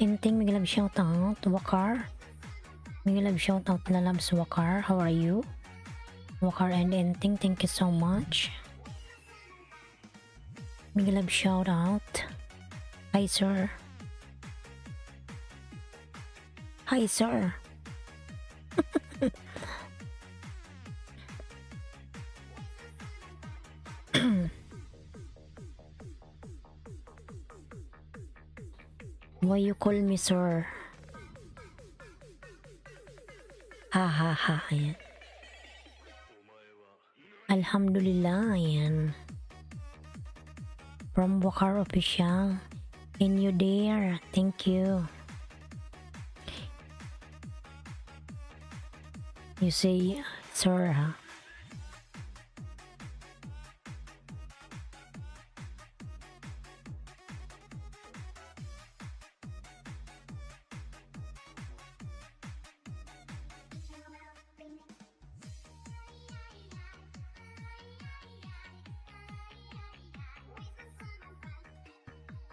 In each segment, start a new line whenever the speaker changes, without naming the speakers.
Inting, may love shout out. Wakar. May love shout out na loves Wakar. How are you? Wakar and Inting, thank you so much. May love shout out. Hi sir. Hi sir. Why you call me sir? Ha ha ha. Ayan. Alhamdulillah. Ayan. From Wakar Official. And you there. Thank you. You say sir ha?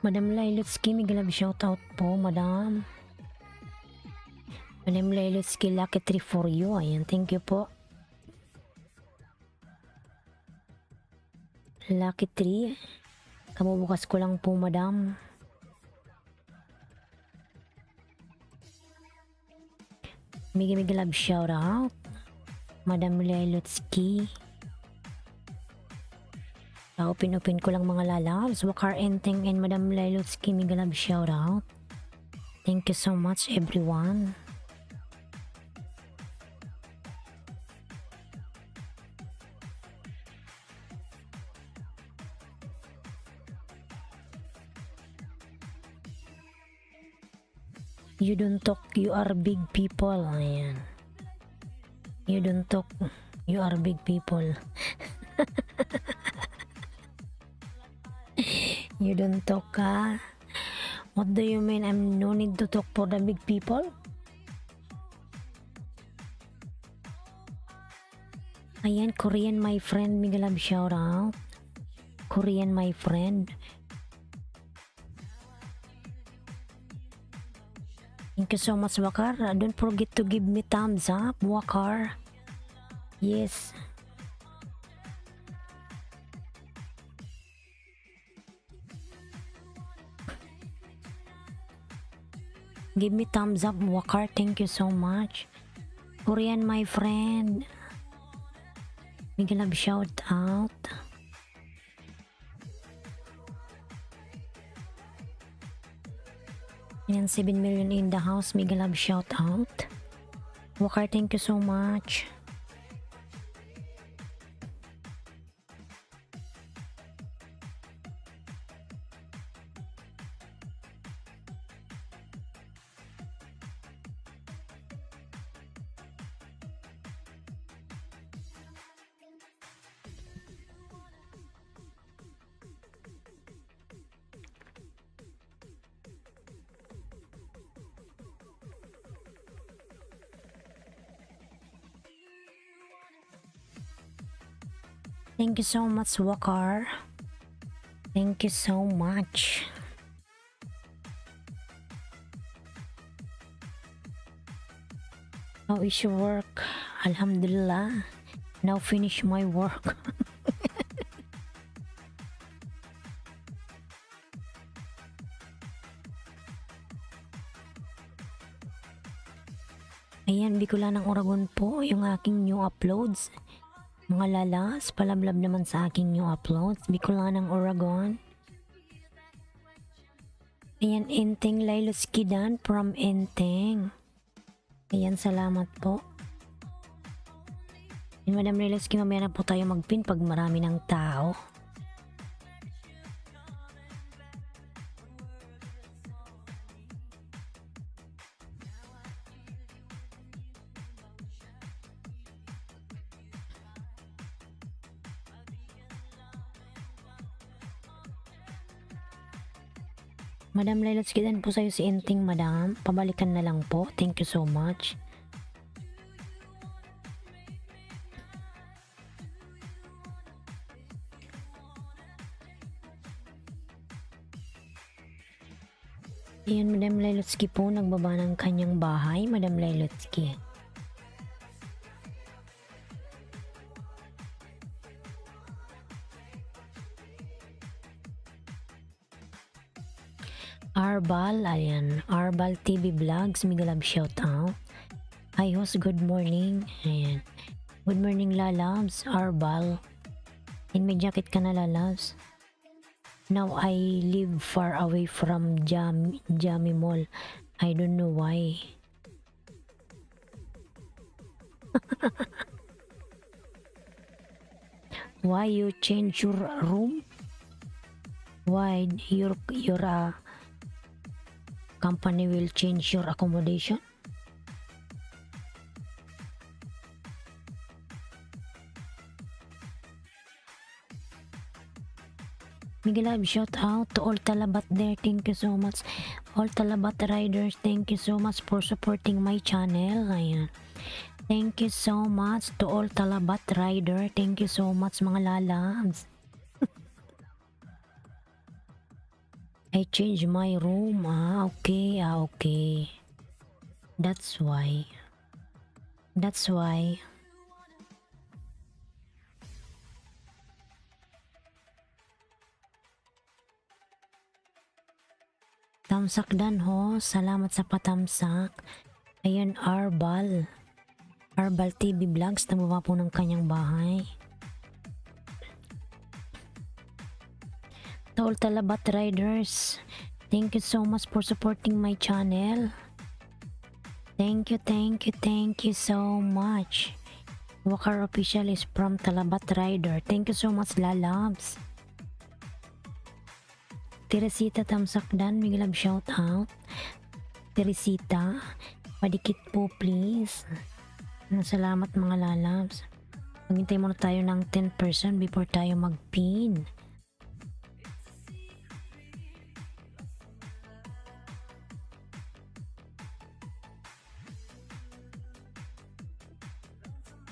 Madam Lailutski, may galab shoutout po, madam. Madam Lailutski, lucky 3 for you. Ayan, thank you po. Lucky 3. Kamubukas ko lang po, madam. May galab shoutout. Madam Lailutski. Open ko lang mga lalabs. Wakar Enteng and Madam Lailutski, may galab shoutout. Thank you so much everyone. You don't talk, you are big people. Ayan. You don't talk, you are big people. You don't talk, ha? What do you mean? I'm no need to talk for the big people? Ayan, Korean my friend, may galab shout out. Korean my friend. Thank you so much, Wakar. Don't forget to give me thumbs up, Wakar. Yes. Give me thumbs up, Wakar. Thank you so much. Korean, my friend. May galab shout out. Yan, 7 million in the house. May galab shout out. Wakar, thank you so much. Thank you so much, Wakar. Thank you so much. How is your work? Alhamdulillah. Now finish my work. Ayan, Bicolana ng Oragon po yung aking new uploads. Mga lalas, palablab naman sa aking new uploads. Bicolana ng Oragon. Ayan, Enteng Lailutski Dan from Enteng. Ayan, salamat po. And Madam Lailutski, mamaya na po tayo magpin pag marami ng tao. Madam Lailutski Dan po sa'yo si Enteng, madam. Pabalikan na lang po. Thank you so much. Ayan, Madam Lailotsky po, nagbaba ng kanyang bahay, Madam Lailotsky. Arbal, ayan, Arbal TV Vlogs, mega love shout out. Hi host, good morning. Ayan. Good morning lalabs, Arbal. In may jacket ka na lalabs. Now I live far away from Jammy Mall. I don't know why. Why you change your room? Why your company will change your accommodation? Miguel Lab, shout out to all Talabat there. Thank you so much. All Talabat riders, thank you so much for supporting my channel. Ayan. Thank you so much to all Talabat rider. Thank you so much mga lalabs. I changed my room. Okay. Okay. That's why. That's why. Tamsak dan ho. Salamat sa patamsak. Ayan, Arbal. Arbal TV Vlogs. Nababa po ng kanyang bahay. To all Talabat riders, thank you so much for supporting my channel. Thank you so much. Wakar official is from Talabat rider. Thank you so much lalabs. Teresita Tamsakdan, may love shout out. Teresita, padikit po please. Salamat mga lalabs. Maghintay muna tayo ng 10% before tayo mag-pin.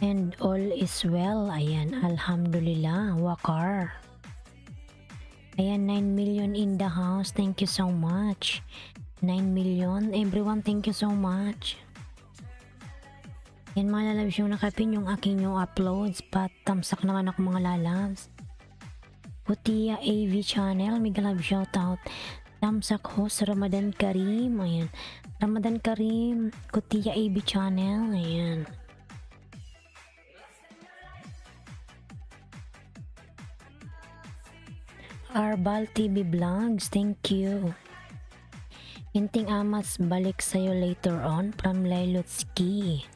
And all is well. Ayan, alhamdulillah. Wakar. Ayan, 9 million in the house. Thank you so much. 9 million. Everyone, thank you so much. Yan mga lalabs yung nakapin yung aking new uploads. Patamsak naman ako mga lalabs. Kutia AV channel. Mega love shout out. Tamsak host Ramadan Karim. Ayan. Ramadan Karim. Kutia AV channel. Ayan. Arbal TV Vlogs, thank you. Hinting Amas, balik sa'yo later on from Lailotsky.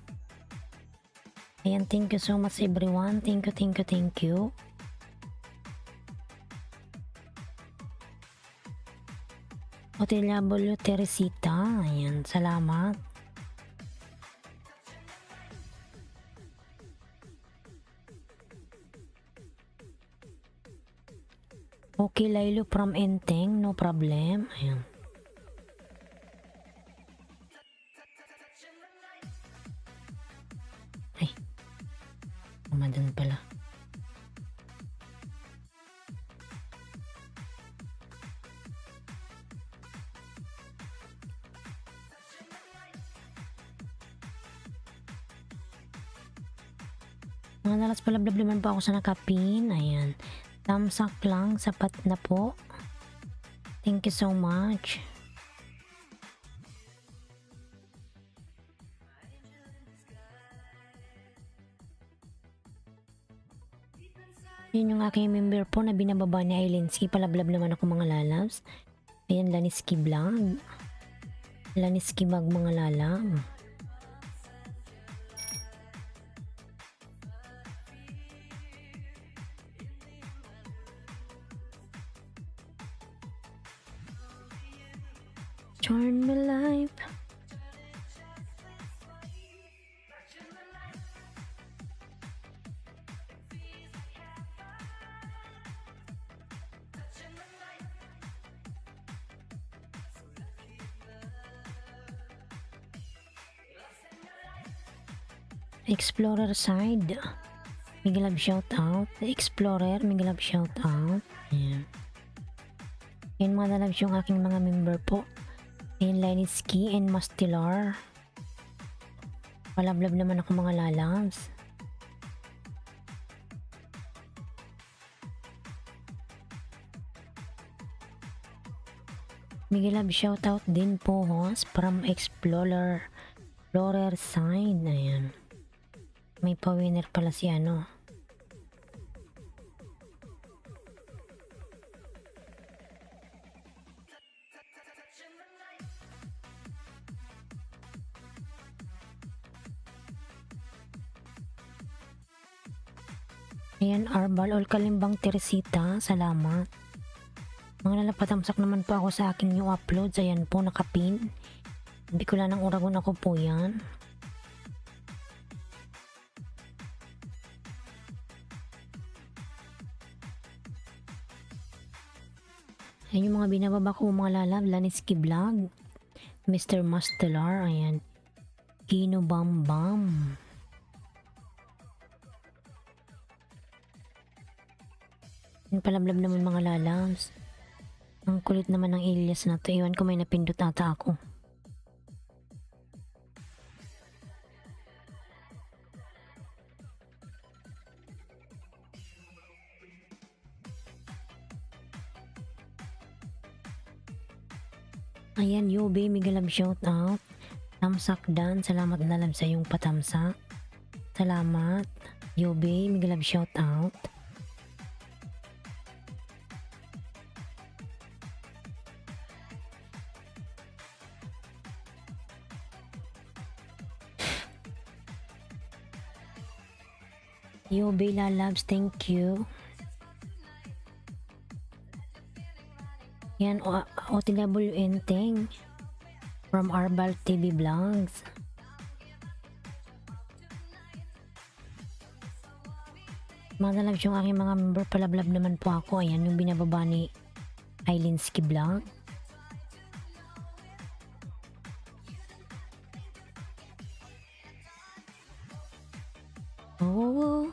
Ayan, thank you so much everyone. Thank you. Hotel W Teresita, ayan, salamat. Okay, Lailo from Enteng, no problem. Ayan. Ay, Ramadan pala. Mga nalas pala, blablaban pa ako sa nakapin. Ayan. Tamsak lang, sapat na po. Thank you so much. Yun yung aking member po na binababa ni Ailenski. Palablab naman ako mga lalabs. Ayan, Laniski Vlog. Laniski Vlog mga lalab. Turn my life. Explorer side. Mega love shout out. Explorer, mega love shout out. Ayan. Yan mga lalabs yung aking mga member po. Ayan, Leniski and Mastilar. Palablab naman ako mga lalabs. Miguel Lab shoutout din po host from Explorer Sign. Ayan. May pa-winner pala si ano. Ayan, Arbal All Kalimbang Teresita, salamat. Mga lalapatamsak naman po ako sa aking new uploads. Ayan po, nakapin. Bicol ng Uragon ako po yan. Ayan yung mga binababa ko mga lalab. Laniski Vlog, Mr. Mastelar, ayan. Kino Bam Bam. Ayan, palablab naman mga lalabs. Ang kulit naman ng alias na to. Iwan ko may napindot ata ako. Ayan, Yobe, Migalab shoutout. Tamsak Dan, salamat na lang sa iyong patamsak. Salamat. Yobe, Migalab shoutout. Yobe Lalabs, thank you. Yan, OTW Enteng from Arbal TV Vlogs. Mga lalabs yung aking mga member, palablab naman po ako. Ayan, yung binababa ni Ailinski Vlog. Oh.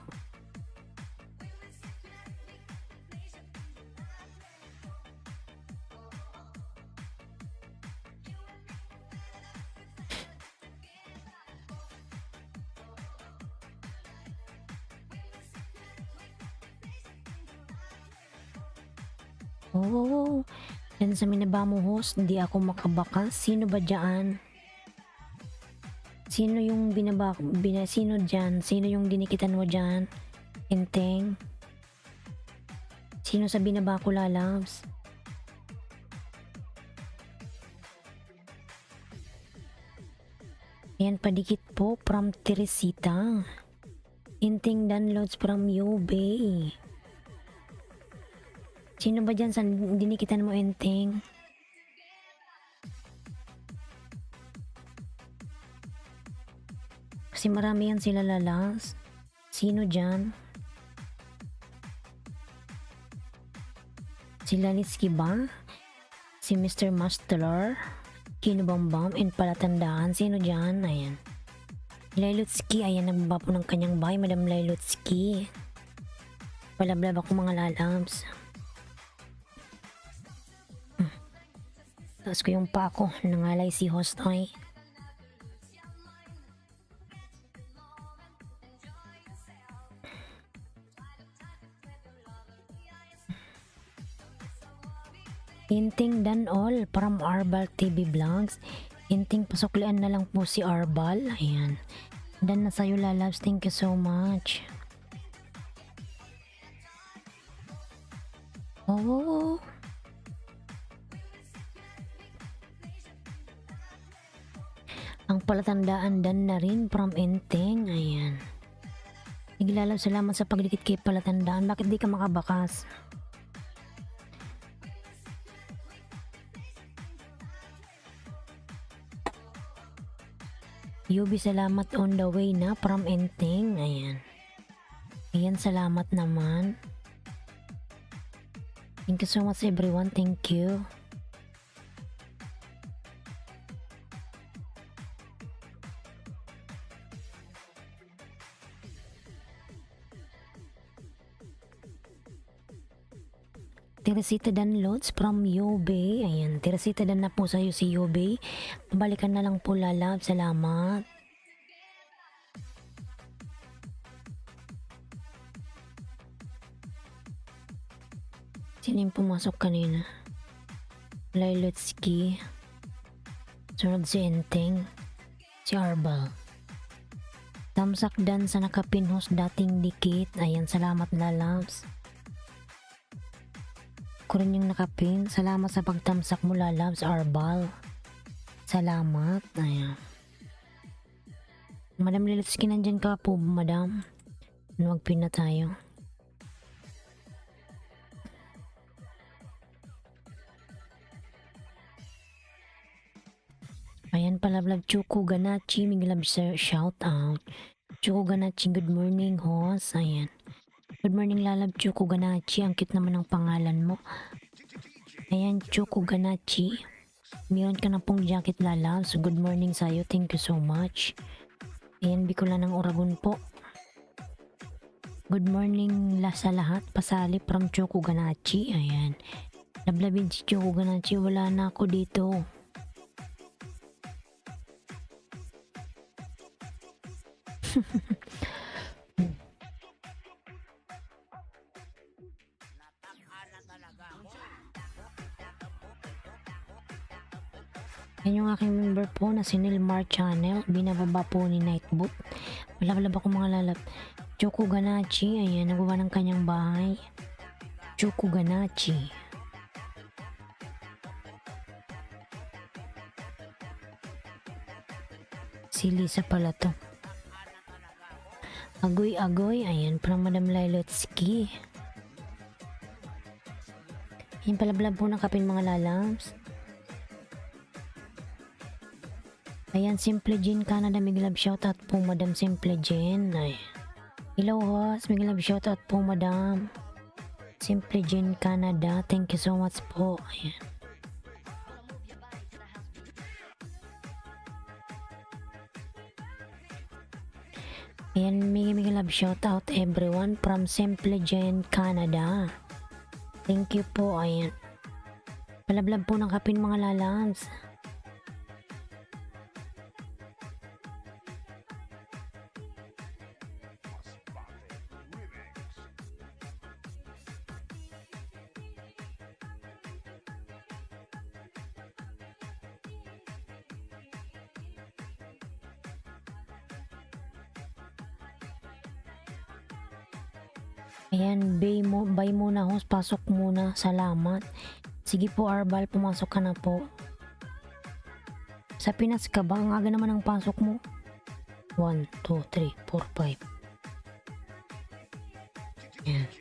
Oh, yan sa minabamo host, hindi ako makabakas. Sino ba dyan? Sino yung sino dyan? Sino yung dinikitan mo dyan? Enteng? Sino sa binaba ko lalabs? Ayan, padikit po from Teresita. Enteng downloads from Yobe. Sino ba dyan sa dinikitan mo, Enteng? Kasi marami yan sila lalas. Sino dyan? Si Laniski ba? Si Mr. Mastelar? Kinubambam and palatandaan. Sino dyan? Ayan. Lailutski. Ayan, nagbaba po ng kanyang bahay. Madam Lailutski. Palablab ako mga lalabs. Tapos ko yung pa ako. Nangalay si host ay. Inting dan all from Arbal TV Vlogs. Inting pasuklian na lang po si Arbal. Ayan. Dan na sa'yo lalabs. Thank you so much. Oh. Ang palatandaan dan na rin from Enteng. Ayan. Naglalab, salamat sa pagdikit kay palatandaan. Bakit di ka makabakas? Yubi, salamat on the way na from Enteng. Ayan. Ayan, salamat naman. Thank you so much everyone. Thank you. Teresita Danlods from Yobe. Ayan, Teresita Dan na po sa'yo si Yobe. Balikan na lang po lalab. Salamat. Sino yung pumasok kanina? Lailotski. Sunod si Enteng. Si Arbal. Tamsak Dan sa nakapinhos dating dikit. Ayan, salamat lalabs. Ko rin yung nakapin. Salamat sa pagtamsak mo lalabs, Arbal. Salamat. Ayan. Madam Lilitsky, nandyan ka po, madam. Magpin na tayo. Ayan, palablab Chuko Ganachi, miglab sir, shout out. Chuko Ganachi, good morning, host. Ayan. Good morning, lalab Chuko Ganachi. Ang cute naman ng pangalan mo. Ayan, Chuko Ganachi. Meron ka na pong jacket, lalab. So, good morning sa'yo. Thank you so much. Ayan, Bicolan ng Oragon po. Good morning sa lahat. Pasali from Chuko Ganachi. Ayan. Lablabin si Chuko Ganachi. Wala na ako dito. Yan yung aking member po na si Nilmar Channel. Binababa po ni Nightboot. Malabalab ako mga lalap. Chuko Ganachi. Ayan, nagawa ng kanyang bahay. Chuko Ganachi. Si Lisa pala to. Agoy-agoy. Ayan, from Madam Lailotsky. Ayan, palablab po ng kapin mga lalams. Ayan, Simple Jean Canada, miglab shoutout po Madam Simple Jean. Ay. Hello host, miglab shoutout po Madam Simple Jean Canada. Thank you so much po. Ayan. Ayan, miglab shoutout everyone from Simple Jean Canada. Thank you po. Ayan. Palablab po ng kapin mga lalams. Ayan, buy muna host, pasok muna, salamat. Sige po Arbal, pumasok ka na po. Sa Pinas ka ba? Ang aga naman ang pasok mo. 1, 2, 3, 4, 5. Ayan.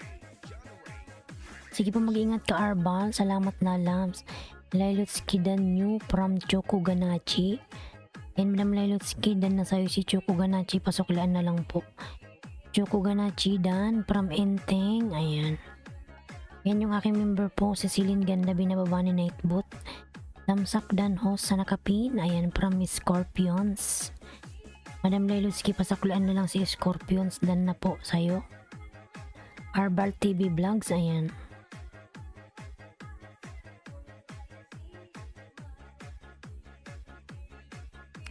Sige po, mag-ingat ka Arbal, salamat na lams. Lailotsky Dan New from Chuko Ganachi. And Madam Lailotsky Dan na sa'yo si Chuko Ganachi, pasuklaan na lang po. Chuko Ganachi Dan from Enteng. Ayan. Yan yung aking member po, Cecilin Ganda, binababa ni Nightboot. Tamsak Dan host sa nakapin. Ayan, from Scorpions. Madam Lailotsky, pasaklaan na lang si Scorpions Dan na po sa'yo. Arbal TV Vlogs. Ayan.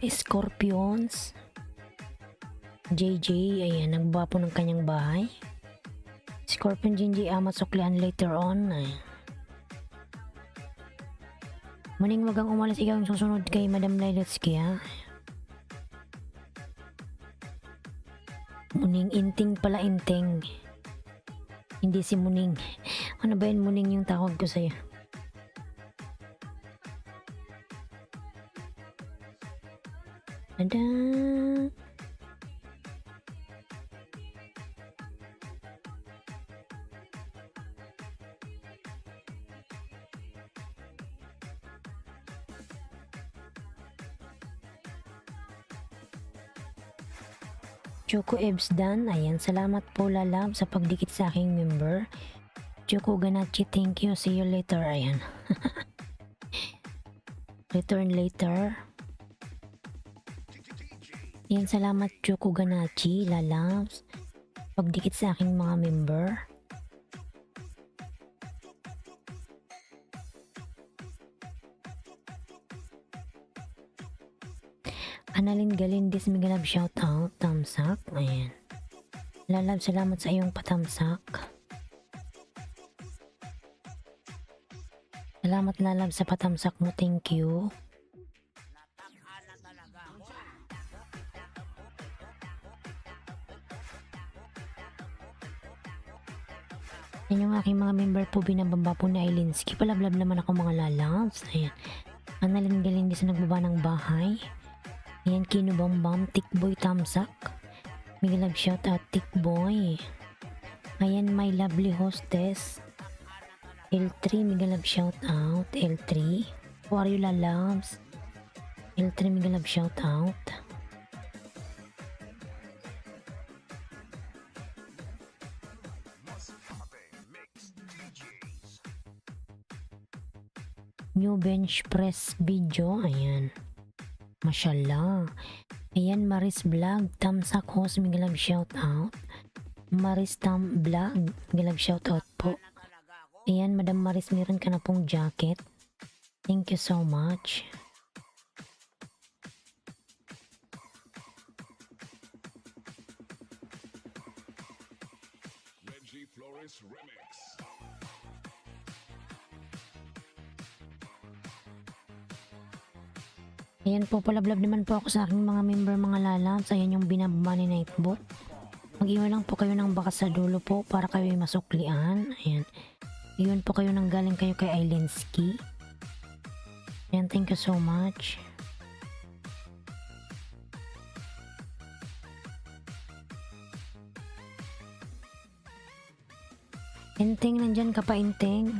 Scorpions. JJ, ayan, nagbuha po ng kanyang bahay. Scorpion JJ, amat suklian later on. Ayan. Muning wag kang umalis, ikaw yung susunod kay Madam Lailotsky, ha? Muning, Inting pala, Inting. Hindi si Muning. Ano ba yun, Muning yung tawag ko sa'yo? Tada! Chuko Ebs Dan, ayan, salamat po lalab sa pagdikit sa aking member. Chuko Ganachi, thank you, see you later, ayan. Return later. Ayan, salamat Chuko Ganachi, lalabs, pagdikit sa aking mga member. Annalyn Galindez, mega love shoutout. Tamsak. Ayan. Lalab, salamat sa iyong patamsak. Salamat lalab sa patamsak mo. Thank you. Yan yung aking mga member po, binababa po na Ailinski. Palablab naman ako mga lalabs. Ayan. Annalyn Galindez na nagbaba ng bahay. Ayan, Kinubambam, Tikboy Tamsak. Mega love shoutout, Tikboy. Ayan, my lovely hostess. L3, mega love shoutout. L3. Who are you lalabs? L3, mega love shoutout. New bench press video. Ayan. Mashallah. Ayan, Maris Vlog. Tamsak host, mega love shoutout. Maris Tam Vlog. Mega love shoutout po. Ayan, Madam Maris, meron ka na pong jacket. Thank you so much.
Reggie Flores Remix.
Ayan po, palablab naman po ako sa aking mga member, mga lalabs. Ayan yung binababa ni Nightbot. Mag-iwan lang po kayo ng bakas sa dulo po para kayo ay masuklian. Ayan. Iyon po kayo nang galing kayo kay Ailinski. Ayan, thank you so much. Inteng, nandyan ka pa, Inteng?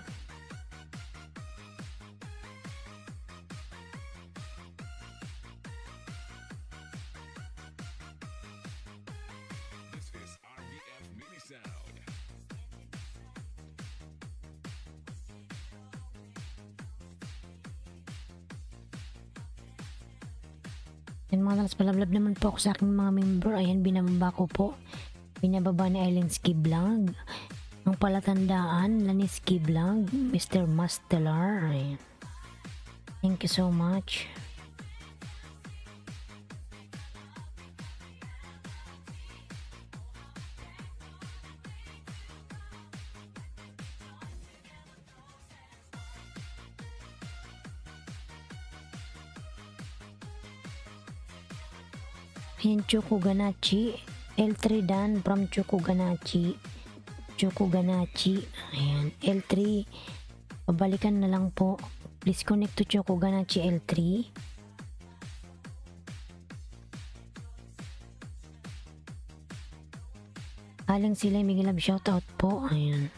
This is RBF Mini Sound.
Yan mga lalas, palablab naman po ako sa aking mga member. Ayan, binababa ko po. Binababa ni Ailinski Vlog. Ang palatandaan, Laniski Vlog, Mr. Mastelar. Ayan. Thank you so much. Ayan, Chukuganachi. L3 Dan from Chukuganachi. Chukuganachi. Ayan, L3. Pabalikan na lang po. Please connect to Chukuganachi L3. Alang sila, may love shoutout po. Ayan.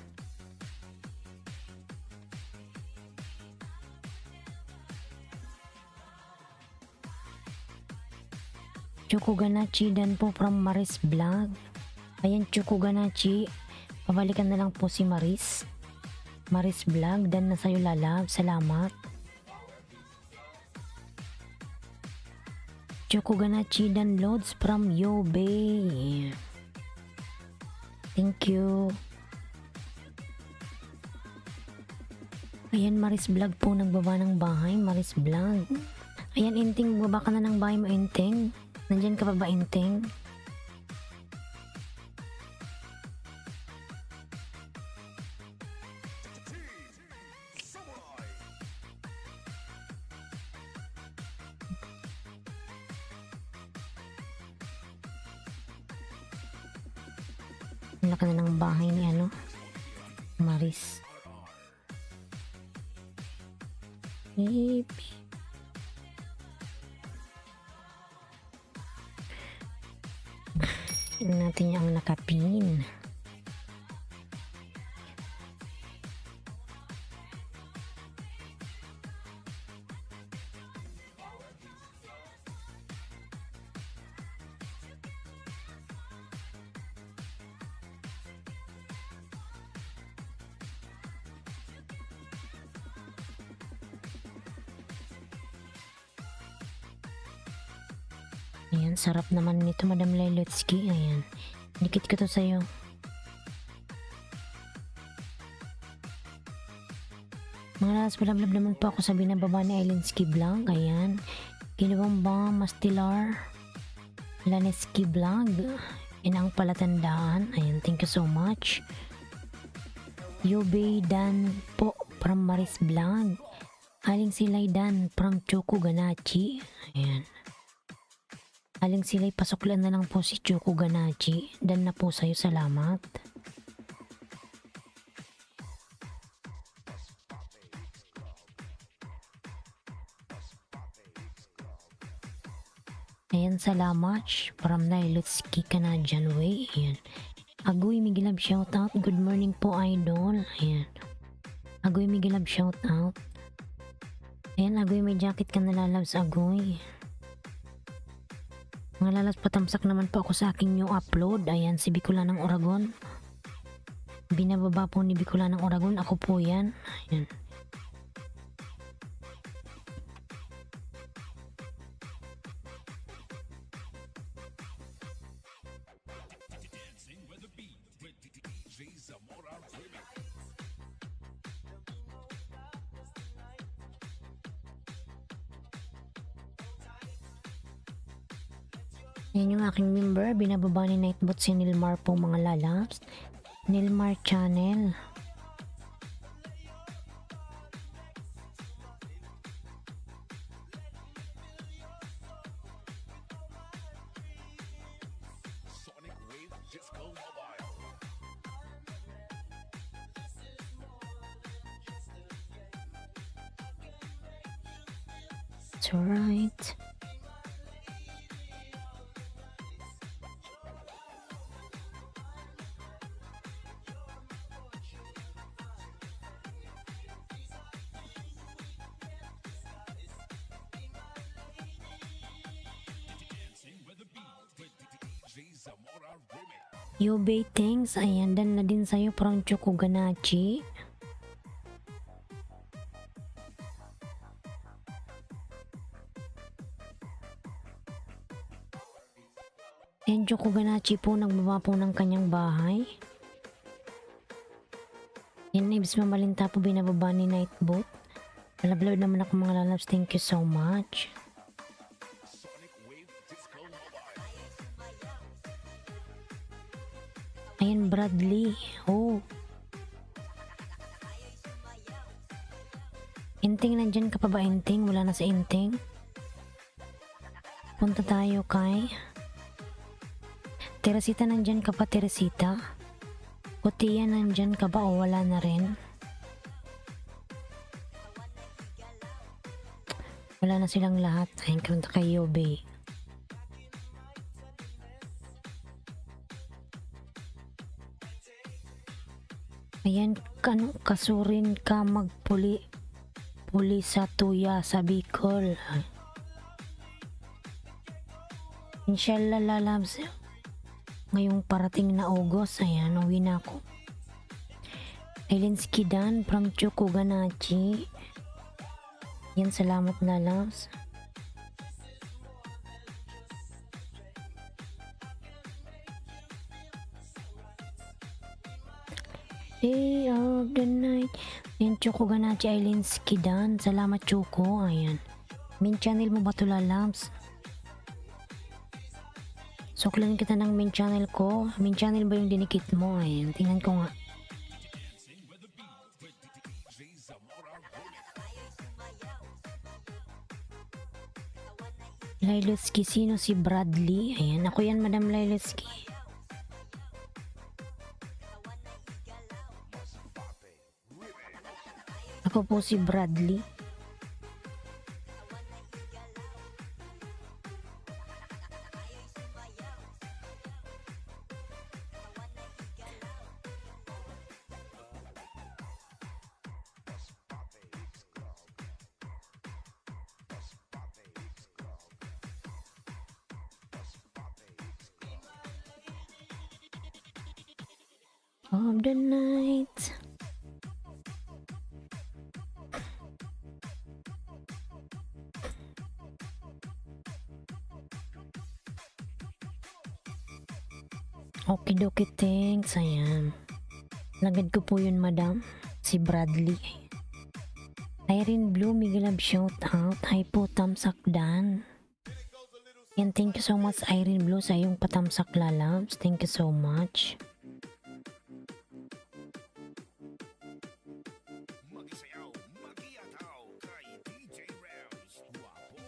Chukuganachi Dan po from Maris Vlog. Ayan, Chukuganachi. Pabalikan na lang po si Maris. Maris Vlog, Dan na sa'yo lalab. Salamat. Chukuganachi Dan Loads from Yobe. Thank you. Ayan, Maris Vlog po nagbaba ng bahay. Maris Vlog. Ayan, Inteng, baba ka na ng bahay mo, Inteng. Nandyan ka pa ba, Inteng? Ang laki na ng bahay ni Maris. Tignan natin yung nakapin. Ayan, sarap naman nito, Madam Lailotsky. Ayan, dikit ko to sa'yo. Mga lalas, palablab naman po ako sa binababa ni Ailinski Vlog. Ayan, Kilawamba Mastilar, Laneski Vlog, and ang palatandaan. Ayan, thank you so much. Yubey Dan po from Maris Vlog. Aling Silay Dan from Choco Ganachi. Ayan. Aling Silay, pasuklan na lang po si Choco Ganachi. Dan na po sa'yo, salamat. Ayan, salamat from Nailutski Canadian Way. Ayan. Agoy Migilab shoutout. Good morning po, idol. Ayan. Agoy Migilab shoutout. Ayan, Agoy, may jacket ka nalalabs, Agoy. Mga lalas, patamsak naman po ako sa aking new upload. Ayan, si Bicolanang Oragon. Binababa po ni Bicolanang Oragon. Ako po yan. Ayan. Yan yung aking member. Binababa ni Nightbot si Nilmar po, mga lalabs. Nilmar Channel.
Sonic Wave Disco Mobile.
It's alright. Yubey, thanks. Ayan, dan na din sa'yo from Choco Ganachi. And Choco Ganachi po, nagbaba po ng kanyang bahay. Yan, Ibs Mamalinta po, binababa ni Nightbot. Malablab naman ako, mga lalabs. Thank you so much. Ayan, Bradley. Oh. Inting, nandyan ka pa ba, Inting? Wala na sa Inting. Punta tayo kay Teresita. Nandyan ka pa, Teresita? Kutia, nandyan ka ba o wala na rin? Wala na silang lahat. Ayan, punta kay Yubey. Ayan, kasurin ka magpuli sa tuya sa Bicol. Inshallah, lalabs. Ngayong parating na August, ayan, uwi na ako. Ailinski Dan from Choco Ganachi. Yan, salamat, lalabs. Day of the night. Ayan, Choco Ganachi, Ailinski Dan. Salamat, Choco. Ayan. Main channel mo ba ito, lalabs? Suklain kita ng main channel ko. Main channel ba yung dinikit mo? Ayan, tingnan ko nga. Lailuski, sino si Bradley? Ayan, ako yan, Madam Lailuski. Ako po si Bradley. Of the night. Okidoki, thanks. Ayan. Lagad ko po yun, madam. Si Bradley. Irene Blue, Miguelab shout out. Hi po, Tamsak Dan. And thank you so much Irene Blue sa iyong patamsak lalabs. Thank you so much.
Magisayaw, magiataw kay DJ Rams. Guwapo.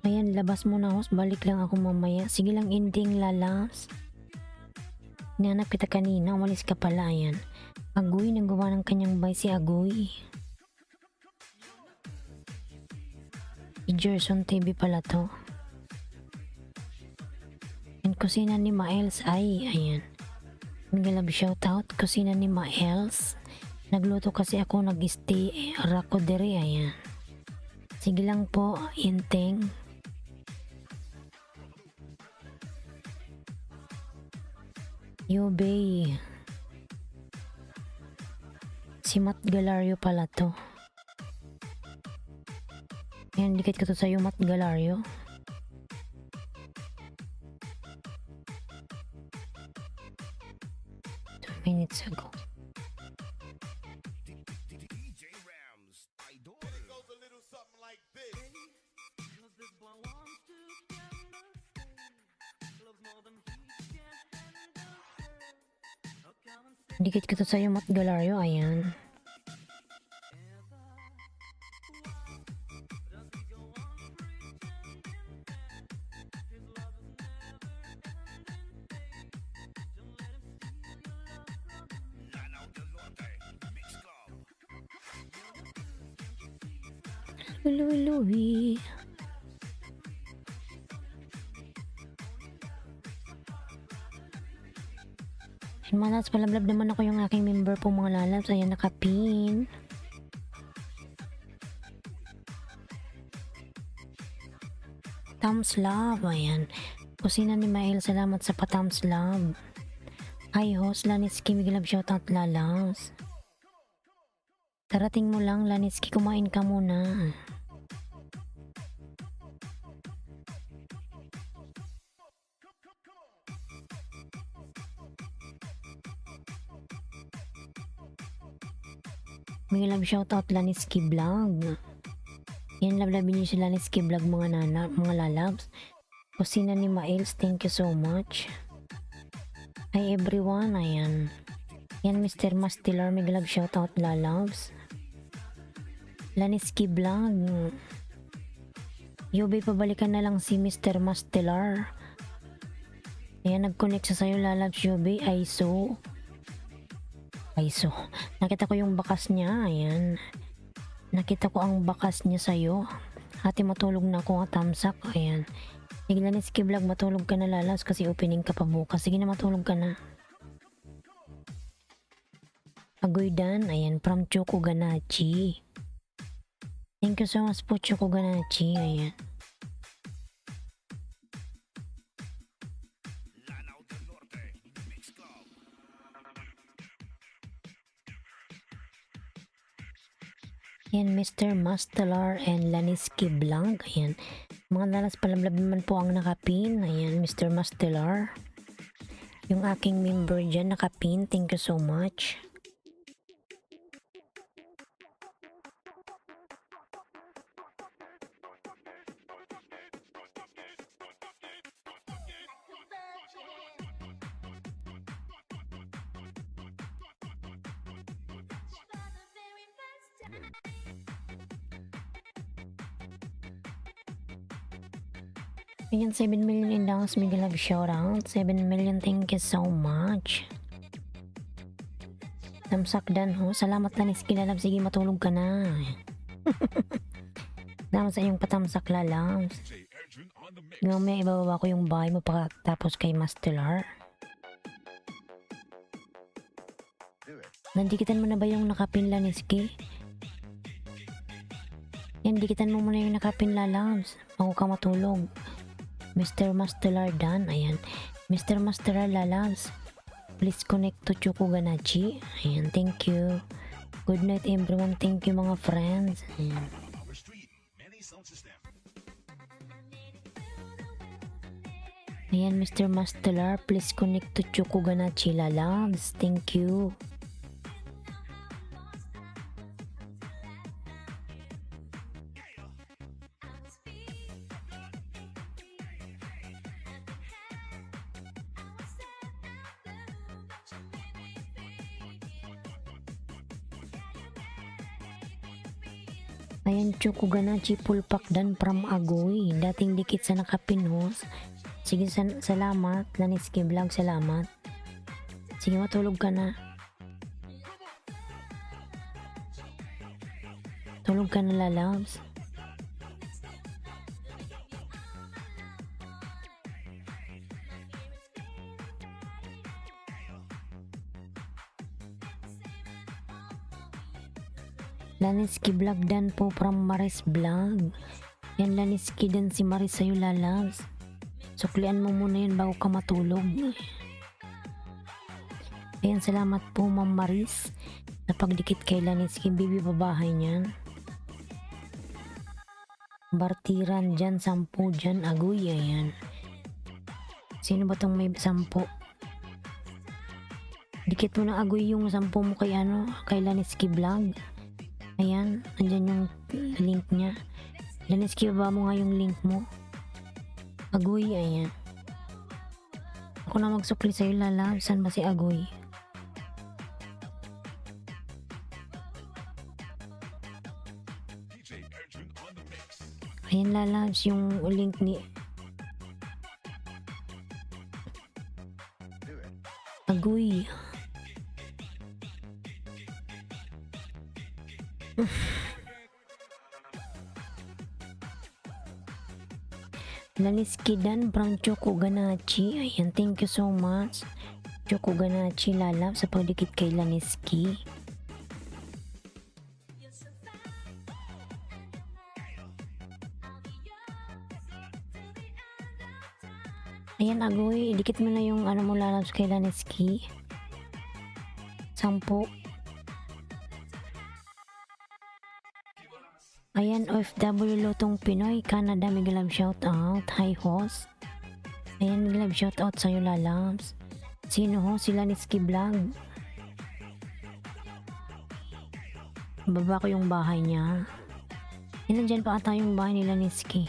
Ayan, labas muna host. Balik lang ako mamaya. Sige lang ending lalabs. Hinanap kita kanina. Umalis ka pala. Ayan. Agoy, nagawa ng kanyang bay si Agoy. Gerson TV pala to. And kusina ni Maels ay, ayan. Nag-love shoutout. Kusina ni Maels. Nagluto kasi ako nag-stay rako dere, ayan. Sige lang po, inteng. Yobey. Si Matt Galario pala to. Yan, dikit ko to sa'yo, Matt Galario. Minutes ago.
DJ Rams. Idol. It goes a little something like this.
Dikit ko to sa'yo, Matt Galario. Ayan.
Lanao del Norte. Mix Club.
Louie. And mga lads, palablab naman ako yung aking member po mga lalabs. Ayan, nakapin. Thumbs love. Ayan. Kusina ni Mael, salamat sa pa-thumbs love. Hi host, Lanitsky, miglab shoutout lalabs. Tarating mo lang, Lanitsky, kumain ka muna. May love shoutout Lanitsky Vlog. Yan, lablabin niyo si Lanitsky Vlog mga lalabs. Kusina ni Maels, thank you so much. Hi everyone, ayan. Yan, Mr. Mastilar, may love shoutout lalabs. Lanitsky Vlog. Yobe, pabalikan na lang si Mr. Mastilar. Ayan, nag-connect sa sayo lalabs, Yobe. Aiso. Nakita ko yung bakas niya. Ayan. Nakita ko ang bakas niya sa'yo. Ate, matulog na ako nga tamsak. Ayan. Sige, Lanitsky Vlog, matulog ka na lalabs kasi opening ka pa bukas. Sige na, matulog ka na. Agoy Dan. Ayan, from Choco Ganachi. Thank you so much po, Choco Ganachi. Ayan.
Lanao del Norte. Mix Club.
Yan, Mr. Mastelar and Lanitsky Vlog. Ayan. Mga lalas palablab naman po ang nakapin. Ayan, Mr. Mastelar. Yung aking member dyan nakapin. Thank you so much. Ayan, 7 million in dance, Miguel Love shoutout. 7 million, thank you so much. Tamsak Dan ho. Salamat Lanitsky lalab. Sige, matulog ka na. Salamat sa iyong patamsak lalab.
DJ Edrin on the mix.
Ngayon ibababa ko yung bahay mo pagkatapos kay Mastelar. Nandikitan mo na ba yung nakapin Lanitsky? Yan, dikitan mo muna yung nakapin lalabs. Ako ka matulog. Mr. Mastelar Dan. Ayan. Mr. Mastelar lalabs. Please connect to Choco Ganachi. Ayan, thank you. Good night everyone. Thank you mga friends. Ayan.
Our street. Many sound system.
Ayan, Mr. Mastelar, please connect to Choco Ganache Lalabs. Thank you. Ayan, Choco Ganache Pulpak Dan from Agoy. Dating dikit sa nakapinos. Sige, salamat. Laniski Vlog, salamat. Sige, matulog ka na. Tulog ka na, lalabs. Laniski Vlog Dan po from Maris Vlog. Yan, Laniski Dan si Maris sa'yo, lalabs. Suklian mo muna yan bago ka matulog. Ayan, salamat po, Ma'am Maris. Napagdikit kay Laniski, bibi babahay niyan. Bartiran dyan, 10 dyan, Agoy, ayan. Sino ba tong may 10? Dikit mo na, Agoy, yung 10 mo kay kay Laniski Vlog. Ayan, andyan yung link niya. Laniski, baba mo nga yung link mo. Agoy, ayan. Ako na magsukli sa'yo, lalabs. Saan ba si Agoy? Ayan, lalabs, yung link ni Agoy. Laniski Dan from Choco Ganache. Ayan, thank you so much, Choco Ganache lalab, sa pagdikit kay Laniski. Ayan, Agoy, dikit mo na yung mo lalabs kay Laniski. 10. Ayan, OFW Lutong Pinoy, Canada, may galab shoutout. Hi, host. Ayan, may galab shoutout sa'yo, lalabs. Sino ho? Si Laniski Vlog. Baba ko yung bahay niya. Yan, nandyan pa ata yung bahay ni Laniski.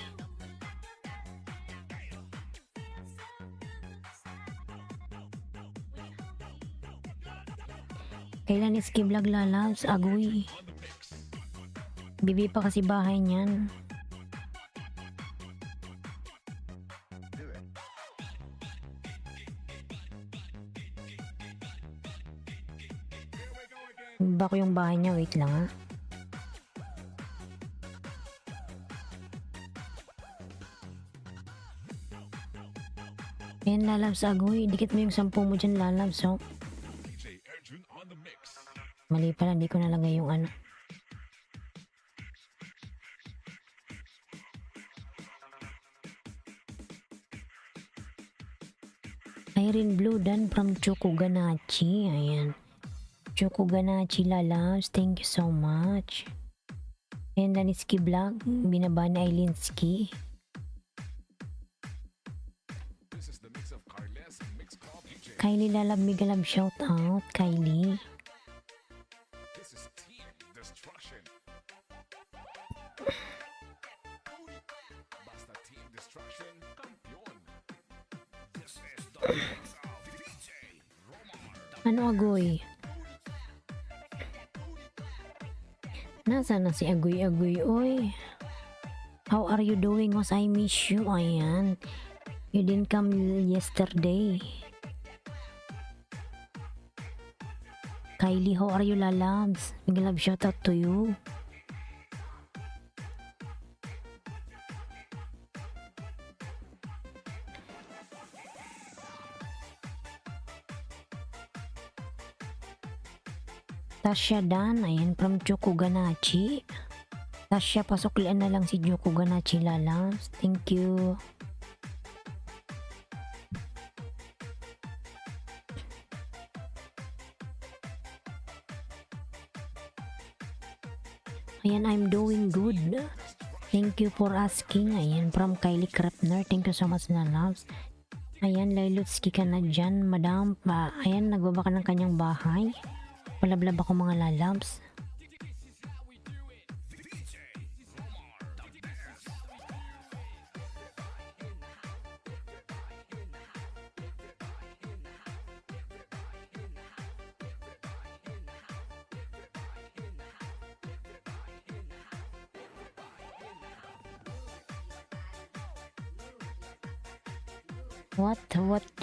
Kay Laniski Vlog, lalabs, Agoy. Bibi pa kasi bahay niyan. Baba ko yung bahay niya, wait lang ha. Ayan, lalabs, Agoy. Dikit mo yung 10 mo dyan, lalabs, oh. Mali pala, di ko nalagay yung Irene Blue Dan from Choco Ganache. Ayan, Choco Ganache lalabs, thank you so much. Ayan, Laniski Vlog, binaba ni Ailinski. Kylie lalab, may galab shout out, Kylie. Ano, Agoy? Nasaan na si Agoy, oy? How are you doing? Was I miss you? Ayan, you didn't come yesterday. Kylie, how are you, lalabs? Big love shout out to you. Tasha Dan, ayan, from Choco Ganache. Tasha, pasuklian na lang si Choco Ganache, lalabs. Thank you. Ayan, I'm doing good. Thank you for asking. Ayan, from Kylie Krepner. Thank you so much na loves. Ayan, Lailutski ka na dyan, madam. Ayan, nagbaba ka ng kanyang bahay. Palablab ako mga lalabs.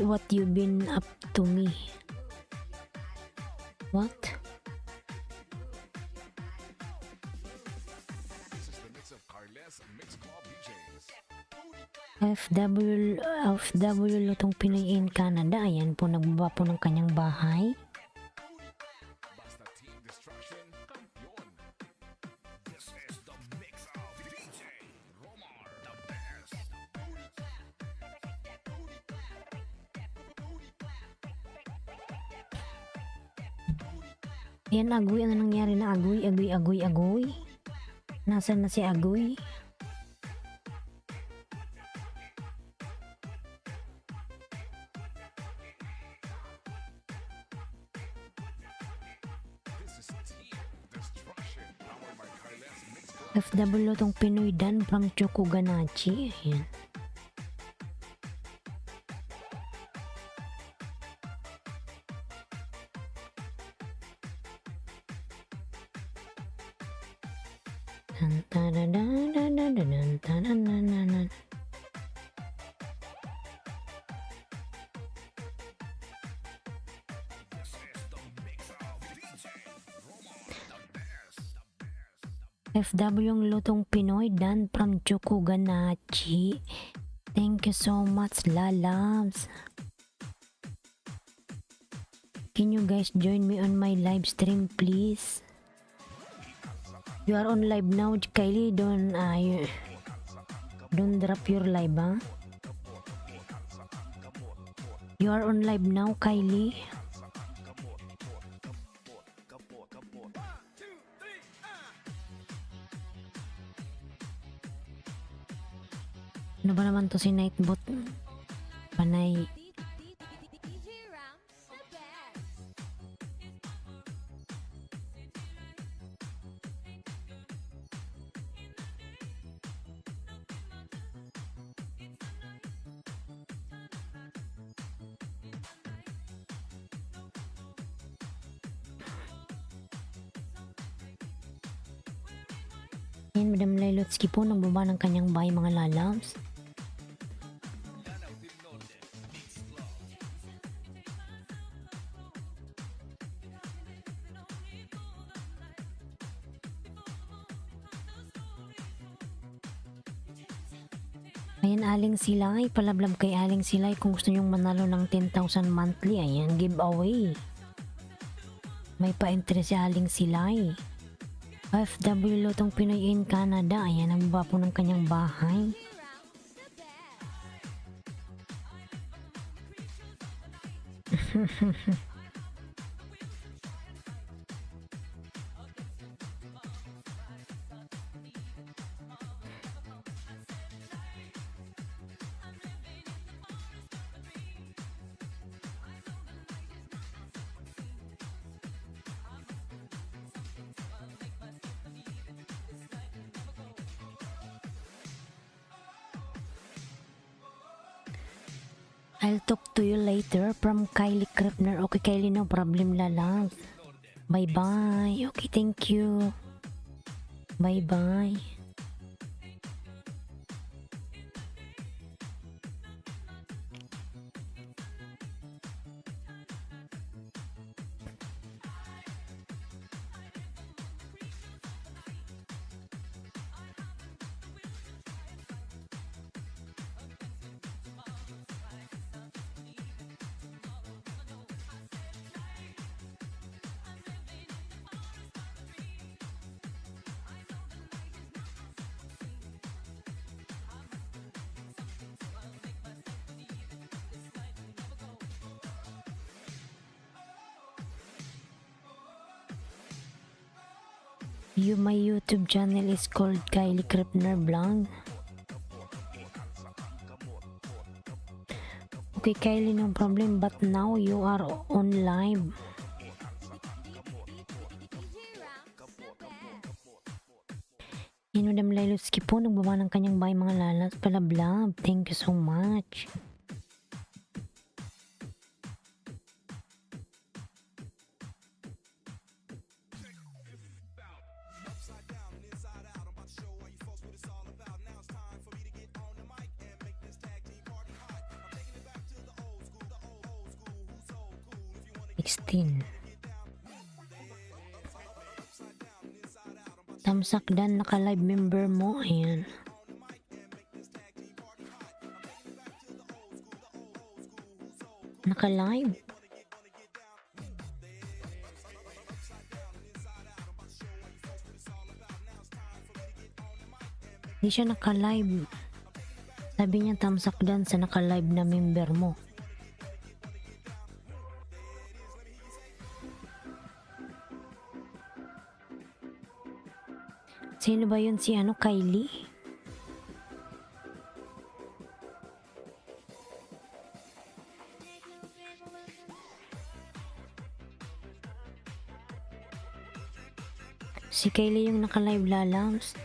What you been up to me? What? FW Lutong Pinoy in Canada. Ayan po, nagbaba po ng kanyang bahay. Ayan, Agoy. Ano nangyari na Agoy? Nasaan na si Agoy? FW tong Pinoy Dan from Chokuganachi. Ayan. FW yung lutong Pinoy Dan from Chokuganachi. Thank you so much, lalabs. Can you guys join me on my live stream, please? You are on live now, Kylie. Don't drop your live, huh? You are on live now, Kylie. Ano ba naman to si Nightbot? Panay. Yan, Madam Lailotski po, nagbaba ng kanyang bahay mga lalabs. Ayan, Aling Silay, palablab kay Aling Silay kung gusto nyong manalo ng 10,000 monthly. Ayan, giveaway. May pa-entry si Aling Silay. FW Lutong Pinoy in Canada. Ayan, ang baba po ng kanyang bahay. I'll talk to you later from Kylie Krepner. Okay, Kylie, no problem, lalabs. Bye-bye. Okay, thank you. Bye-bye. My YouTube channel is called Kylie Krepner Vlog. Okay, Kylie, no problem. But now you are on live. Yan, Madam Lailuski po, nagbaba ng kanyang bahay mga lalas. Palablab. Thank you so much. Tamsakdan, naka-live member mo. Ayan. Naka-live. Hindi siya naka-live. Sabi niya tamsakdan sa naka-live na member mo. Sino ba yun? Si Kylie? Si Kylie yung naka-live, lalams.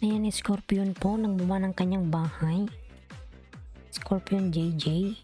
Ayan, Scorpion po, nang buma ng kanyang bahay. Scorpion JJ.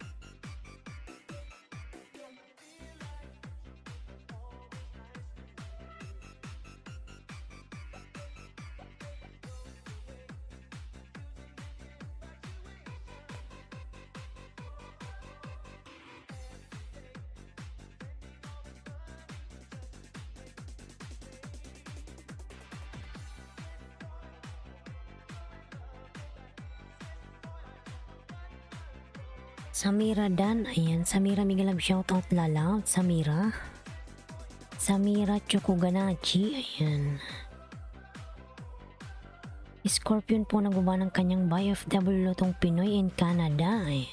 Samira Dan, ayan, Samira Miguel, shoutout lalaw, Samira Chokuganachi, ayan. Scorpion po, nagbuba ng kanyang bahay, OFW lutong Pinoy in Canada, ayan.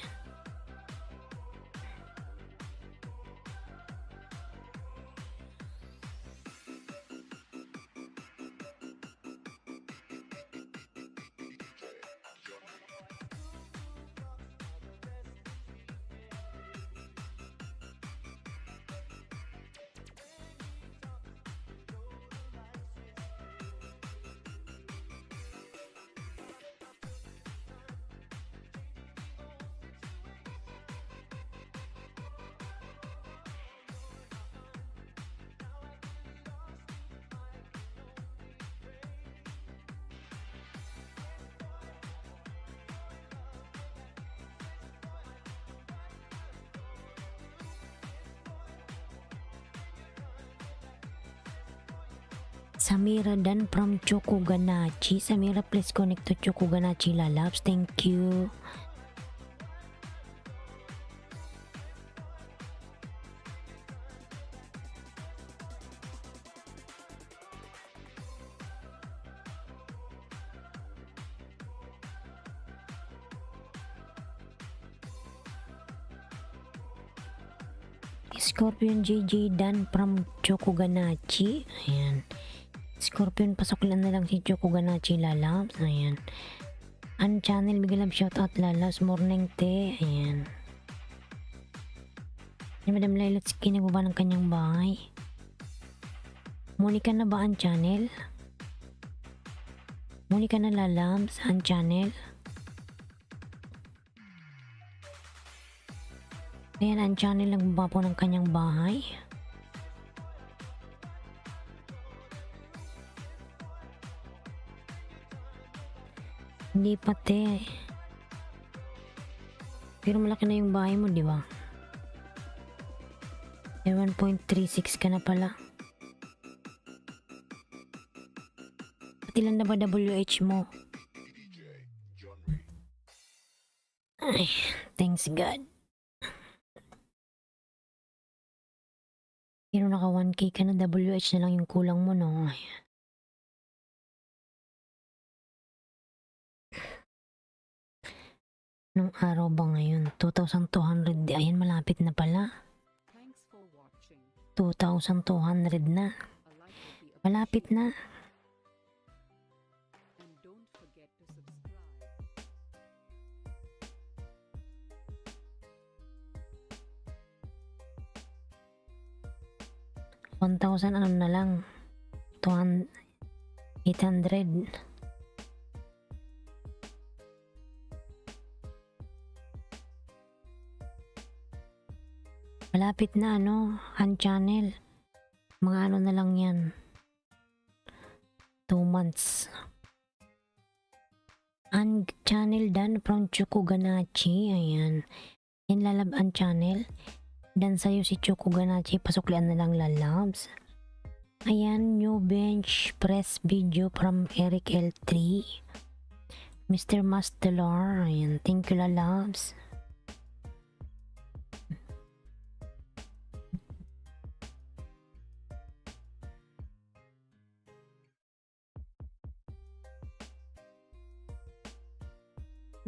Samira Dan from Chokuganachi. Samira, please connect to Chokuganachi lalabs. Thank you. Scorpion JJ Dan from Chokuganachi. Ayan. Scorpion, pasok lang na lang si Chokuganachi lalabs. Ayan. Ang channel, biglang shoutout lalabs. Morning te. Ayan. Si Madam Laila kinaguba ng kanyang bahay. Monica na ba ang channel? Monica na lalabs ang channel. Ayan, ang channel, nagbaba po ng kanyang bahay. Hindi pati. Pero malaki na yung bahay mo, di ba? 1.36 ka na pala. Pati lang na ba WH mo? Ay, thanks God. naka 1K ka na, WH na lang yung kulang mo, no? Ay. Nung araw ba ngayon? 2,200. Ayan, malapit na pala.
Thanks for watching.
2,200 na.
A like would be
Malapit na.
and don't forget to subscribe.
1,000 ano na lang. 200, 800. Malapit na ano, channel. Mga ano na lang yan. 2 months. Channel done from Chukuganachi. Ayan. Yan lalab channel. Dan sa'yo si Chukuganachi. Pasuklian na lang lalabs. Ayan, new bench press video from Eric L3. Mr. Mastelar. Ayan, thank you lalabs.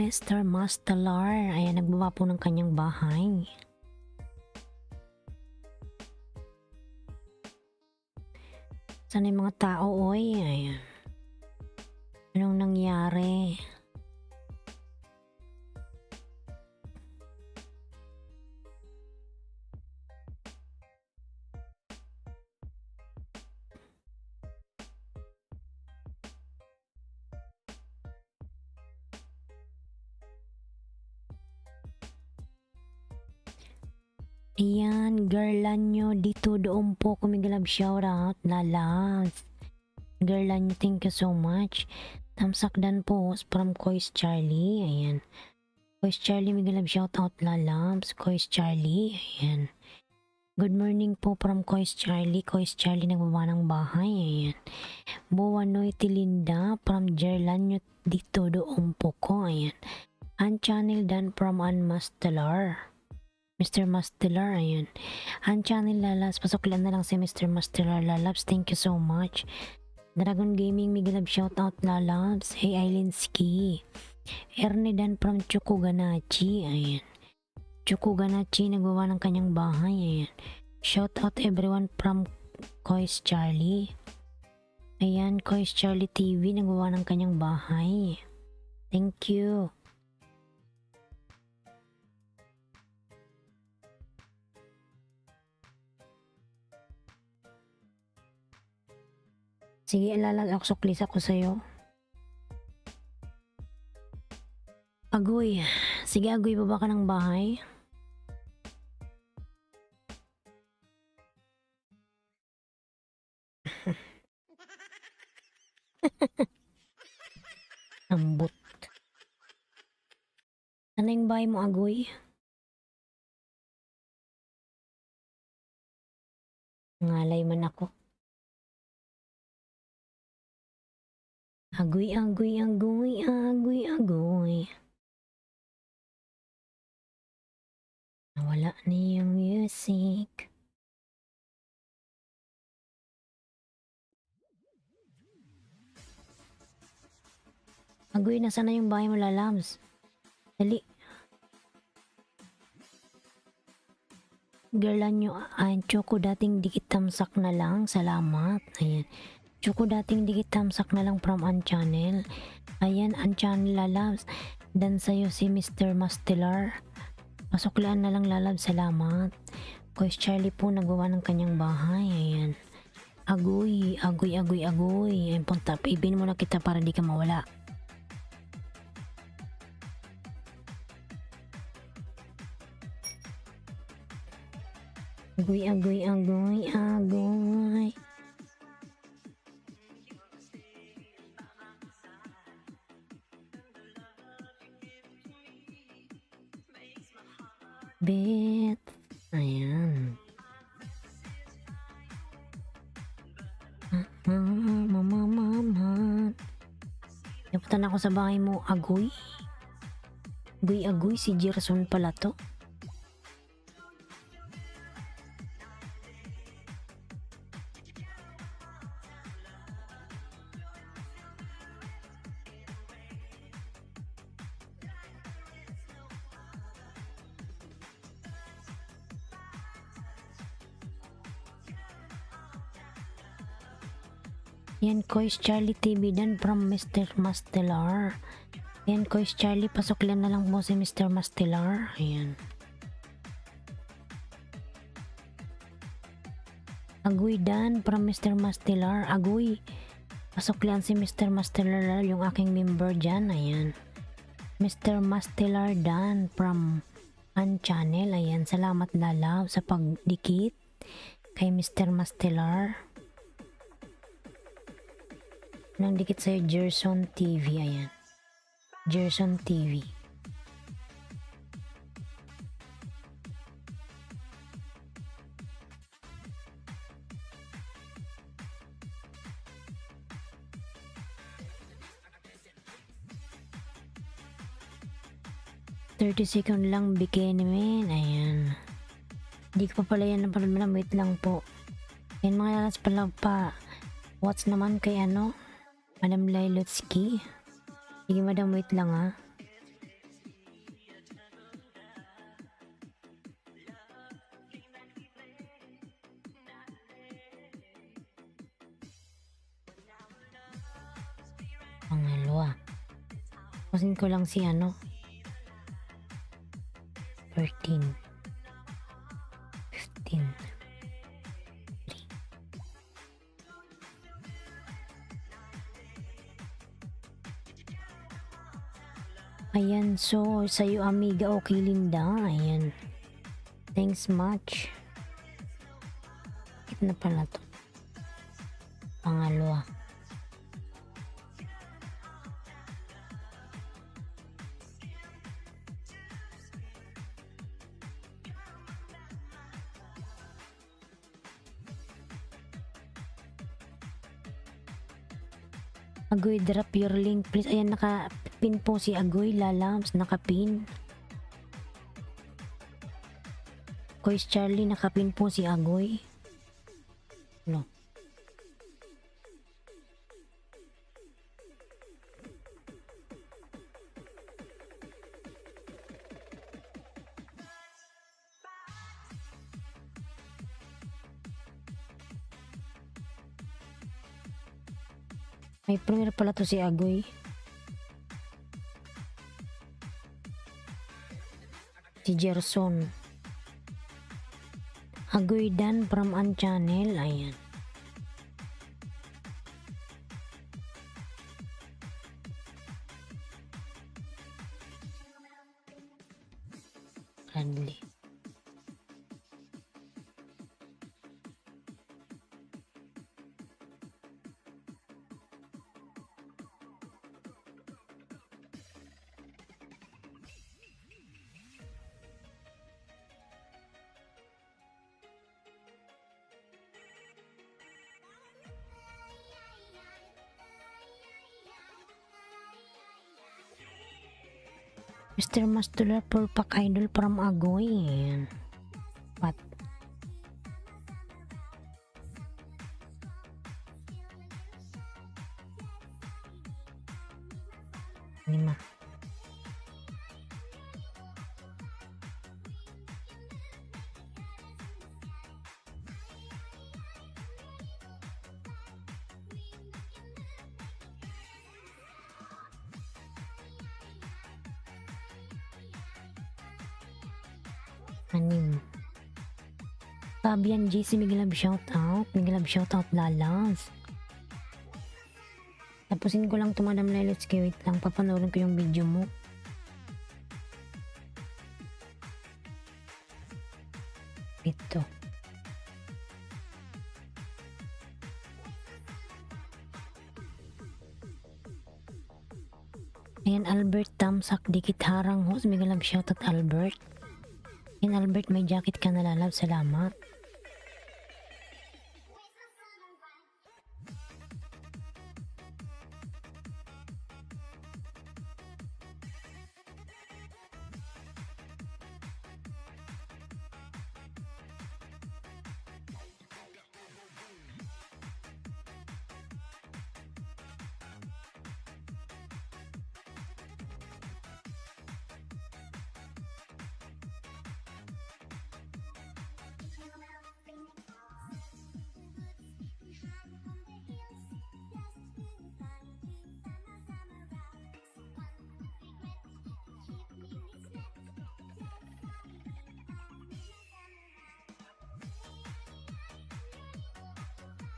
Mr. Mastelar. Ayan, nagbaba po ng kanyang bahay. Sana yung mga tao, oy? Ayan. Anong nangyari? Ayan, girlan nyo dito doon po kumigalab shoutout lalabs. Girlan nyo, thank you so much. Tamsakdan po from Kois Charlie. Ayan. Kois Charlie migalab shoutout lalabs. Kois Charlie. Ayan. Good morning po from Kois Charlie. Kois Charlie nagbaba ng bahay. Ayan. Buwanoy Tilinda from girlan nyo dito doon po ko. Ayan. Channel dan from Mastelar. Mr. Mastelar, ayun. Channel lalabs, pasok lang na lang si Mr. Mastelar lalabs. Thank you so much. Dragon Gaming, Miguelab shoutout lalabs. Hey Ailinski. Ernedan from Chukuganachi, ayan. Chukuganachi, nagawa ng kanyang bahay, ayan. Shoutout everyone from Kois Charlie. Ayan, Kois Charlie TV, nagawa ng kanyang bahay. Thank you. Sige, ako suklis ako sa'yo. Agoy. Sige, Agoy, baba ka ng bahay. Ambot. Ano yung bahay mo, Agoy? Ngalay man ako. Agoy, agoy, agoy, agoy, agoy. Nawala na yung music. Agoy, nasa na yung bahay mo, lalabs? Dali. Girlan nyo, Choco, dating dikit tamsak na lang. Salamat. Ayan. Choco, dating dikit tamsak na lang from channel. Ayan, channel lalabs. Dan sa'yo si Mr. Mastelar. Pasuklaan na lang lalabs. Salamat. Kois Charlie po nagawa ng kanyang bahay. Ayan. Agoy, agoy, agoy, agoy. Ayan, punta. Ibin mo na kita para di ka mawala. Agoy, agoy, agoy, agoy. Bit. Ayan. Mama. Napunta na ako sa bahay mo, Agoy. Agoy, agoy. Si Gerson pala to. Yan, Kois Charlie TV dan from Mr. Mastelar. Yan, Kois Charlie, pasok lang na lang po si Mr. Mastelar. Ayan. Agoy dan from Mr. Mastelar. Agoy, pasok lang si Mr. Mastelar, yung aking member dyan. Ayan. Mr. Mastelar dan from An Channel. Ayan, salamat lalaw sa pagdikit kay Mr. Mastelar. Nang dikit sa'yo, Gerson TV. Ayan. Gerson TV. $30 lang bikini men. Ayan. Hindi ko pa pala yan napalaman. Wait lang po. Yan mga lalas pala pa. What's naman kay ano? Madam Lailotsky. Sige madam, wait lang ha. Pangalawa. Pasin ko lang si ano. 13. 15. Ayan, so sa'yo amiga, okay Linda. Ayan. Thanks much. Bakit na pala to? Pangalawa. Agoy, drop your link please. Ayan, nakapin po si Agoy Lalams, nakapin. Kois Charlie, nakapin po si Agoy. No. May premiere pala to si Agoy. Si Gerson. Agoy dan from An Channel. Ayan. Friendly. Mr. Mastular Purpak Idol from Agoy. Ayan. What? Lima. Anim. Fabian JC, Miglab shoutout. Miglab shoutout lalas. Tapusin ko lang to Madam Lailotsky. Wait lang, papanoorin ko yung video mo. Ito. Ayan, Albert Tamsak, dikit harang host. Miglab shoutout Albert. Yan Albert, may jacket ka na lalab. Salamat.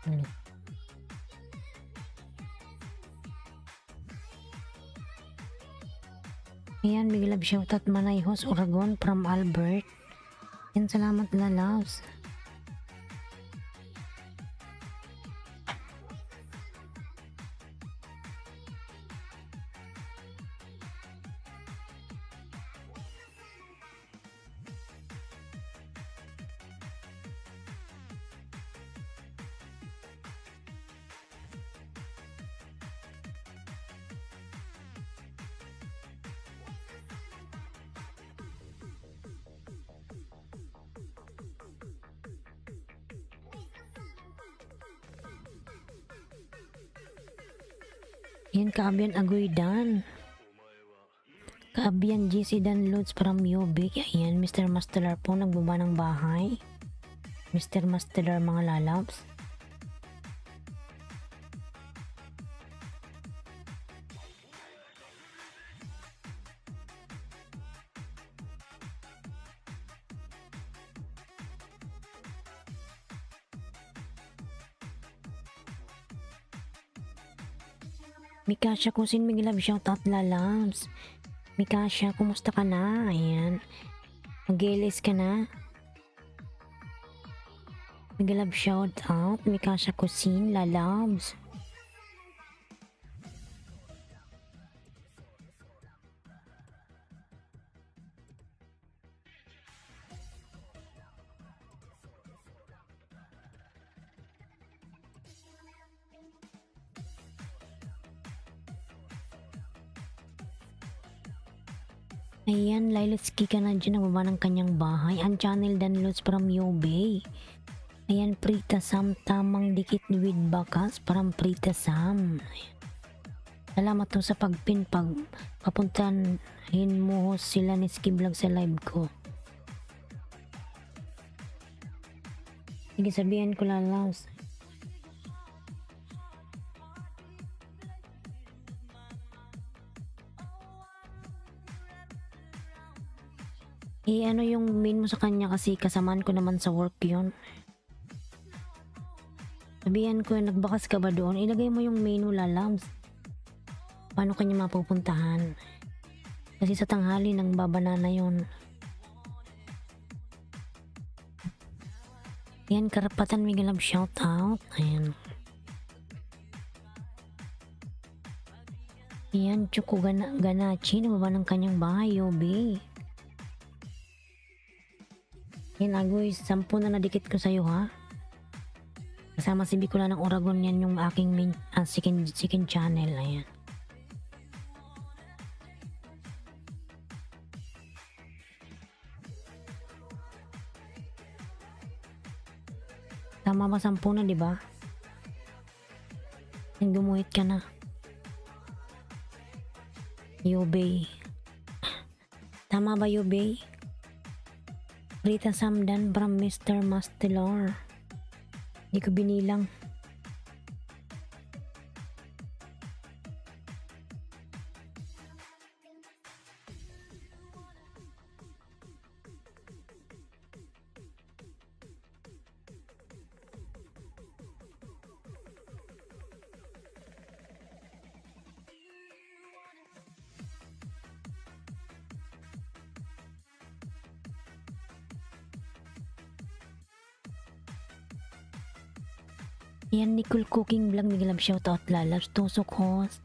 Hmm. Ayan, big love shoutout Manayhos, Oragon from Albert. Yan, salamat lalabs. Yan, Kaabian Aguidan. Kaabian GC Danloads from Yubik. Ayan, Mr. Mastelar po nagbaba ng bahay. Mr. Mastelar mga lalabs. Mikasha Kusin, big love shoutout lalabs. Mikasha, kumusta ka na? Ayan. Mag-LS ka na? Big love shoutout Mikasha Kusin, lalabs. Ayan, Liletski ka na dyan, nagbaba ng kanyang bahay. Ang channel downloads from Yobay. Ayan, Prita Sam, tamang dikit with bakas, parang Prita Sam. Ayan. Salamat to sa pagpin, papuntahin mo sila ni Ski Vlog sa live ko. Sige, sabihan ko lalas. Ano yung main mo sa kanya kasi kasamaan ko naman sa work yon. Sabihan ko, nagbakas ka ba doon? Ilagay mo yung main mo lalabs. Paano kanya mapupuntahan? Kasi sa tanghali nang babanana yon. Yan, Karapatan Miguel Love shout out. Ayan. Yan, Chuko Ganachi, nababa ng kanyang bahay, Yobi. Yan, Agoy, 10 na nadikit ko sa'yo, ha? Kasama si Bicola ng Oragon, yan yung aking main, second channel. Ayan. Tama ba 10 na, di ba? Yan, gumuhit ka na. Yobey. Tama ba, Yobey? Rita Samdan from Mr. Mastelor. Di ko binilang. Yan, Nicole Cooking Vlog, Miguel Love shoutout lalabs. Tusok host,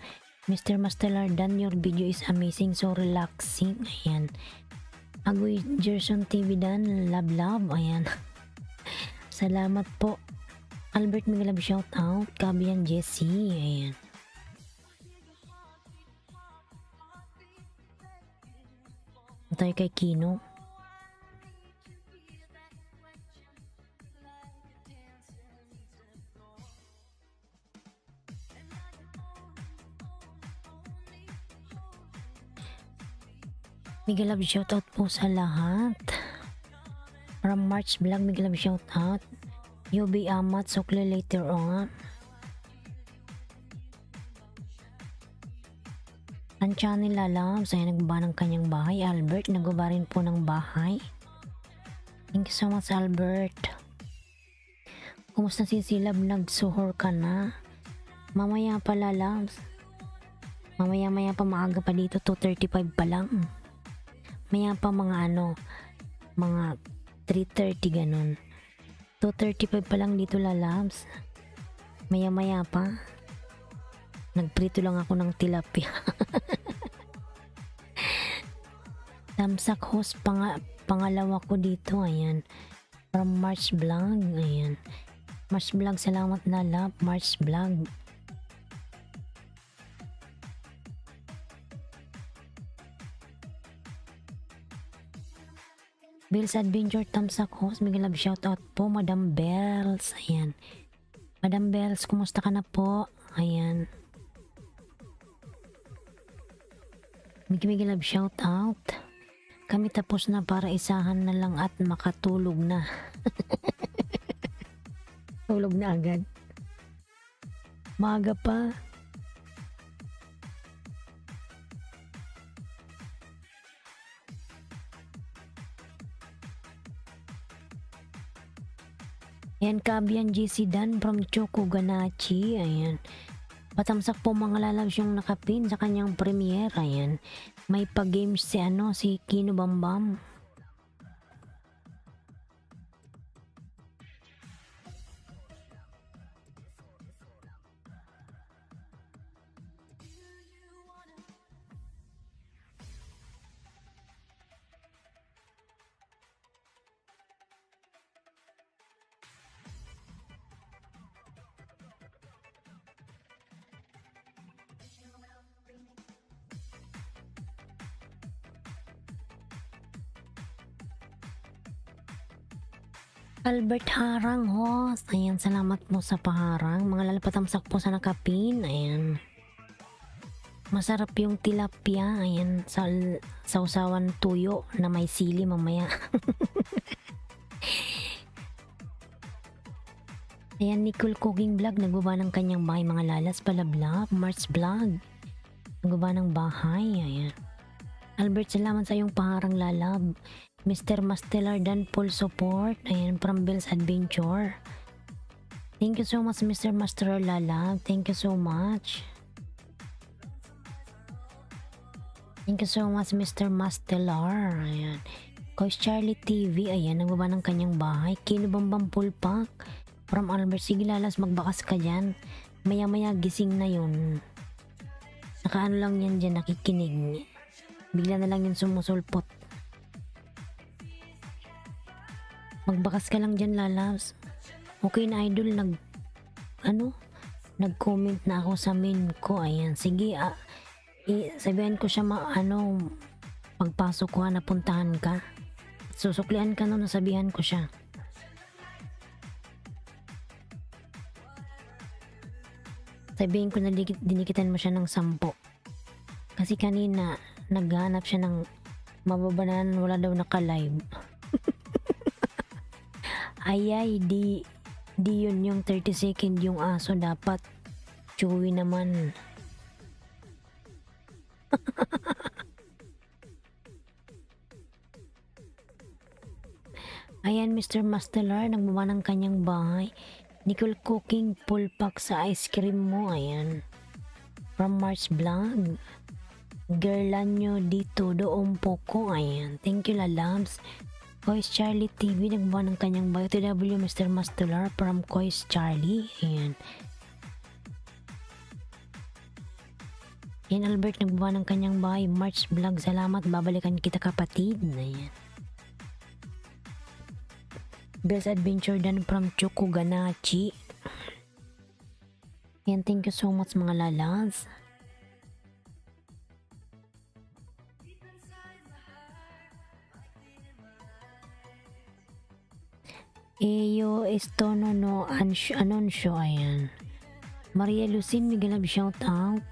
Mr. Mastelar Dan, your video is amazing, so relaxing. Ayan. Agoy Gerson TV Dan, love. Ayan. Salamat po. Albert Miguel Love shoutout. Kabian Jessie. Ayan. Tayo kay Kino. Miguel Love shoutout po sa lahat. From March Vlog, Miguel Love shoutout. Yubi Amat, sukli later on. Ang channel lalabs ay nagba ng kanyang bahay. Albert, nagba rin po ng bahay. Thank you so much, Albert. Kumusta si Silab? Nagsuhor ka na? Mamaya pa lalabs. Mamaya pa, maaga pa dito, 2:35 pa lang. Maya pa mga mga 3:30 ganun. 2:35 pa lang dito lalabs. Maya pa. Nagprito lang ako ng tilapia. Tamsak host pangalawa ko dito, ayan. From March Vlog, ayan. March Vlog, salamat lalab, March Vlog. Bill's Adventure, tamsak host, may love shoutout po, Madam Bells, ayan. Madam Bells, kumusta ka na po? Ayan. May love shoutout. Kami tapos na para isahan na lang at makatulog na. Tulog na agad. Maaga pa. Ayan, Kabian GC Dan from Choco Ganachi. Ayan. Patamsak po mga lalabs yung nakapin sa kanyang premiere. Ayan. May pag-games si Kino Bambam. Albert Harang host. Ayan, salamat po sa paharang. Mga lalapatamsak po sa nakapin. Ayan. Masarap yung tilapia. Ayan, sa usawan tuyo na may sili mamaya. Ayan, Nicole Cooking Vlog. Nagbaba ng kanyang bahay mga lalas. Palablab. March Vlog. Nagbaba ng bahay. Ayan. Albert, salamat sa iyong paharang lalab. Mr. Mastelar dan full support. Ayan, from Bill's Adventure. Thank you so much, Mr. Mastelar lalab. Thank you so much. Thank you so much, Mr. Mastelar. Ayan. Coach Charlie TV. Ayan, nagbaba ng kanyang bahay. Kinubambang full pack. From Albert. Sige lalas, magbakas ka dyan. Maya gising na yun. Nakaano lang yan dyan, nakikinig. Bigla na lang yun sumusulpot. Magbakas ka lang dyan lalabs. Okay na idol, nag-comment na ako sa main ko. Ayan, sige, sabihan ko siya pagpasok ko napuntahan ka. Susuklian ka nasabihan ko siya. Sabihin ko na dinikitan mo siya ng 10. Kasi kanina, naghanap siya ng mababanan, wala daw naka-live. Ayay, di yun yung 30 second yung aso, dapat chewy naman. Ayan, Mr. Mastelar, nagbaba ng kanyang bahay. Nicole Cooking full pack sa ice cream mo. Ayan. From March Vlog. Girlan nyo dito doon po ko. Ayan. Thank you lalabs. Coach Charlie TV nagbawa ng kanyang bahay. TW Mr. Mastelar from Coach Charlie. Ayan. Ayan, Albert nagbawa ng kanyang bahay. March Vlog, salamat. Babalikan kita kapatid. Ayan. Bill's Adventure dan from Choco Ganachi. Ayan, thank you so much mga lalas. Eyo estono no anunsyo. Ayan. Maria Lucin, Miguel shout out.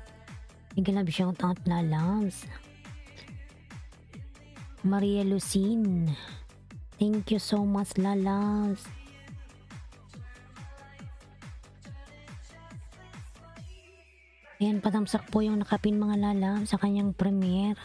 Miguel shout out lalabs. Maria Lucin, thank you so much lalabs. Ayan, patamsak po yung nakapin mga lalabs sa kanyang premiere.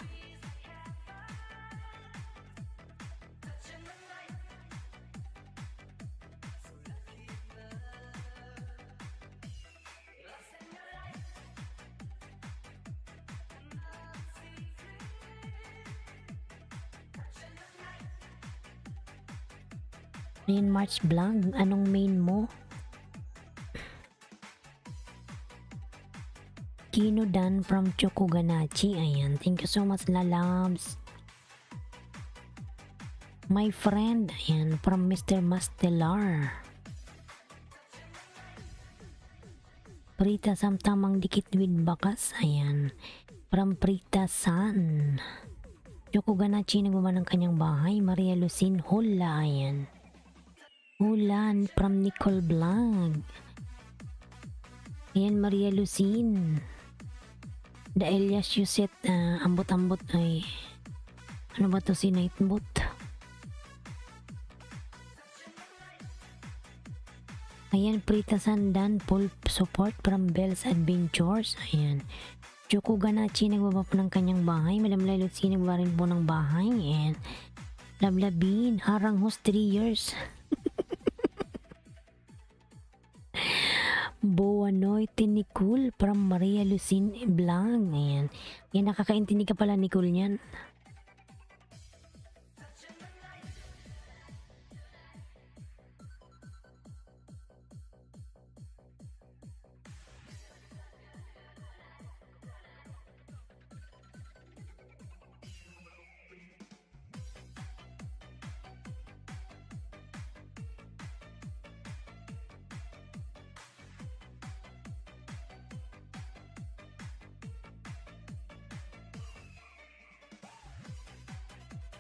Ayan, March Vlog, anong main mo? Kino Dan from Chokuganachi. Ayan, thank you so much, lalabs. My friend, ayan, from Mr. Mastelar. Prita samtamang dikit with bakas, ayan, from Prita San. Chokuganachi nagbaba ng kanyang bahay. Maria Lucin Hula, ayan. Hulan from Nicole Vlog. Ayan, Maria Lucin. The Elias Yuset, ambot-ambot ay ano ba to, si Nightbot? Ayan, Prita Sandan, full support from Bell's Adventures. Ayan, Chokuganachi nagbaba po ng kanyang bahay. Madam Lailusi nagbaba rin po ng bahay. And Lablabin, Harang Host 3 years. Boanoy Tinikul from Maria Lucin Vlog. Ayan. Yan, nakakaintindi ka pala, Nicole, niyan.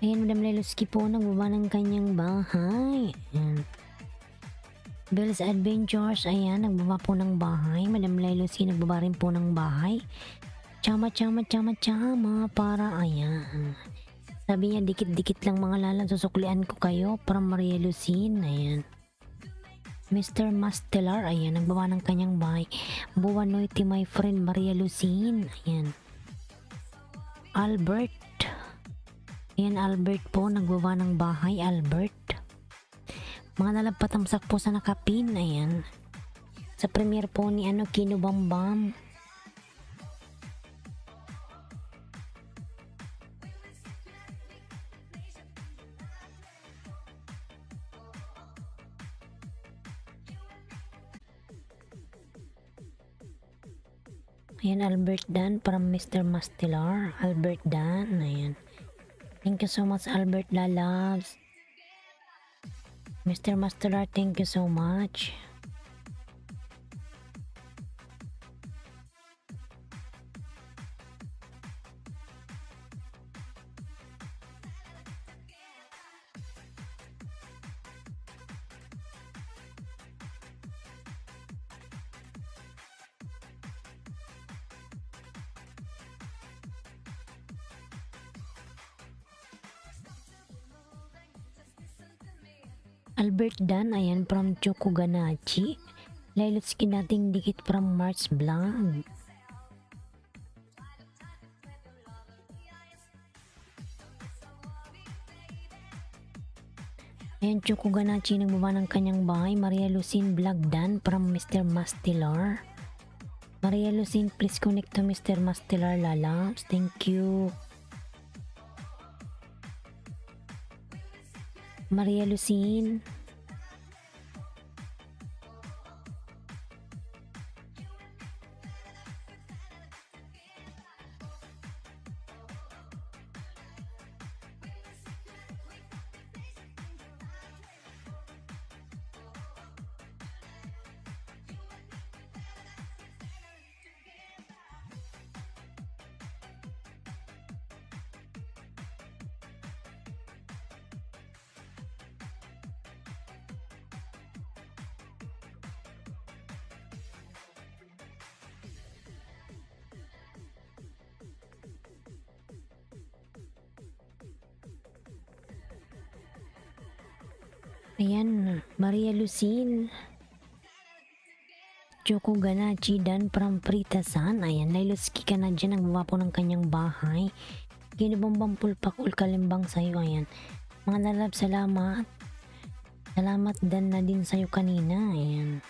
Ayan, Madam Leluski po nagbaba ng kanyang bahay. Ayan. Bell's Adventures, ayan, nagbaba po ng bahay. Madam Leluski nagbaba rin po ng bahay. Chama, para, ayan. Sabi niya, dikit-dikit lang mga lalang, susuklian ko kayo. From Maria Lucin, ayan. Mr. Mastelar, ayan, nagbaba ng kanyang bahay. Buwanoy ti my friend Maria Lucin, ayan. Albert. Ayan, Albert po, nagbaba ng bahay, Albert. Mga nalagpatamsak po sa nakapin, ayan. Sa premiere po ni Kino Bambam. Ayan, Albert Dan from Mr. Mastelar. Albert Dan, ayan. Thank you so much, Albert Lalabs. Mr. Mastelar, thank you so much. Albert Dan, ayan, from Chokuganachi. Lailotski nating dikit from March Vlog. Ayan, Chokuganachi nagbaba ng kanyang bahay. Maria Lucin Vlog Dan from Mr. Mastelar. Maria Lucin, please connect to Mr. Mastelar Lalabs. Thank you. Maria Lucin. Ayan, Maria Lucin. Chokuganachi Dan from Prita San. Ayan, Lailotski ka na dyan. Nagbaba po ng kanyang bahay. Kinubambang pulpakul kalimbang sa'yo. Ayan. Mga nalab, salamat. Salamat Dan na din sa'yo kanina. Ayan.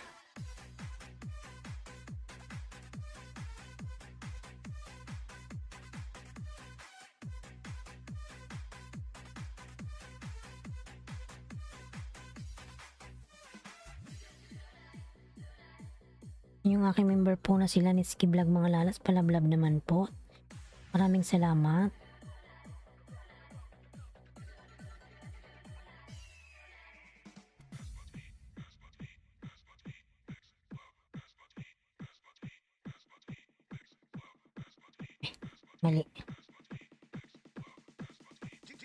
Yung aking member po na sila ni Ski Vlog mga lalas, palablab naman po. Maraming salamat. Mali.
DJ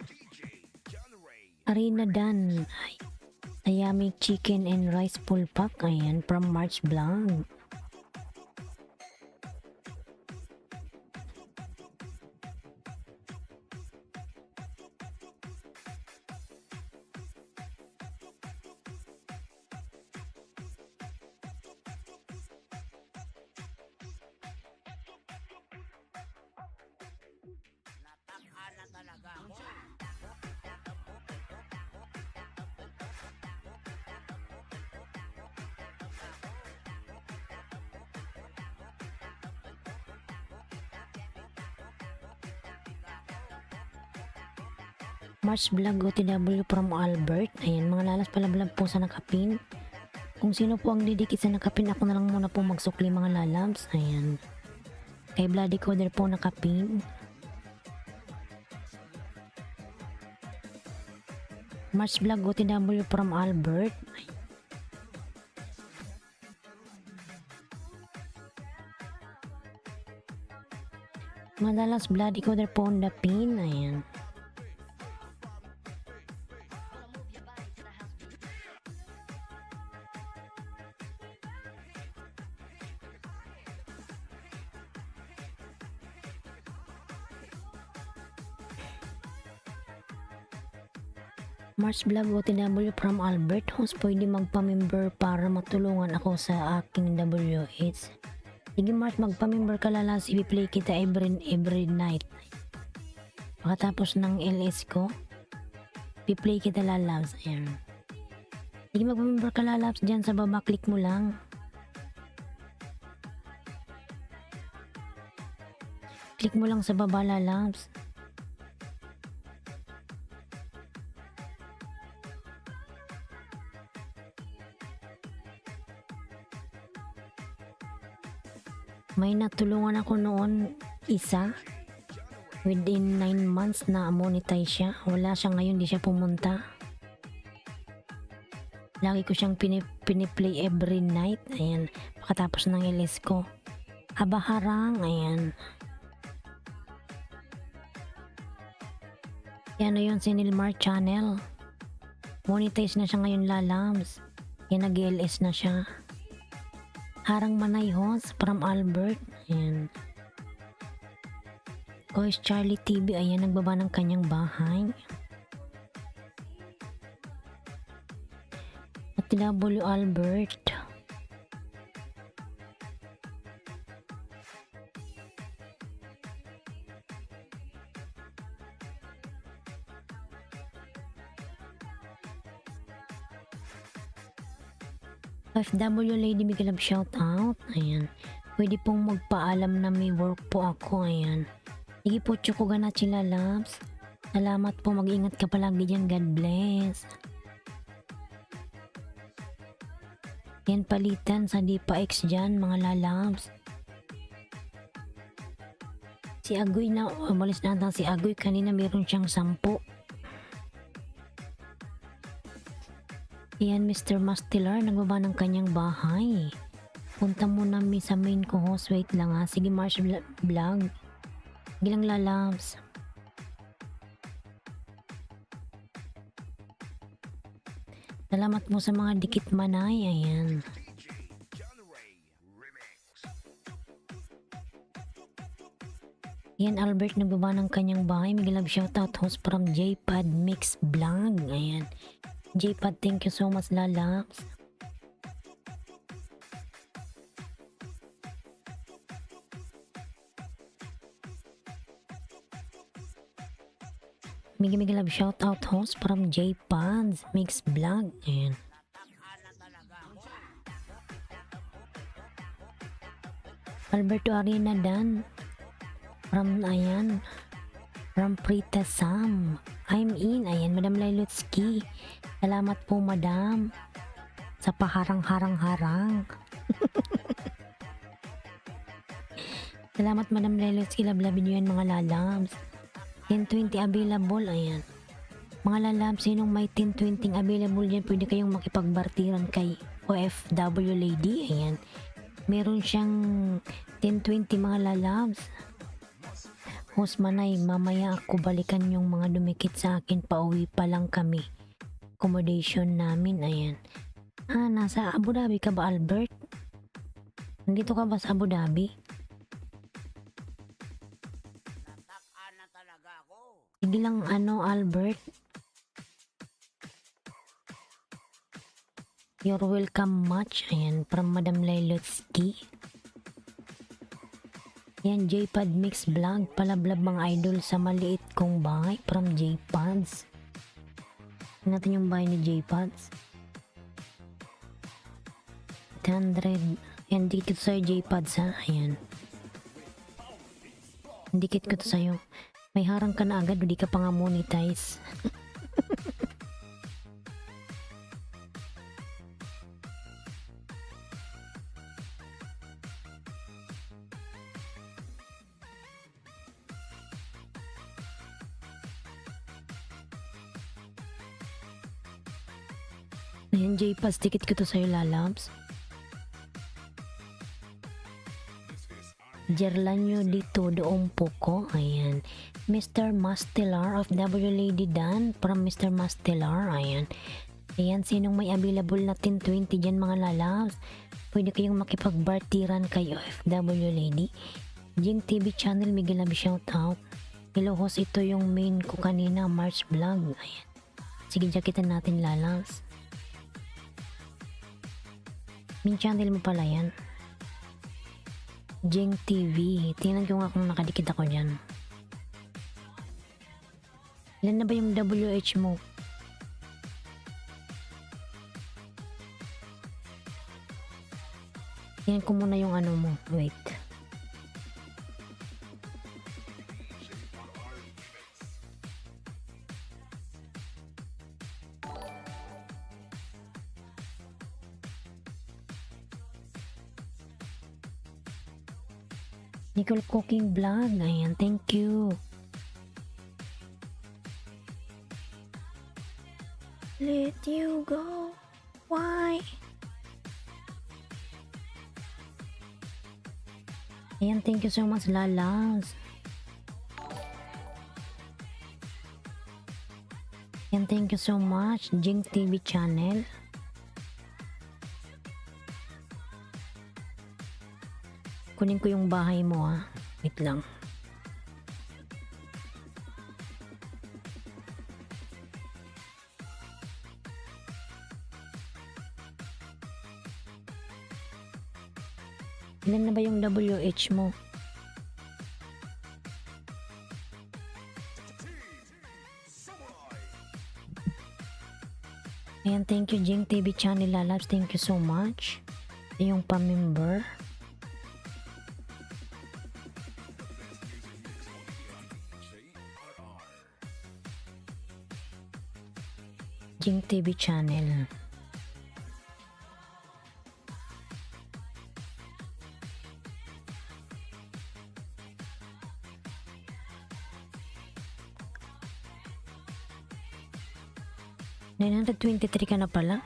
John Ray.
Arena Dan. Ay, Ayami Chicken and Rice Full Pack. Ayan, from March Vlog. March Vlog OTW from Albert. Ayan, mga lalas palablab po sa nakapin. Kung sino po ang didikit sa nakapin, ako na lang muna po magsukli mga lalabs. Ayan. Kay Bloody Coder po nakapin. March Vlog OTW from Albert. Madalas Bloody Coder po on the pin. Ayan. March Vlog OTW from Albert. Host, pwede magpa-member para matulungan ako sa aking WH. Sige March, magpa-member ka lalas. I-play kita every night. Pagkatapos ng LS ko, i-play kita lalabs. Ayan. Sige, magpa-member ka lalabs dyan sa baba. Click mo lang. Click mo lang sa baba lalabs. May natulungan ako noon isa. Within 9 months na monetize siya. Wala siya ngayon, di siya pumunta. Lagi ko siyang piniplay every night. Ayan. Pagkatapos ng LS ko. Abaharang. Ayan. Yan na yun, si Nilmar Channel. Monetize na siya ngayon lalams. Yan, nag-LS na siya. Harang Manay Host from Albert. Ayan. Kois Charlie TV. Ayan, nagbaba ng kanyang bahay. At W Albert. FW Lady Miguel shout out. Ayan. Pwede pong magpaalam na may work po ako. Ayan. Sige po, Chokoga na sila labs. Salamat po. Mag-ingat ka palagi dyan. God bless. Yan, palitan sa Dipa X dyan, mga lalabs. Si Agoy na, umalis na ata si Agoy. Kanina meron siyang 10. Yan, Mr. Mastilar, nagbaba ng kanyang bahay. Punta muna mi sa main ko host. Wait lang ha. Sige, March Vlog. Gilang lalabs. Salamat mo sa mga dikit manay. Ayan.
DJ John Ray Remix.
Yan, Albert nagbaba ng kanyang bahay. May love shoutout host from JPad Mix Vlog. Ayan. JPad, thank you so much lalabs. Migi love shoutout host from JPads Mix Vlog. Ayan. Alberto Arena Dan from ayan from Prita Sam. I'm in. Ayan, Madam Lailutski. Salamat po, Madam, sa paharang-harang-harang. Salamat Madam Lelos, ilablabin nyo yan mga lalabs. 1020 available, ayan. Mga lalabs, sinong may 1020 available dyan, pwede kayong makipagbartiran kay OFW lady, ayan. Meron siyang 1020 mga lalabs. Host Manay, mamaya ako balikan yung mga dumikit sa akin, pauwi pa lang kami. Accommodation namin, ayan. Nasa Abu Dhabi ka ba, Albert? Nandito ka ba sa Abu Dhabi? Sige lang, Albert. You're welcome much. Ayan, from Madam Lailotsky. Yan, JPad Mix Vlog. Palablab mga idol sa maliit kong bahay from JPads. Tingnan natin yung bahay ni JPads. 800. Yan, dikit ko sa'yo JPads ha. Ayan. Dikit ko to sa'yo. May harang ka na agad, hindi ka pa nga monetize. Ayan, JPads, dikit ko to sa'yo, lalabs. Gerlanyo dito doon po ko. Ayan. Mr. Mastelar of W Lady Dan from Mr. Mastelar. Ayan. Ayan, sinong may available na 1020 dyan mga lalabs. Pwede kayong makipagbartiran kay OFW Lady. Jing TV channel, Miguel Abi shoutout. Hello host, ito yung main ko kanina, March vlog. Ayan. Sige, jakitan natin lalabs. Main channel mo pala yan. Jing TV. Tingnan ko nga kung nakadikit ako dyan. Ilan na ba yung WH mo? Tingnan ko muna yung ano mo. Wait. Nicole Cooking Vlog. Ayan, thank you. Let you go. Why? Ayan, thank you so much, lalabs. Ayan, thank you so much, Jing TV channel. Kunin ko yung bahay mo ha. Wait lang. Ilan na ba yung WH mo? Ayan, thank you Jing TV channel lalabs. Thank you so much. Yung pa-member. Jing TV channel. $923 ka na pala.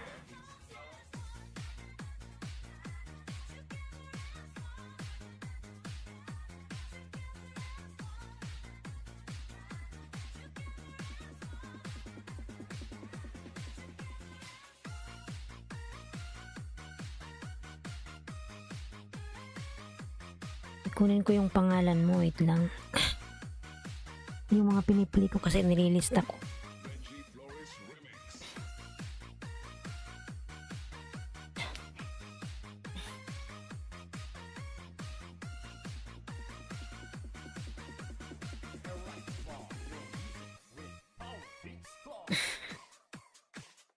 Kunin ko yung pangalan mo, wait lang. Yung mga pinipili ko kasi nililista ko.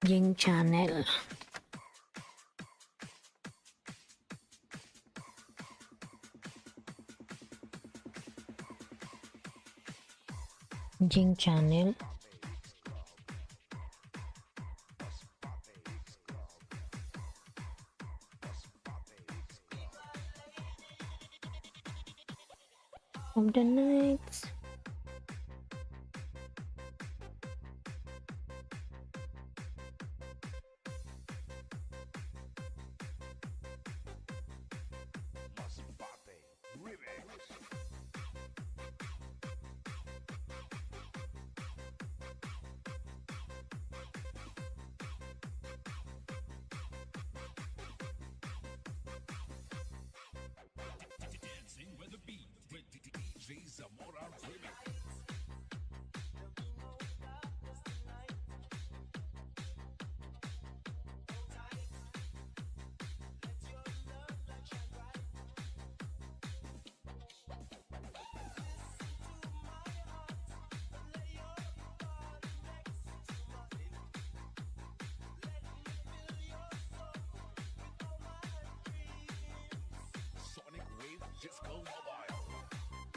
Jing channel. Jing channel. of the nights.
Masbate Remix. Dancing with the beat with DJ Zamora Remix. Sonic Wave Disco Mobile.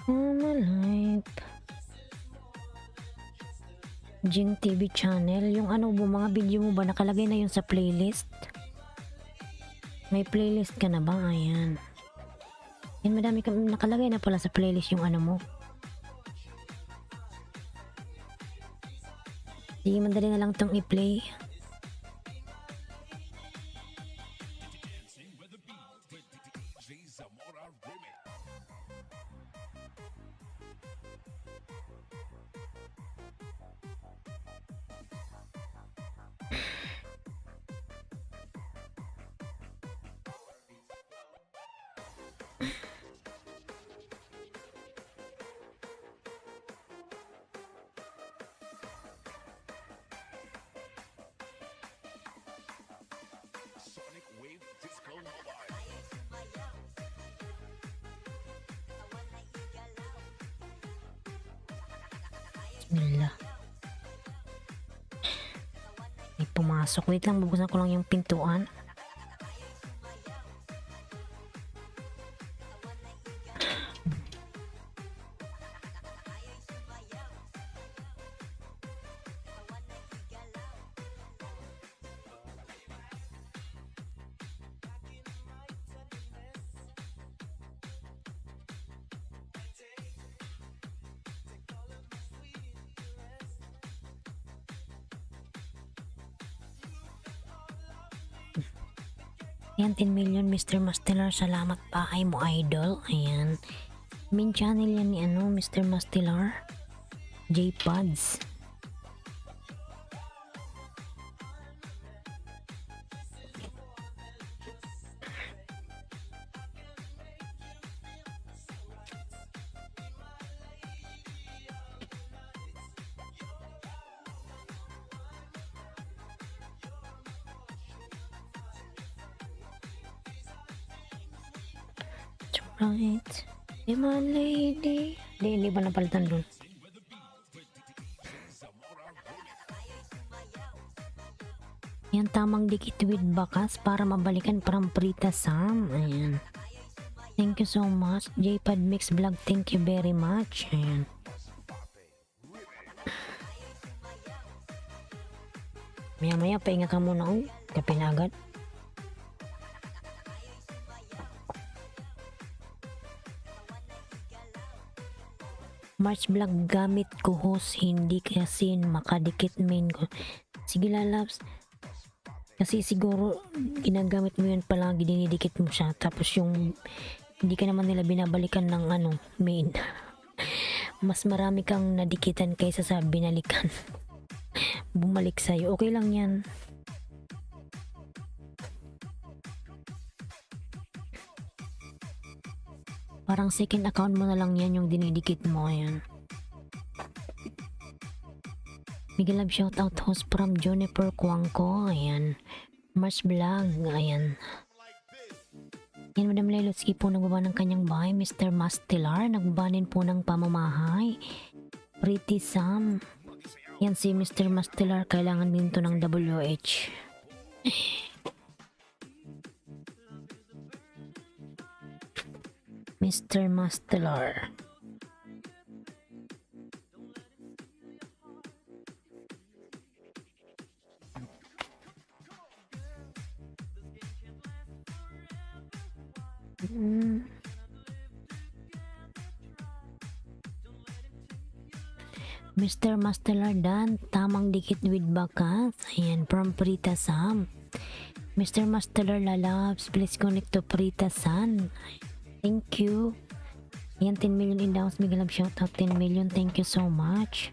Oh my life. Jing TV channel. Yung ano mo, mga video mo ba nakalagay na yun sa playlist? May playlist ka na ba? Ayan. Yan, madami ka nakalagay na pala sa playlist yung ano mo. Sige, madali na lang tong i-play.
Dancing with the beat with DJ Zamora Remix. Sonic Wave Disco Mobile.
Bismillah. May pumasok. Wait lang, bubuksan ko lang yung pintuan. Ayan, 10 million Mr. Mastelar. Salamat pa kay mo idol. Ayan. Main channel yan ni ano, Mr. Mastelar. J-Pods. Right. Hey, my lady. Hindi ba napalitan doon? Yan, tamang dikit with bakas para mabalikan parang Prita Sam. Ayan. Thank you so much. J-Pad Mix Vlog, thank you very much. Ayan. Maya-maya, painga ka muna. Uy, kape na agad. March vlog gamit ko host, hindi kasi makadikit main ko. Sige lalabs. Kasi siguro ginagamit mo yun palagi, dinidikit mo siya. Tapos yung hindi ka naman nila binabalikan ng ano, main. Mas marami kang nadikitan kaysa sa binalikan. Bumalik sa'yo. Okay lang yan. Parang second account mo na lang yan yung dinidikit mo. Ayan. Miguel Love shoutout host from Juniper Cuangco. Ayan. Mars Vlog. Ayan. Yan, Madam Lelotsky po nagbaba ng kanyang bahay. Mr. Mastelar nagbanin po ng pamamahay. Pretty Sam. Yan si Mr. Mastelar. Kailangan din to ng WH. Mr. Mastelar. Mr. Mastelardan, tamang dikit with bakas. Ayan, from Prita Sam. Mr. Mastelar Lalabs, please connect to Prita San. Thank you. Ayan, 10 million in downs. Mega love shoutout, 10 million. Thank you so much.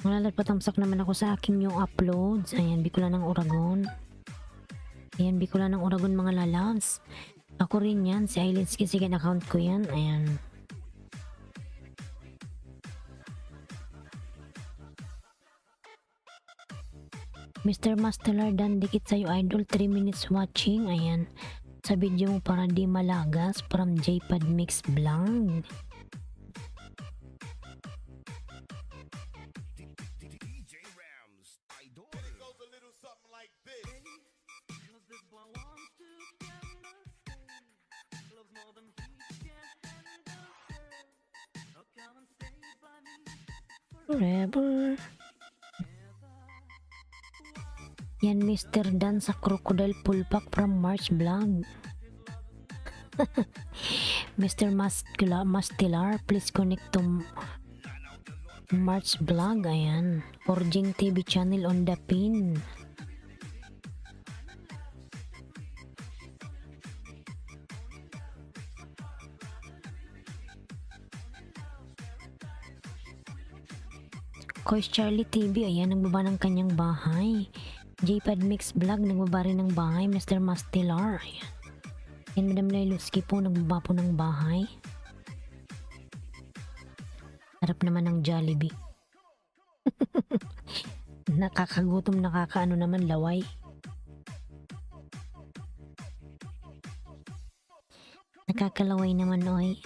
Patamsak naman ako sa aking yung uploads. Ayan, Bicolan ng Oragon. Ayan, Bicolan ng Oragon mga lalabs. Ako rin yan. Si Ailinski, sige, account ko yan. Ayan. Mr. Mastelardan, dikit sa'yo idol, 3 minutes watching. Ayan. Sa video mo para di malagas, from JPad Mix Blanc.
DJ Rams, Idol. It goes a little something like this.
Forever. Yan, Mr. Dan sa Crocodile Pulpak from March Vlog. Mr. Mastilar, please connect to March Vlog. Ayan. Forging TV channel on the pin. Kois Charlie TV, ayan, nagbaba ng kanyang bahay. JPad Mix Vlog, nagbaba rin ng bahay. Mr. Mastilar, ayan. Yan, Madam Lailuski po, nagbaba po ng bahay. Sarap naman ng Jollibee. Nakakagutom, nakakaano naman, laway. Nakakalaway naman, oy.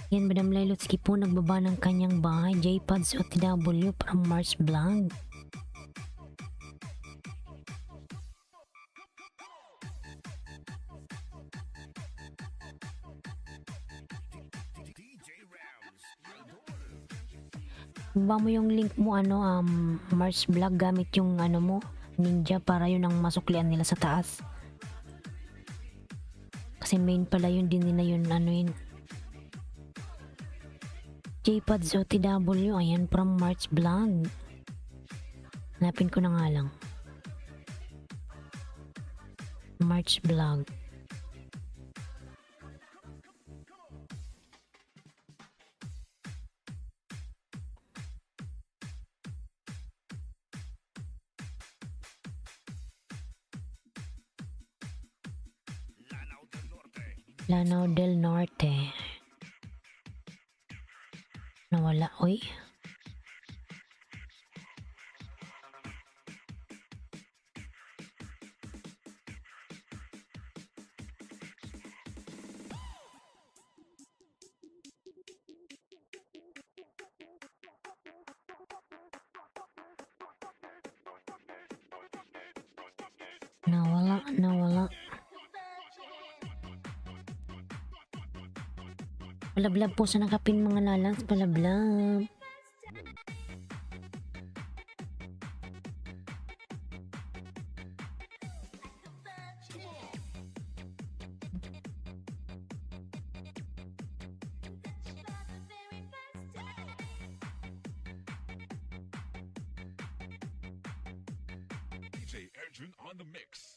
Yan, Madam Lailuski po, nagbaba ng kanyang bahay. JPads OTW from Mars Vlog.
DJ Rams,
Baba mo yung link mo, Mars Vlog, gamit yung mo, Ninja, para yun ang masuklian nila sa taas. Kasi main pala yun, din nila yun, yun. JPads OTW, ayan, from March Vlog. Hanapin ko na nga lang. March Vlog.
Lanao del Norte.
Lanao del Norte. Nawala, oy. Nawala. Palablab po sa nakapin mga lalangs, palablab.
DJ Edwin on the mix.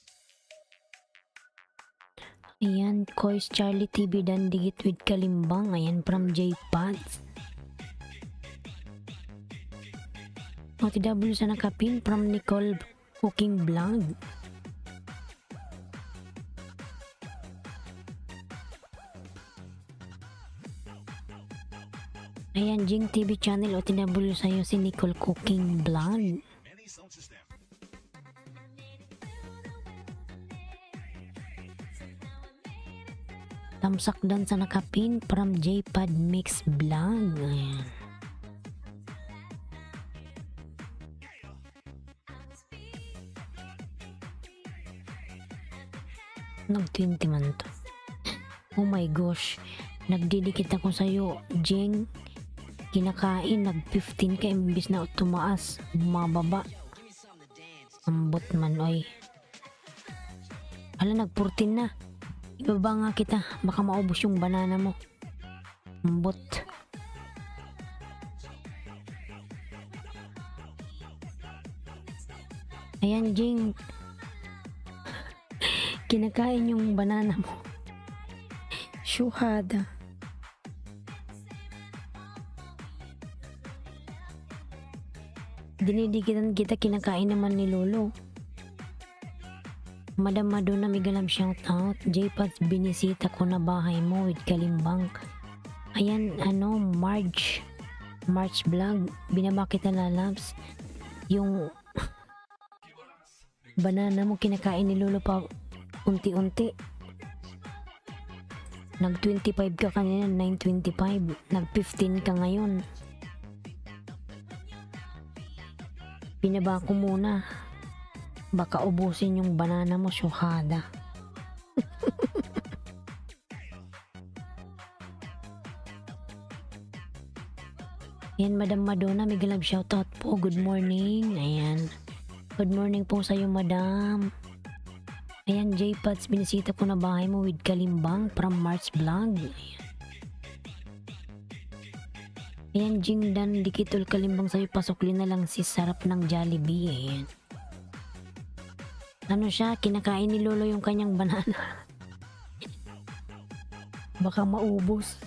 Ayan, Kois Charlie TV dan digit with Kalimbang. Ayan, from JPads. OTW sa nakapin, from Nicole Cooking Vlog. Ayan, Jing TV channel, OTW sa'yo si Nicole Cooking Vlog.
Any sound system.
Tamsak dan sa nakapin, from JPad Mix Vlog. Ayan. Nag-20 man to. Oh my gosh. Nagdidikit ako sa'yo, Jing. Kinakain, nag-15 ka imbis na tumaas. Mababa. Ambot man, oy. Hala, nag-14 na. Ibaba nga kita, baka maubos yung banana mo. Ambot. Ayan, Jing. Kinakain yung banana mo. Syuhada. Dinidikitan kita, kinakain naman ni Lolo. Madam Madonna, Migalam shout out. J-Pads, binisita ko na bahay mo with Kalimbang. Ayan, March vlog. Binaba kita, lalabs. Yung banana mo kinakain ni Lolo pa unti-unti. Nag 25 ka kanina, 925. Nag 15 ka ngayon. Binaba ko muna. Baka ubusin yung banana mo, syuhada. Yan, Madam Madonna, may galab shoutout po. Good morning. Ayan. Good morning po sa'yo, Madam. Ayan, J-Pads, binisita ko na bahay mo with Kalimbang from March Vlog. Ayan, Jing Dan, Dikitol Kalimbang sa'yo, pasukli na lang si sarap ng Jollibee. Ayan. Ano siya, kinakain ni Lolo yung kanyang banana. Baka maubos.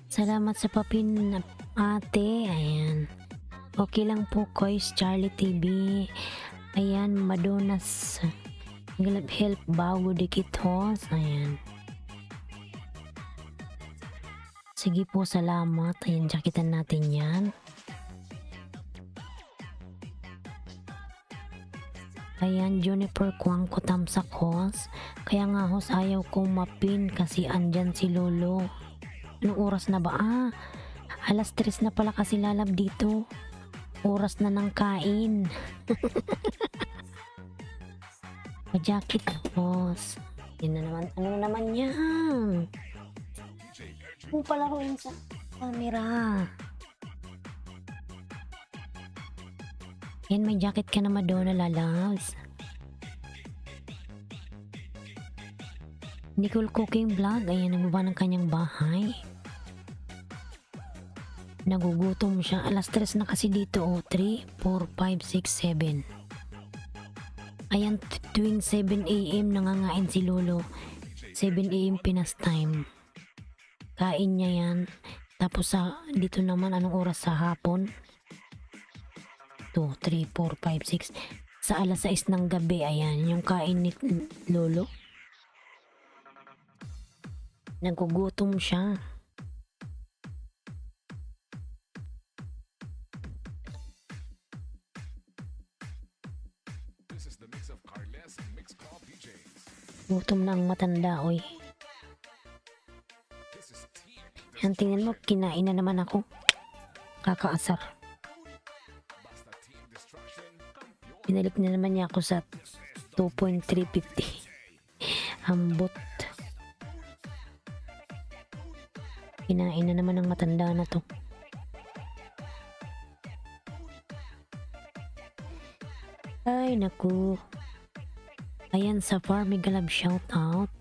Salamat sa papin, ate. Ayan. Okay lang po, Kois Charlie TV. Ayan, Madonna's help bago dikitos. Ayan. Sige po, salamat. Ayan, jakitan natin yan. Ayan, Juniper Kuangko Tamsak Hos. Kaya nga hos, ayaw kong mapin kasi andyan si Lolo. Anong oras na ba? Alas 3 na pala kasi, lalab, dito. Oras na ng kain. Jacket hos. Yun na naman. Ano naman yan? Kung palaruin sa camera. Yan, may jacket ka na, Madonna, lalabs. Nicole Cooking Vlog. Ayan, nagbaba ng kanyang bahay. Nagugutom siya. Alas 3 na kasi dito. 3, 4, 5, 6, 7. Ayan, tuwing 7 a.m. nangangain si Lolo. 7 a.m. Pinas time. Kain niya yan. Tapos dito naman, anong oras sa hapon? 2, 3, 4, 5, 6. Sa alas 6 ng gabi, ayan, yung kain ni Lolo. Nagugutom siya.
This is the mix of Carles and Mix Club DJs.
Gutom na ang matanda, oy.
This is Team
Yan, tingnan mo, kinain na naman ako. Kakaasar.
Basta Team Destruction.
Binalik na naman niya ako sa 2.350. Ambot. Kinain na naman ng matanda na to. Ay, naku. Ayan, Safar, may galab shout out.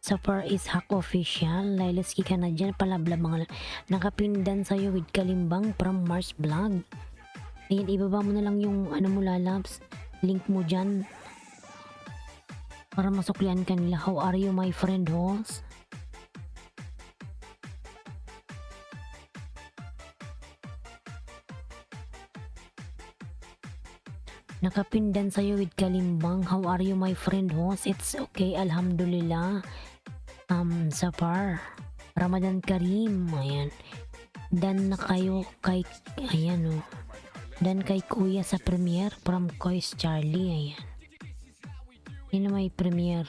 Safar is Hack Official. Lailaski ka na dyan. Palabla mga nakapindan sa'yo with Kalimbang from Mars Vlog. Ayan, ibaba mo na lang yung ano mo, lalabs. Link mo dyan. Para masuklian ka nila. How are you, my friend, host? Nakapindan sa'yo with Kalimbang. How are you, my friend, host? It's okay, alhamdulillah. Safar. Ramadan Karim. Ayan. Dan na kayo kay, ayan, oh. Dan kay Kuya sa premiere from Kois Charlie. Ayan. Yun na may premiere.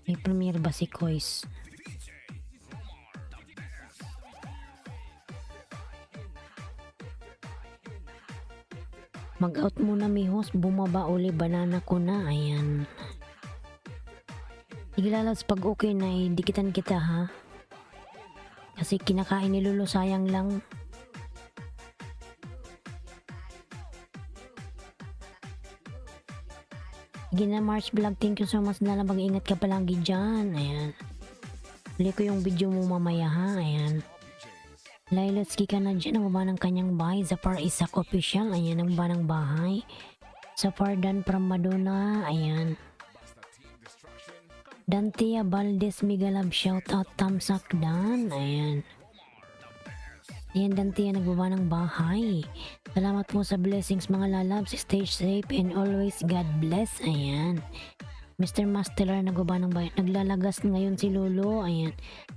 May premiere ba si Kois? Mag-out muna, mi host. Bumaba uli. Banana ko na. Ayan. Sige, lalabs, pag okay na, dikitan kita, ha? Kasi kinakain ni Lolo, sayang lang. Sige na, March Vlog. Thank you so much na lang. Mag-ingat ka palagi dyan. Ayan. Huli ko yung video mo mamaya, ha? Ayan. Lailetski ka na dyan, ang baba ng kanyang bahay. Zafar Isak official, ayan ang baba ng bahay. Zafar Dan from Madonna, ayan. Dantia Valdez Migalab shoutout Tamsak Dan, ayan. Ayan Dantia nagbaba ng bahay. Salamat po sa blessings mga lalabs. Stay safe and always God bless, ayan. Mr. Masteller nagbaba ng bahay. Naglalagas ngayon si Lolo, ayan.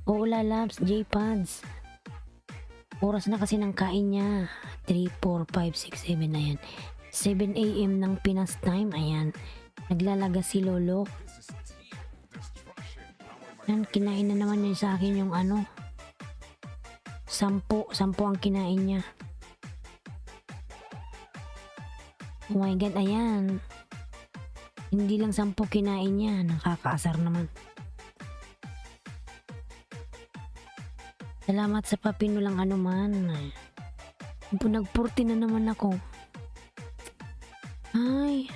Oo lalabs, J-Pads. Oras na kasi ng kain niya. 3, 4, 5, 6, 7 na yan. 7 a.m. ng Pinas time. Ayan. Naglalaga si Lolo. Yan, kinain na naman niya sa akin yung ano. 10 ang kinain niya. Oh my God, ayan. Hindi lang 10 kinain niya. Nakakaasar naman. Salamat sa papinulang anuman. Nag-40 na naman ako. Ay.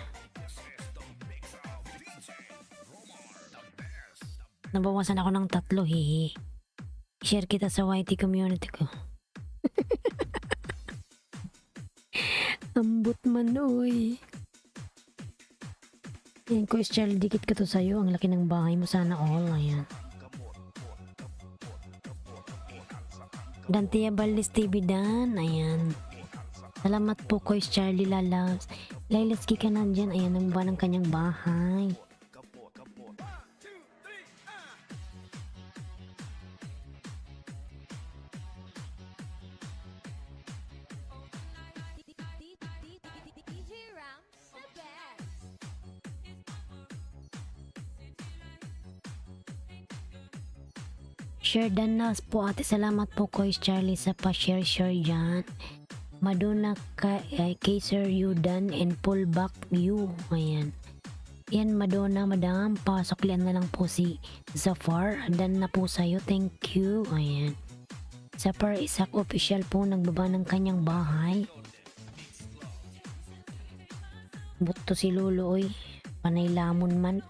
Nabawasan ako ng 3, hihi. Share kita sa YT community ko. Ambot man, oy. Yan, Kuya Charlie, dikit ka to sa'yo. Ang laki ng bahay mo, sana all. Ayan. Dantia Valdez TV Dan, ayan. Salamat po Kuya Charlie Lalabs. Lailetski ka na dyan, ayan ang ba ng kanyang bahay.
DJ Rams, the best.
Share dan nas po ate. Salamat po Kuya Charlie sa pa-share dyan. Madonna Kaiser you done and pull back you. Ayan. Yan Madonna madam. Pasoklian na lang po si Zafar. Dan na po sa'yo. Thank you. Ayan. Zafar Isak official po nagbaba ng kanyang bahay. Buto si Lolo oy. Panay lamon man.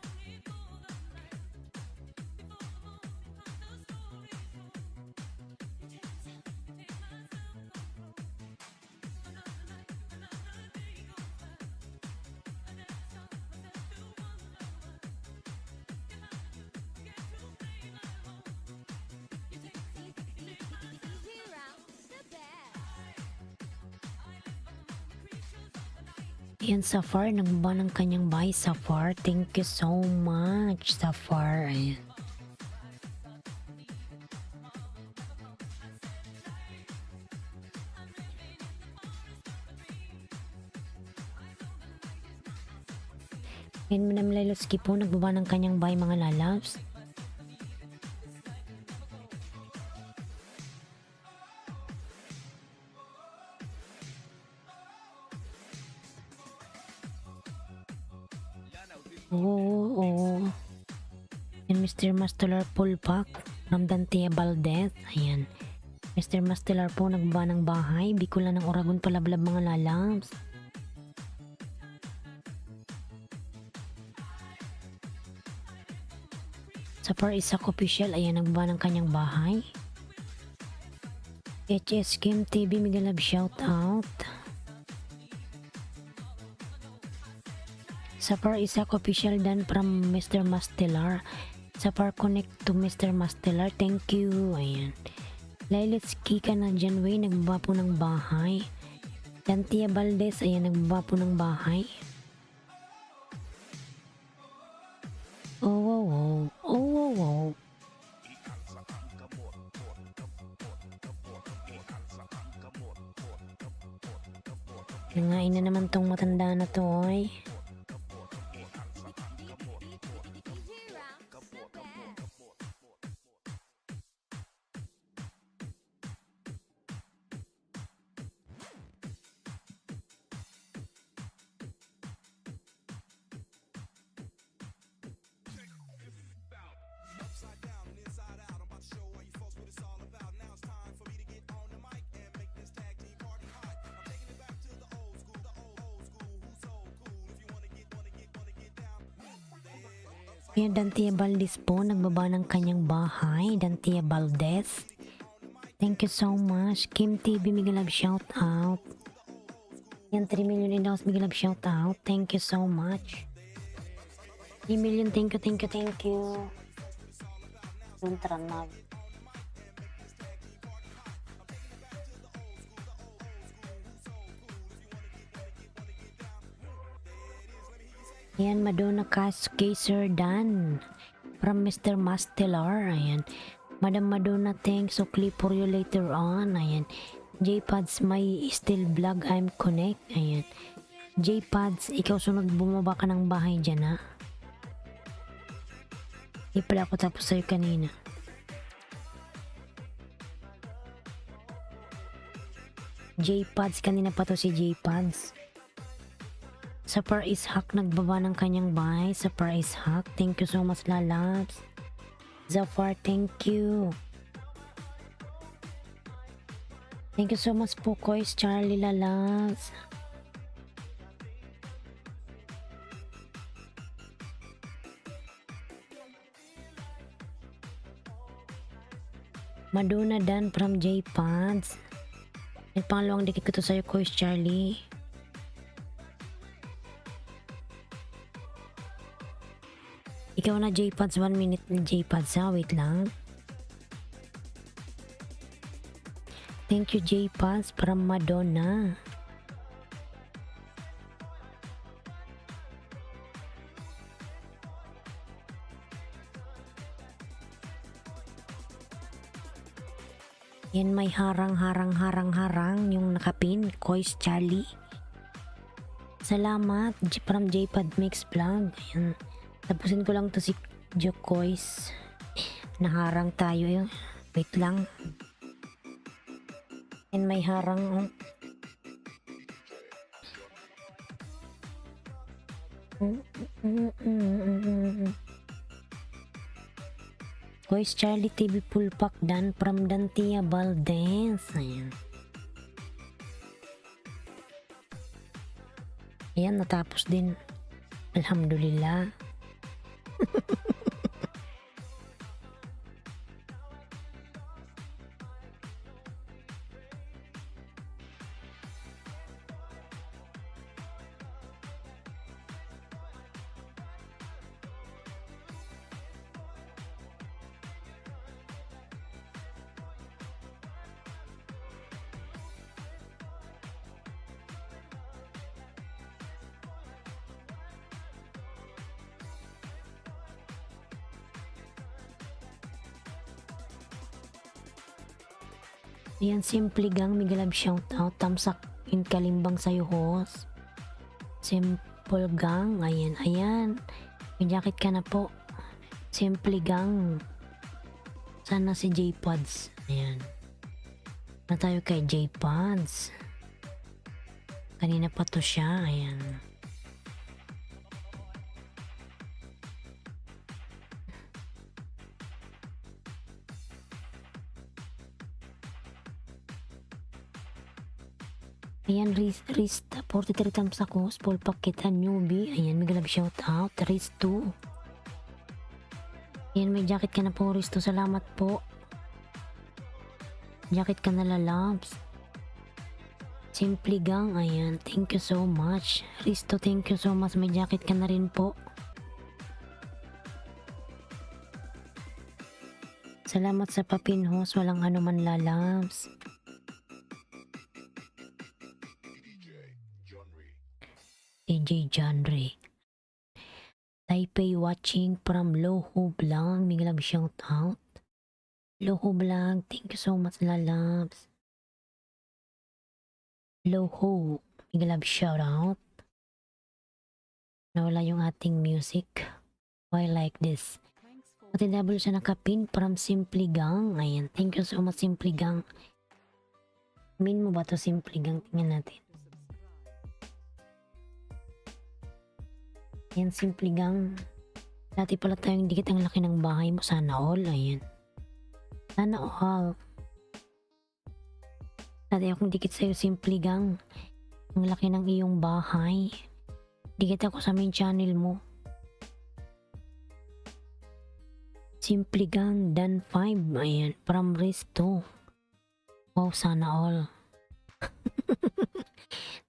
DJ Rams, the best.
Yan Zafar, nagbaba ng kanyang bahay. Zafar, thank you so much Zafar. Ayan. Yan Madam Lailetski po, nagbaba ng kanyang bahay mga lalabs. Oo. Yan Mr. Masteller Pulpak ng Dantia Valdez. Ayan. Mr. Masteller po nagbaba ng bahay. Bicol ng Oragon palablab mga lalabs. Zafar Isak official. Ayan nagbaba ng kanyang bahay. HS Kim TV Miguel Love shout out. Zafar Isak official dan from Mr. Masteller. Zafar connect to Mr. Masteller. Thank you. Ayan. Lailetski ka na dyan, way. Nagbaba po ng bahay. Dantia Valdez. Ayan, nagbaba po ng bahay. Oh, wow, wow. Oh, wow, wow. Nangain na naman tong matanda na to, oy.
DJ Rams, the best.
Upside down and inside out. I'm about to show all you folks what it's all about. Now it's time for me to get on the mic and make this tag team party hot. I'm taking it back to the old school, the old school. Who's so cool? If you wanna get down.
Yan Dantia Valdez po, nagbaba ng kanyang bahay. Dantia Valdez. Thank Thank you so much. Kim TV, mega love shout out. Yan, 3 million in dollars, mega love shout out. Thank you so much. 3 million, thank you, thank you, thank you. Don't ranag. Ayan, Madonna Kaiser Dan from Mr. Mastelar. Ayan. Madam Madonna, thanks. So, clip for you later on. Ayan. J-Pads, may still vlog. I'm connect. Ayan. J-Pads, ikaw sunod bumaba ka ng bahay dyan, ha? Hindi pala ako tapos sa'yo kanina. J-Pads, kanina pa to si J-Pads. Sapar Ishak, nagbaba ng kanyang bahay. Sapar Ishak, thank you so much, lalabs. Zafar, thank you. Thank you so much po, Kois Charlie, lalabs. Madonna Dan from J-Pads. Yung pangalawang dikit ko to sa'yo, Kois Charlie. Ikaw na J-Pads, 1 minute na J-Pads, ha? Wait lang. Thank you, J-Pads from Madonna. Yan, may harang yung nakapin. Kois Charlie. Salamat from J-Pad Mix Vlog. Ayan. Tapusin ko lang to si Jokois. Naharang tayo yun. Wait lang. And may harang. Kois Charlie TV full pack Dan from Dantia Valdez. Ayan. Ayan, natapos din. Alhamdulillah. Ayan, simple gang, migalab shout out. Tamsak in kalimbang sa'yo, host. Simple gang, ayan. May jacket ka na po. Simple gang. Sana si J-Pads. Ayan. Na tayo kay J-Pads. Kanina pa to siya, ayan. Ayan, Rista, 43 times ako. Full pack kita, newbie. Ayan, may galab shout out. Riz 2. Ayan, may jacket ka na po, Riz 2. Salamat po. Jacket ka na, lalabs. Simply gang, ayan. Thank you so much. Riz 2, thank you so much. May jacket ka na rin po. Salamat sa papinhos. Walang ano man, lalabs. DJ Genre. Taipei watching from Loho Vlog. May love shout out. Loho Vlog, thank you so much, lalabs. Loho, may love shout out. Nawala yung ating music. Why like this?
Thanks for
Pati double siya nakapin from Simply Gang. Ayan, thank you so much, Simply Gang. Min mo ba to, Simply Gang? Tingnan natin. Ayan, Simply Gang. Dati pala tayong dikit, ang laki ng bahay mo. Sana all. Ayan. Sana all. Dati akong dikit sa'yo, Simply Gang. Ang laki ng iyong bahay. Dikit ako sa main channel mo. Simply Gang Dan 5. Ayan. From Riz 2. Wow, sana all.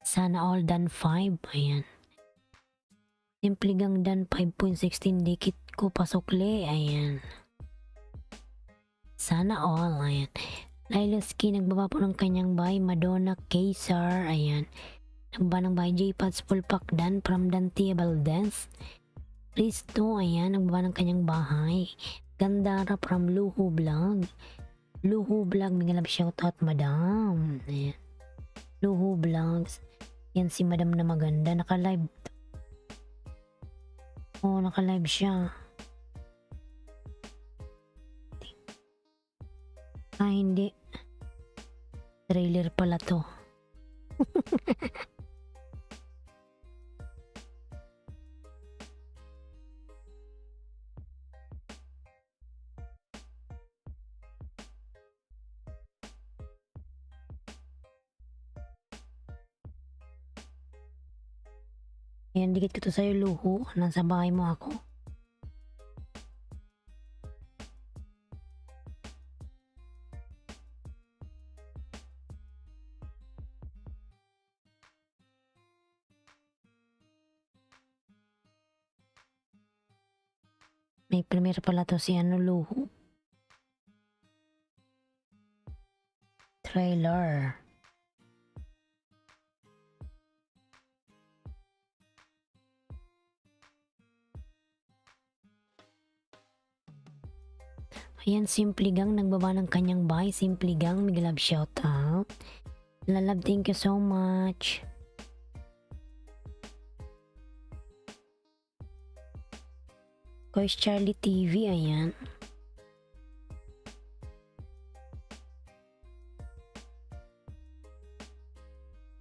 Sana all dan 5. Ayan. Simple gang dan 5.16 dikit ko pasukli. Ayan. Sana all. Ayan. Liloski nagbaba po ng kanyang bahay. Madonna Kaysar. Ayan. Nagbaba ng bahay. J-Pads full pack dan from Dante Valdez. Risto. Ayan. Nagbaba ng kanyang bahay. Gandara from Luhu Vlog. Luhu Vlog. May galap shoutout madam. Ayan. Luhu Vlogs. Yan si madam na maganda. Naka-live. Oh, naka-live siya. Ah, hindi. Trailer pala to. Ayan, dikit ko to sa'yo, Luho. Nasa bahay mo ako. May premiere pala to si ano, Luho. Trailer. Ayan, Simple Gang nagbaba ng kanyang bahay. Simple Gang, may love shoutout. Lalab, thank you so much. Kois Charlie TV, ayan.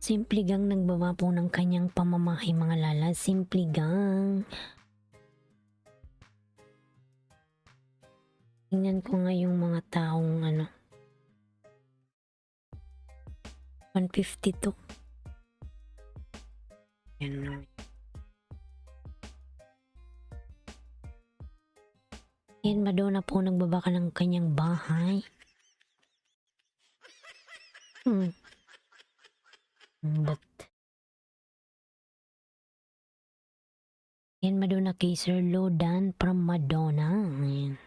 Simple Gang nagbaba po ng kanyang pamamahay mga lala. Simple Gang. Tingnan ko nga yung mga taong ano. 152. Yan lang. Yan, Madonna po nagbaba ka ng kanyang bahay. But yan, Madonna Kaysar Lodan from Madonna. Ayan.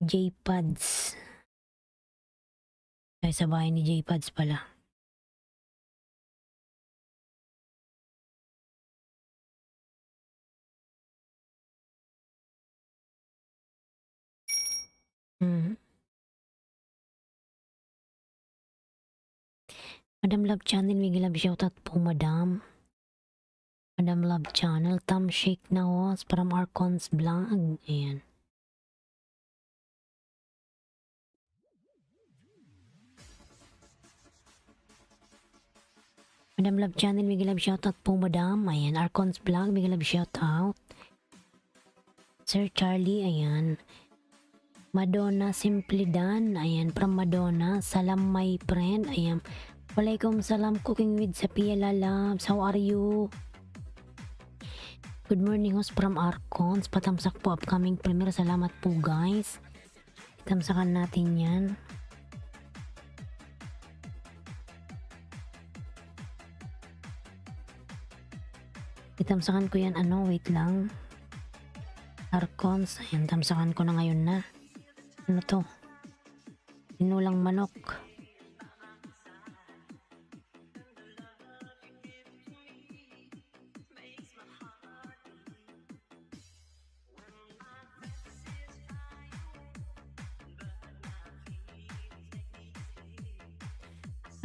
J-Pads. Ay, sa bahay ni J-Pads pala. Madam Love Channel, may love shoutout po, Madam. Madam Love Channel, Tom Shake na host from Arcons Vlog. Ayan. Madam Love Channel, may love shoutout po, Madam. Ayan, Arcons Vlog, may love shoutout. Sir Charlie, ayan. Madonna Simple Dan, ayan, from Madonna. Salam my friend, ayan. Walaikum salam, cooking with Sapia Lalabs. How are you? Good morning, host from Arcons. Patamsak po upcoming premiere. Salamat po, guys. Itamsakan natin yan. Itamsakan ko yan, ano, wait lang. Arcons, ayan, tamsakan ko na ngayon na. Ano to? Tinulang manok.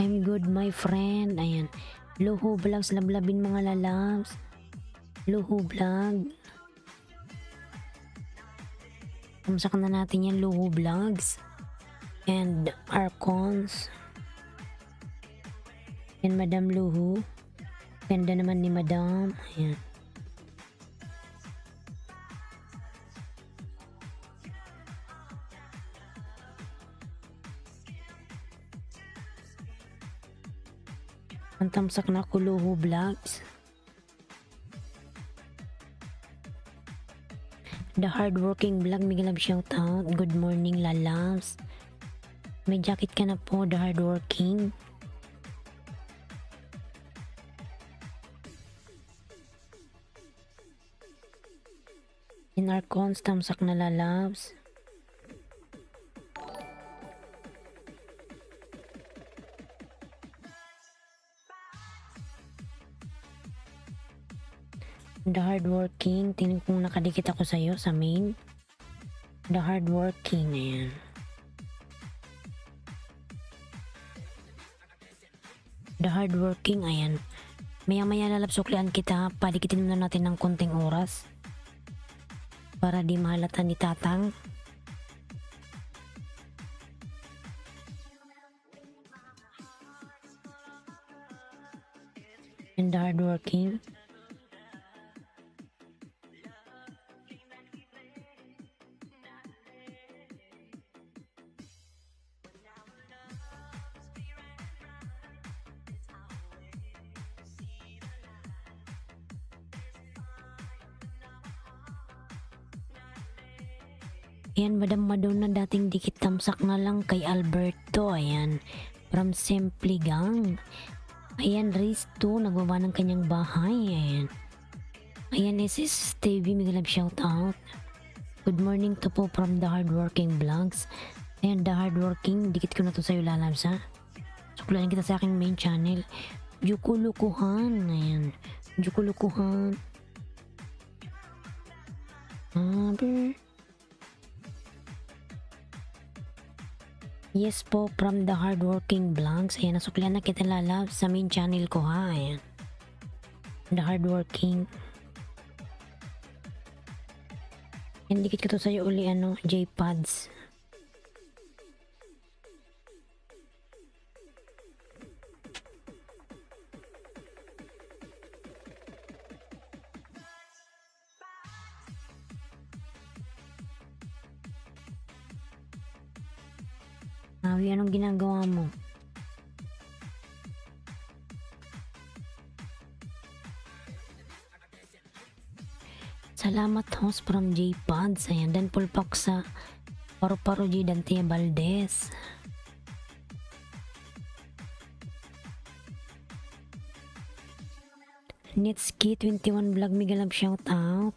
I'm good, my friend. Ayan. Luhu Vlogs, lablabin mga lalabs. Luhu Vlog. Tamsakan na natin yan, Luhu Vlogs. And Arcons. And Madam Luhu. Ganda naman ni Madam. Ayan. Ang tamsak na ko, Luhu Vlogs. The Hardworking Vlog, may love shoutout. Good morning, lalabs. May jacket ka na po, the hardworking. In our tamsak na lalabs. The hardworking, tingin kong nakadikit ako sa'yo sa main. The hardworking, ayan. The hardworking, ayan. Maya-maya lalapsuklian kita, padikitin na natin ng konting oras. Para di mahalata ni Tatang. And the hardworking. Ayan, Madam Madonna dating dikit tamsak na lang kay Alberto. Ayan, from Simply Gang. Ayan, Race 2, nagbaba ng kanyang bahay. Ayan. Ayan, SS TV, may galab shout out. Good morning to po from the hardworking vlogs. Ayan, the hardworking, dikit ko na to sa'yo lalabs ha. Suklayan kita sa aking main channel. Jukulukuhan. Ayan, Jukulukuhan. Yes po, from the hardworking vlogs. Ayan, nasuklian na kita lalabs sa main channel ko ha. Ayan. The hardworking. Ayan, dikit ko to sa'yo uli J-Pads. Awi, anong ginagawa mo? Salamat host from J-Pods. Ayan, dan pulpak sa Paro-Paro J. Dante Valdez. Nitski 21 vlog, mega love shout out.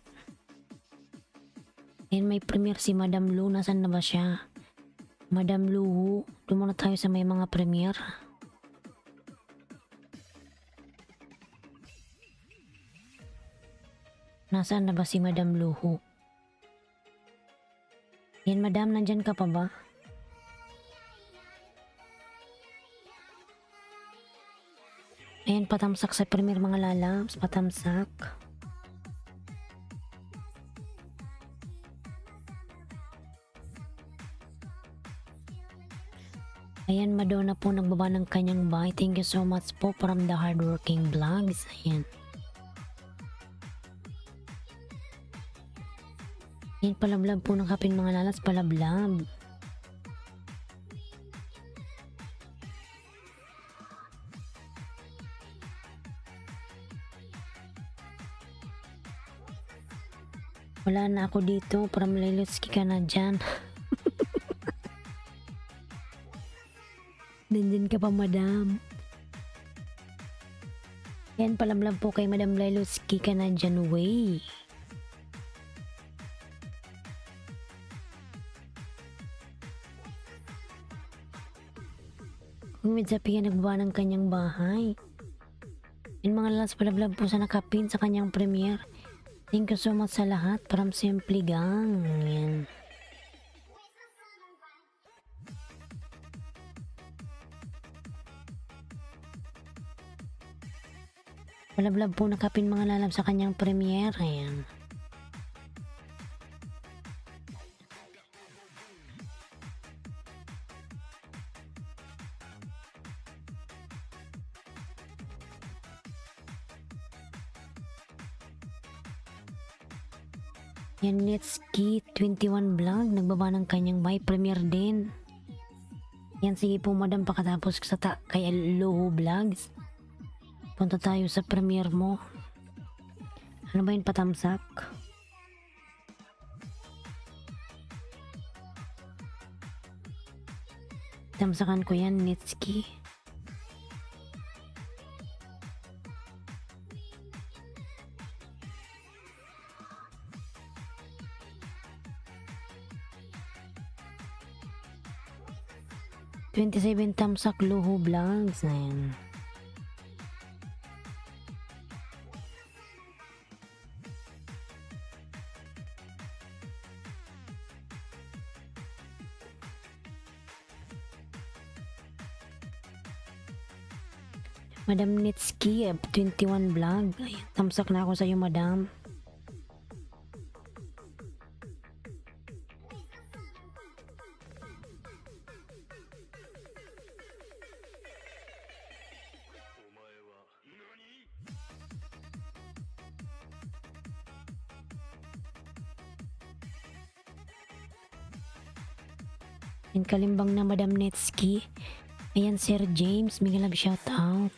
Ayan, may premiere si Madam Lu. Nasaan na ba siya? Madam Luhu, doon muna tayo sa may mga premiere. Nasaan na ba si Madam Luhu? Yan, Madam, nandyan ka pa ba? Ayan, patamsak sa premiere mga lalabs, patamsak. Ayan, Madonna po nagbaba ng kanyang bahay. Thank you so much po from the hardworking vlogs. Ayan. Ayan, palablab po ng kapin mga lalas, palablab. Wala na ako dito, from Lelotski ka na dyan. Nandyan ka pa, Madam. Yan, palamlam po kay Madam Lailuski ka na dyan, way. Kung medsapi yan, nagbawa ng kanyang bahay. Yan, mga lalas, palamlam po sa nakapin sa kanyang premiere. Thank you so much sa lahat from Simply Gang. Yan. Palablab po nakapin mga lalab sa kanyang premiere. Ayan. Yan, Netski 21 vlog. Nagbaba ng kanyang by premiere din. Yan, sige po Madam, pakatapos sa kay Loho Vlogs. Punta tayo sa premiere mo. Ano ba yun, patamsak? Tamsakan ko yan, Nitski. $27 tamsak Luho Vlogs. Ayan. Madam Nitski, 21 vlog. Ayan, tamsak na ako sa iyo, madam. Yan, kalimbang na Madam Nitski. Ayan, Sir James, mega love shout out.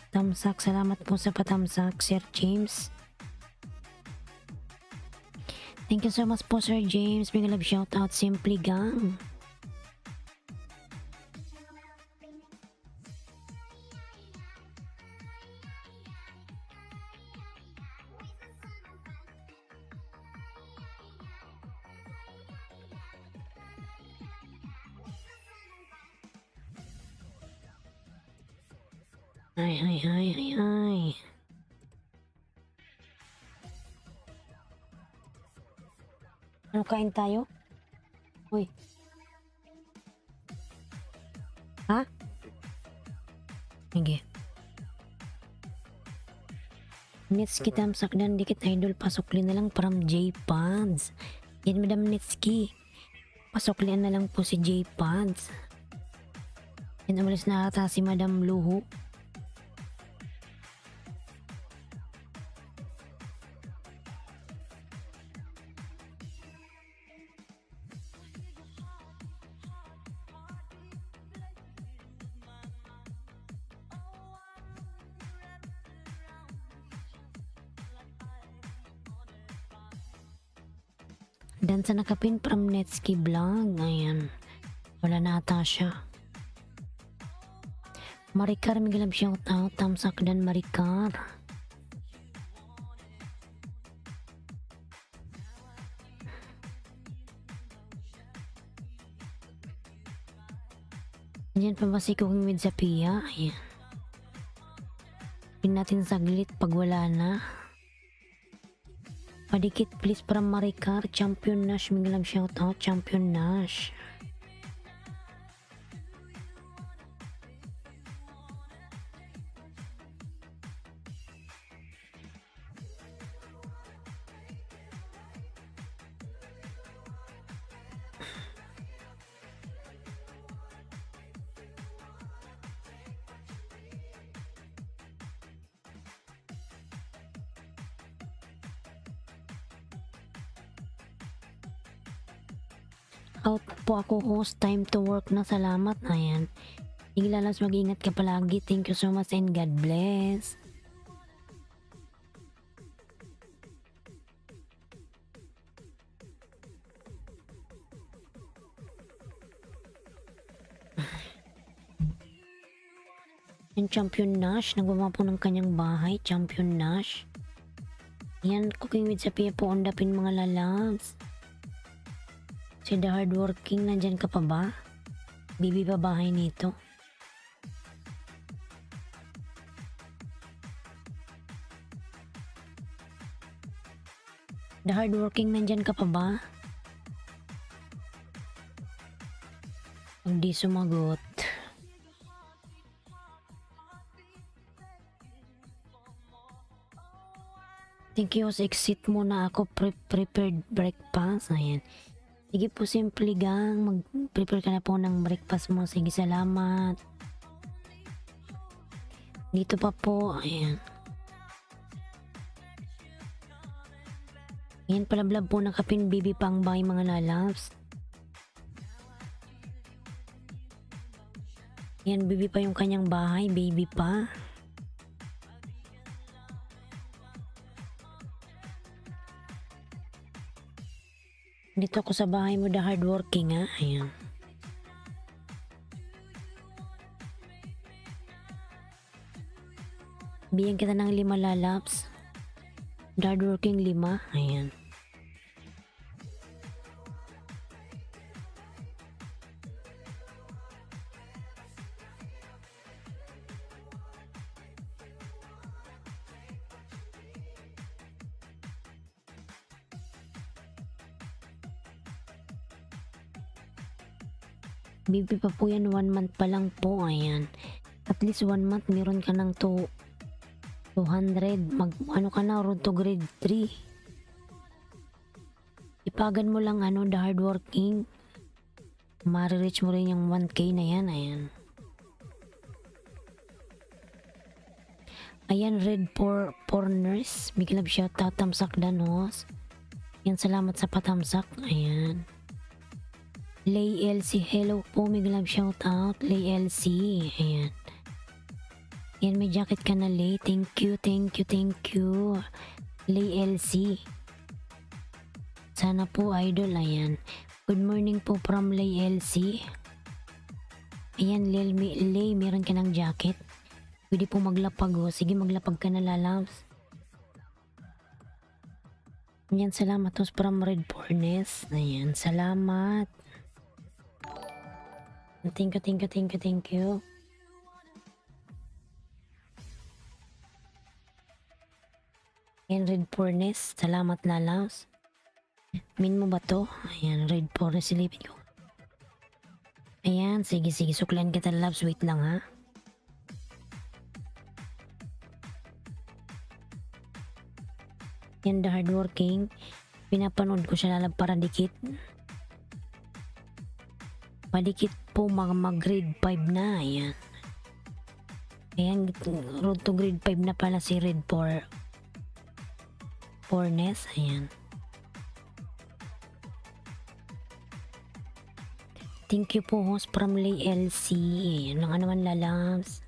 Tamsak, salamat po sa patamsak, Sir James. Thank you so much po, Sir James. Mega love shout out, Simply Gang. Ay. Ano kain tayo? Uy. Ha? Sige. Nitski tamsak dan dikit idol, pasukli na lang from J-Pods. Yan, Madam Nitski. Pasuklian na lang po si J-Pods. Yan, umalis na ata si Madam Luho. Dan sa nakapin from Nitski Vlog. Ayan. Wala na ata siya. Maricar, mega love shout out. Tamsak dan Maricar. Ayan pa ba si Cooking with Zapia? Ayan. Pin natin saglit pag wala na. Padikit please from Maricar. Champion Nash, mega love shout out. Champion Nash. Out po ako, host. Time to work na. Salamat. Ayan. Sige, Lalabs, mag-ingat ka palagi. Thank you so much and God bless. Yung Champion Nash, nagmama po ng kanyang bahay. Champion Nash. Yan, Cooking with Sapia po, ondapin mga Lalabs. Si The Hardworking, nandyan ka pa ba? Bibi pa bahay nito. The Hardworking, nandyan ka pa ba? Pag di sumagot. Thank you. Exit muna ako. Prepared breakfast. Ayan. Sige po, Simply Gang. Mag-prepare ka na po ng breakfast mo. Sige, salamat. Dito pa po. Ayan. Ayan, palablab po ng kapin bibi pang bahay mga Lalabs. Ayan, bibi pa yung kanyang bahay. Baby pa. Dito ako sa bahay mo, The Hardworking, ha. Ayan. Bigyan kita ng 5 lalabs. Hardworking 5. Ayan. BP pa po yan, 1 month pa lang po. Ayan. At least 1 month meron ka ng 200. Ano ka na, road to grade 3. Ipagan mo lang the hardworking. Marireach mo rin yung 1K na yan. Ayan. Ayan, red for nurse. Big love shoutout, tamsak danos. Yan, salamat sa patamsak. Ayan. Lay LC, hello po, big love shoutout. Lay LC. Ayan. Yan, may jacket ka na, Lay. Thank you. Lay LC. Sana po, idol. Ayan. Good morning po from Lay LC. Ayan, Lay, meron ka ng jacket. Pwede po maglapag, oh. Sige, maglapag ka na, lalabs. Ayan, salamat po from Red Furnace. Ayan, salamat. Thank you. Ayan, Red Furnace. Salamat, lalabs. Min mo ba to? Ayan, Red Furnace. Silipin ko. Ayan, sige. Suklan kita, lalabs. Wait lang, ha. Yan, the hardworking. Pinapanood ko siya, lalab, para dikit. Padikit po, mag grade 5 na. Ayan. Ayan, road to grade 5 na pala si Red Furnace. Ayan. Thank you po, host from Lay LC. Ayan, nga naman, lalabs.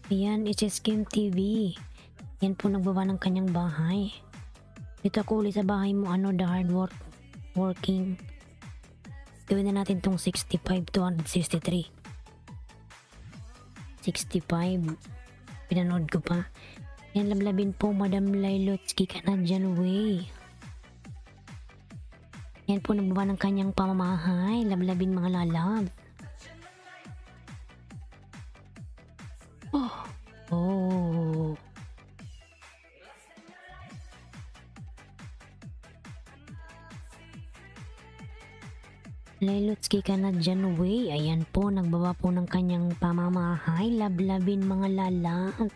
Ayan, it's Kim TV. Yan po, nagbaba ng kanyang bahay. Dito ako ulit sa bahay mo, the working. Gawin na natin tong 65 to 163. 65. Pinanood ko pa. Yan, lablabin po, Madam Lailotski Canadian Way. Yan po, nagbaba ng kanyang pamamahay. Lablabin, mga lalab. Oh. Lailotski Canadian Way. Ayan po, nagbaba po ng kanyang pamamahay. Lablabin, mga lalab.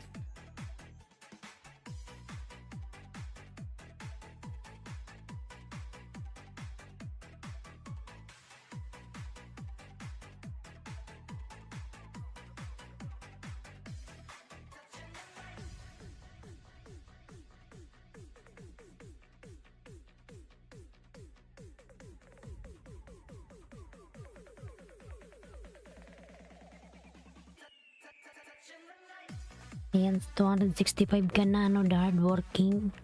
Ayan, 265 ka na, the hardworking.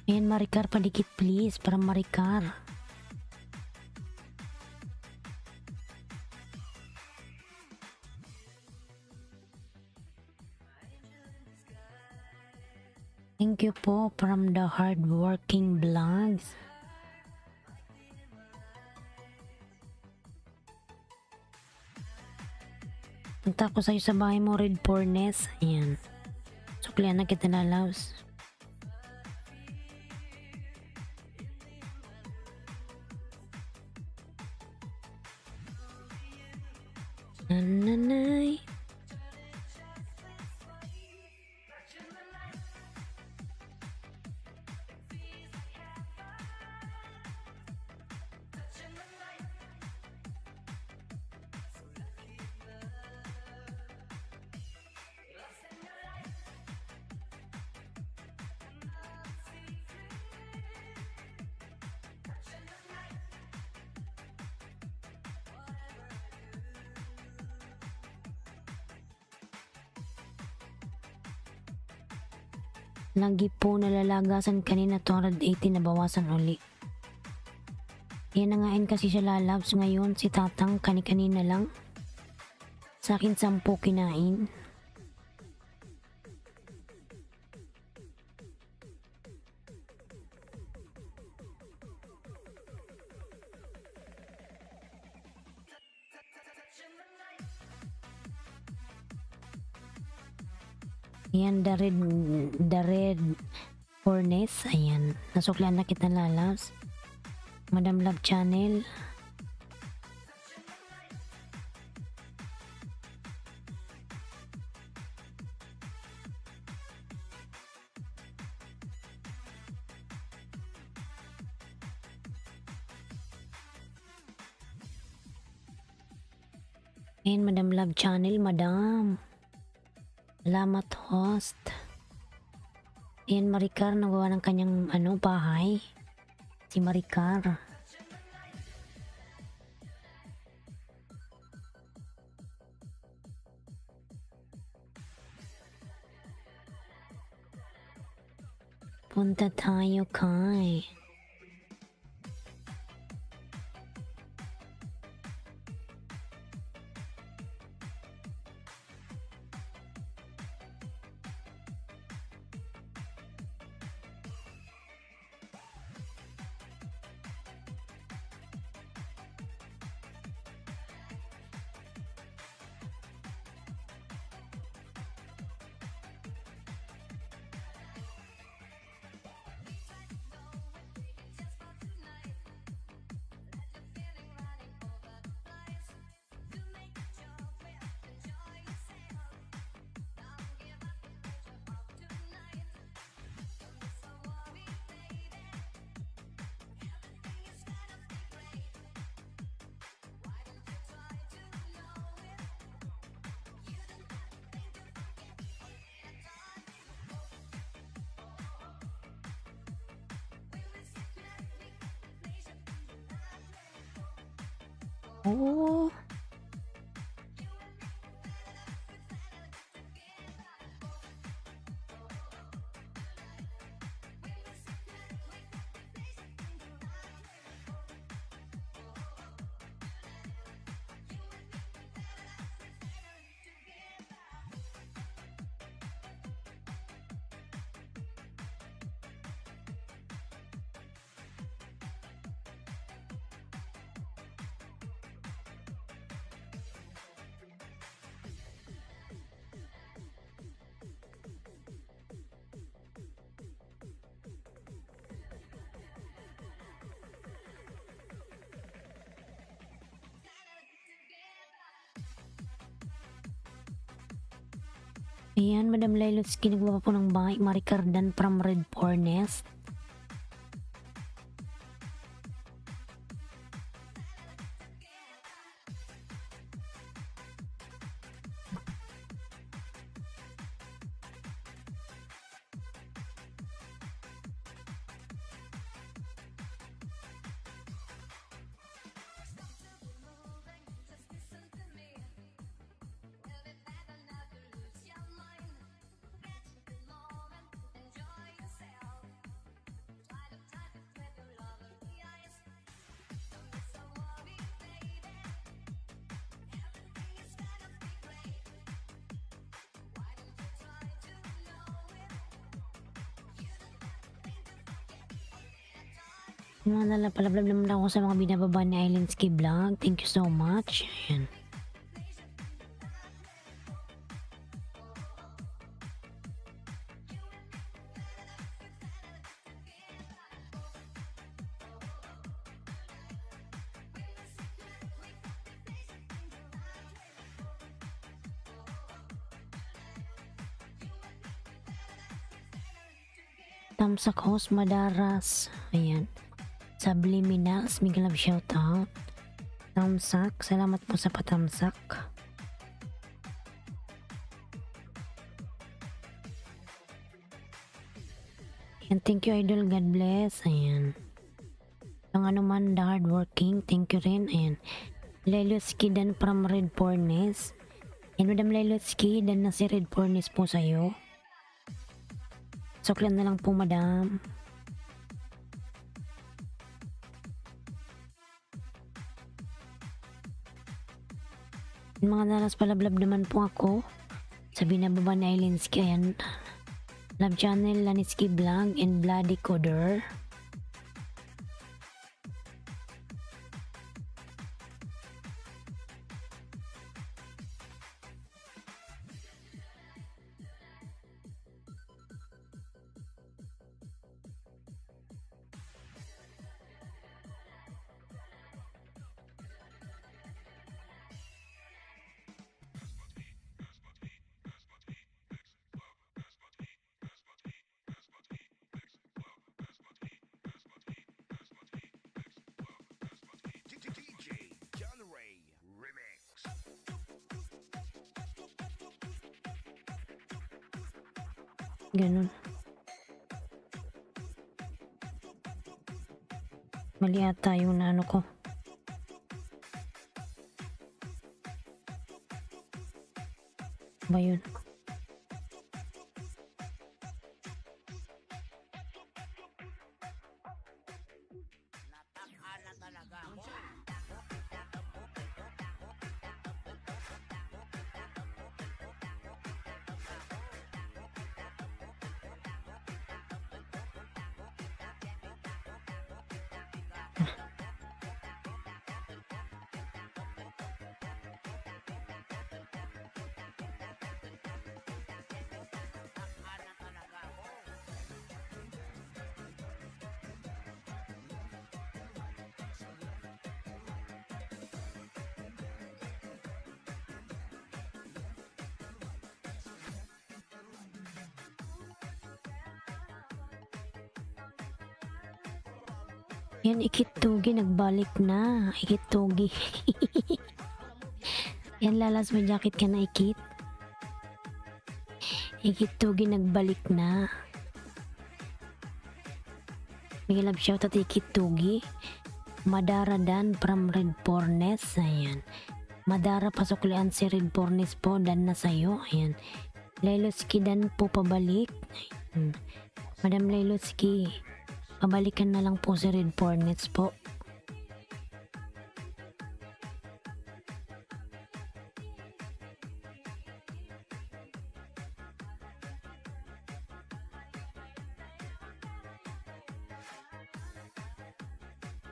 Ayan, Maricar, padikit please, para Maricar. Thank you po from the hardworking vlogs. Punta ko sa'yo sa bahay mo, Red Furnace. Ayan. Suklian na kita, lalabs. Nanay. Lagi po nalalagasan kanina 280 na bawasan uli. Yan na ngain kasi siya lalabs ngayon si tatang kani-kanina lang. Sa akin 10 kinain. Ayan, the red furnace. Ayan, nasuklan na kita lalabs. Madam Love Channel. Ayan, Madam Love Channel, madam. Salamat, host. Ayan, Maricar, nagawa ng kanyang bahay. Si Maricar. Punta tayo kay Oh. Ayan, Madam Lailotsky, nagbawa po ng bahay. Maricardan from Red Furnace. Mga nalapalablab naman ako sa mga binababa ni Islandsky Vlog. Thank you so much. Ayan. Tamsak Host Madaras. Ayan. Subliminals, Miguel Love shoutout. Tamsak, salamat po sa patamsak. Ayan, thank you Idol, God bless. Ayan. Ang ano man, the hardworking, thank you rin. Ayan. Lailotsky dan from Red Furnace. Ayan, Madam Lailotsky, dan na si Red Furnace po sa'yo. Suklan na lang po, madam. Mga naras palablab naman po ako. Sabi na baba ni Ailinski, ayan. Love channel, Lanitsky Vlog and Bloody Coder.
DJ John Ray Remix.
Ganun. Mali ata yung ano ko. Ba yun? Yan, Ikitugi, nagbalik na. Ikitugi. Yan, lalas, may jacket ka na, Ikit. Ikitugi, nagbalik na. May love shout at Ikitugi. Madara Dan from Red Fornes. Ayan. Madara, pasuklian si Red Fornes po. Dan na sa'yo. Ayan. Lailoski Dan po pabalik. Ayan. Madam Lailoski, pabalikan na lang po si Red Fornets po.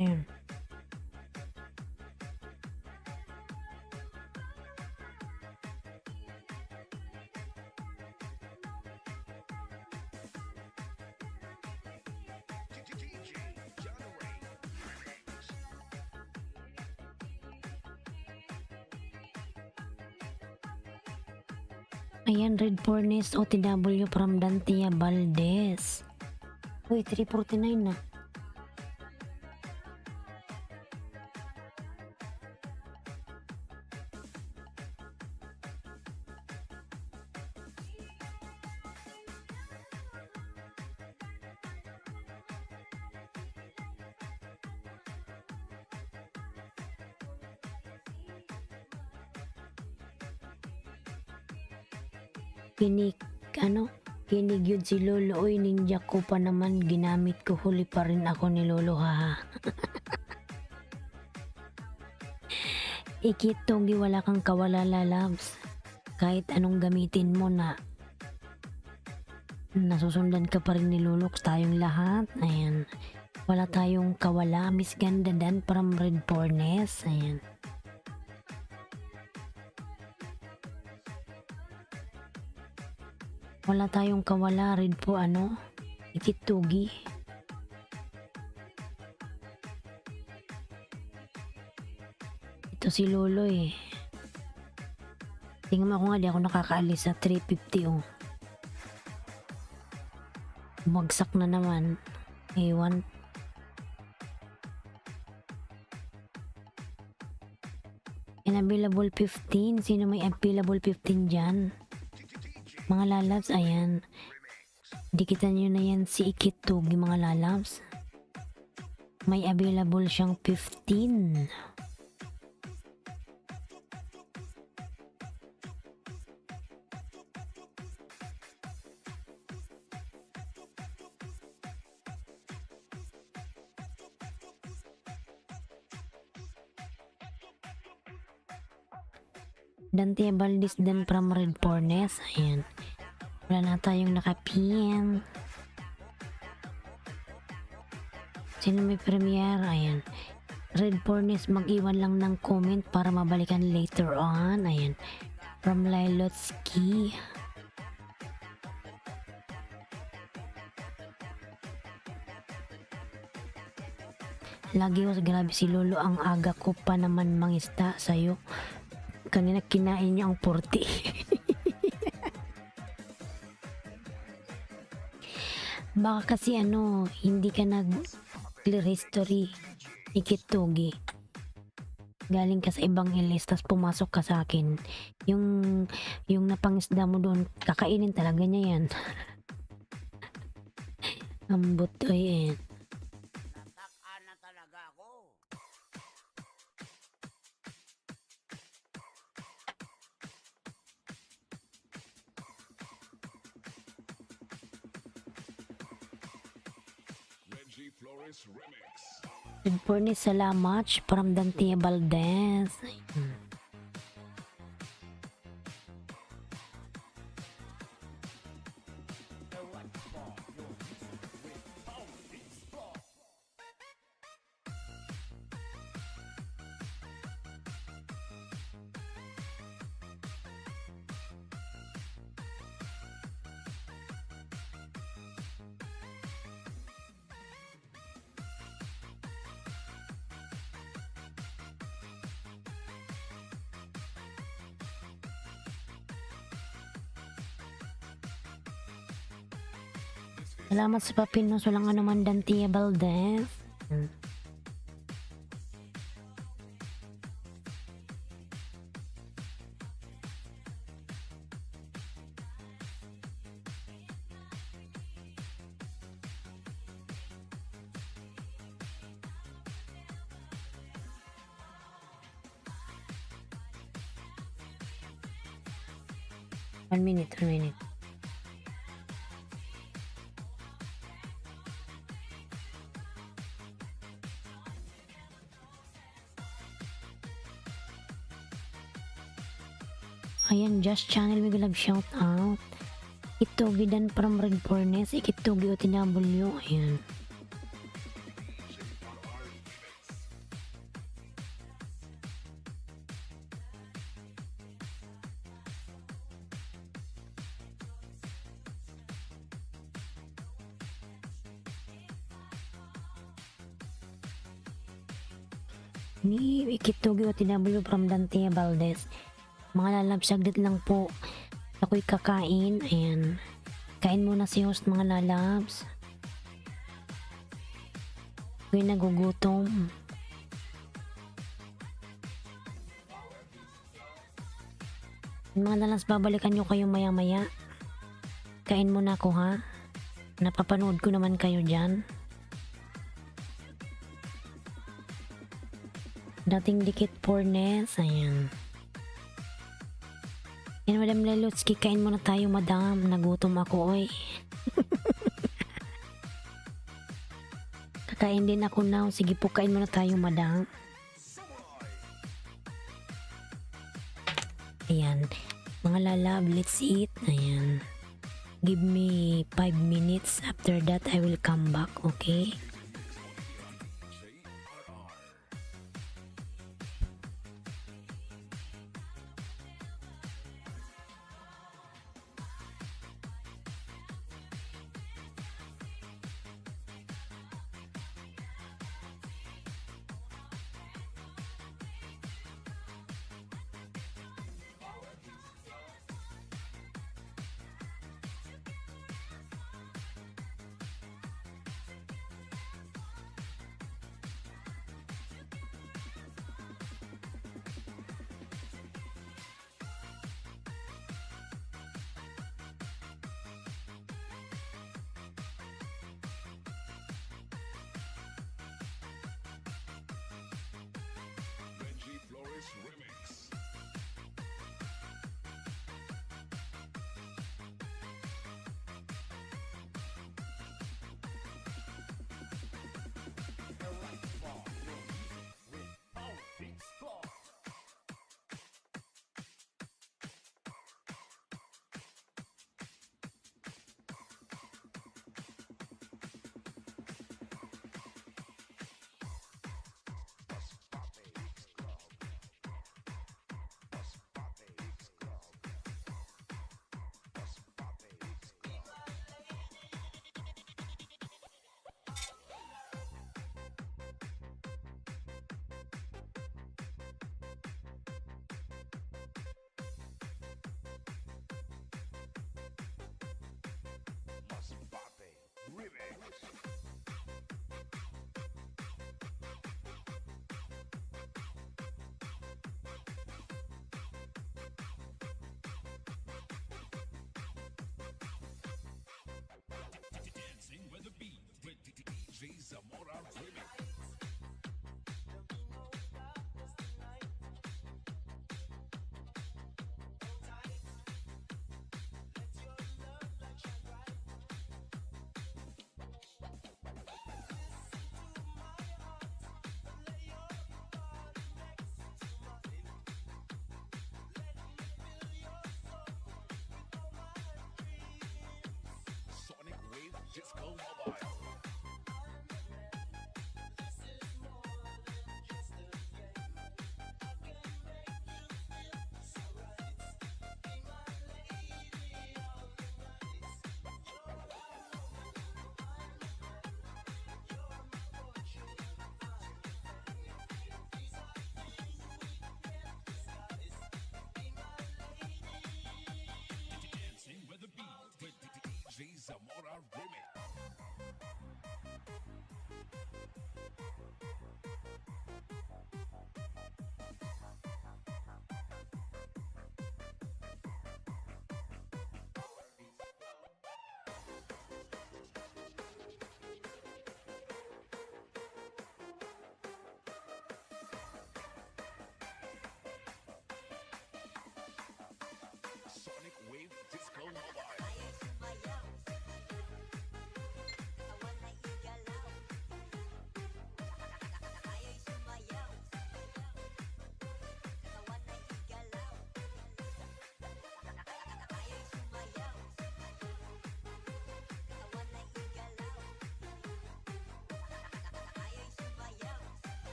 Ayan.
DJ John Ray Remix.
Ayan, Red Fornes OTW from Dantia Valdez. Uy, 349 na. Kinig yun si Lolo. Uy, ninja ko pa naman. Ginamit ko. Huli pa rin ako ni Lolo, ha. Ikitugi, wala kang kawalala, loves. Kahit anong gamitin mo na nasusundan ka pa rin ni Lolo. Tayong lahat. Ayan. Wala tayong kawala. Miss Ganda Dan from Red Fornes. Ayan. Wala tayong kawala, Red po Ikitugi. Ito si Lolo eh. Tingnan mo ako nga, di ako nakakaalis sa 350 oh. Bumagsak na naman. Ewan. Available 15. Sino may available 15 dyan? Mga lalabs, ayan. Dikitan nyo na yan si Ikitugi, mga lalabs. May available siyang 15. Dante Valdez din from Red Fornes. Ayan. Wala na tayong nakapin. Sino may premiere? Ayan. Red Fornes, mag-iwan lang ng comment para mabalikan later on. Ayan. From Lilotsky. Lagi was grabe si Lolo, ang aga ko pa naman mangista sa'yo. Kanina kinain niya ang 40. Baka kasi hindi ka nag-clear history ni Kitugi. Galing ka sa ibang ilis, tas pumasok ka sa akin. Yung napangisda mo doon, kakainin talaga niya yan. Ang butoy eh.
Reggie Flores Remix.
Red Fornes, salamat from Dante Valdez. Salamat sa papinos, walang anuman Dante Valdez. One minute. Ayan, Just Channel, may love shout out. Kitugi dan from Red Fornes, Kitugi o TW. Ayan. Ni Kitugi o TW from Dante Valdez. Mga lalabs, saglit lang po. Ako'y kakain. Ayan. Kain muna si host, mga lalabs. Ako'y nagugutom. Mga lalabs, babalikan nyo kayo maya maya. Kain muna ako ha. Napapanood ko naman kayo dyan. Dating dikit Fornes. Ayan. Yan, Madam Lelotsky, kain muna tayo, madam. Nagutom ako, oy. Kakain din ako now. Sige po, kain muna tayo, madam. Ayan. Mga lalab, let's eat. Ayan. Give me 5 minutes. After that, I will come back, okay?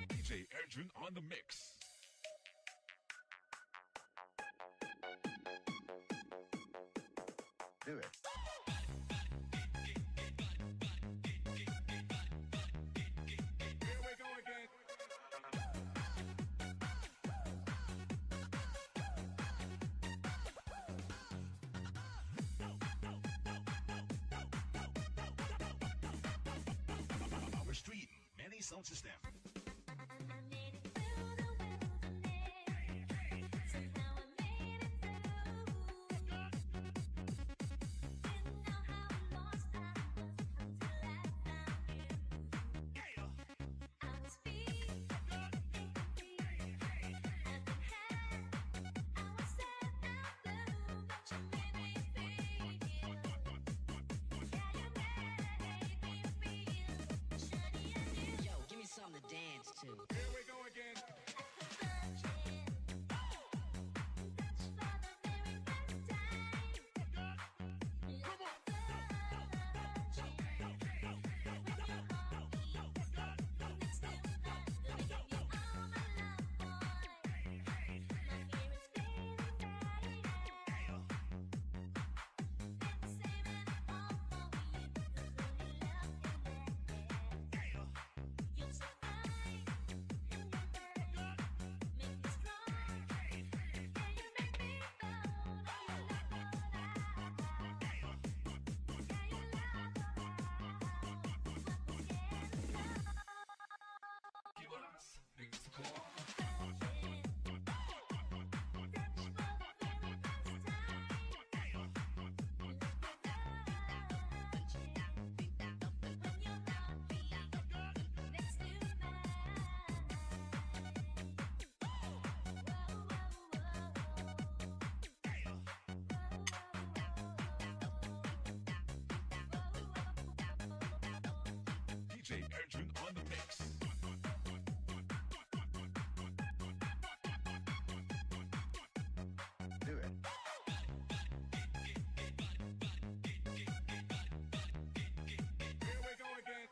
DJ Edwin on the mix.
Do it.
Here we go again. Our street, many sound system.
Yo, give me something to dance to.
Here we go again. DJ Edwin on the mix.
Do it.
Here we go again.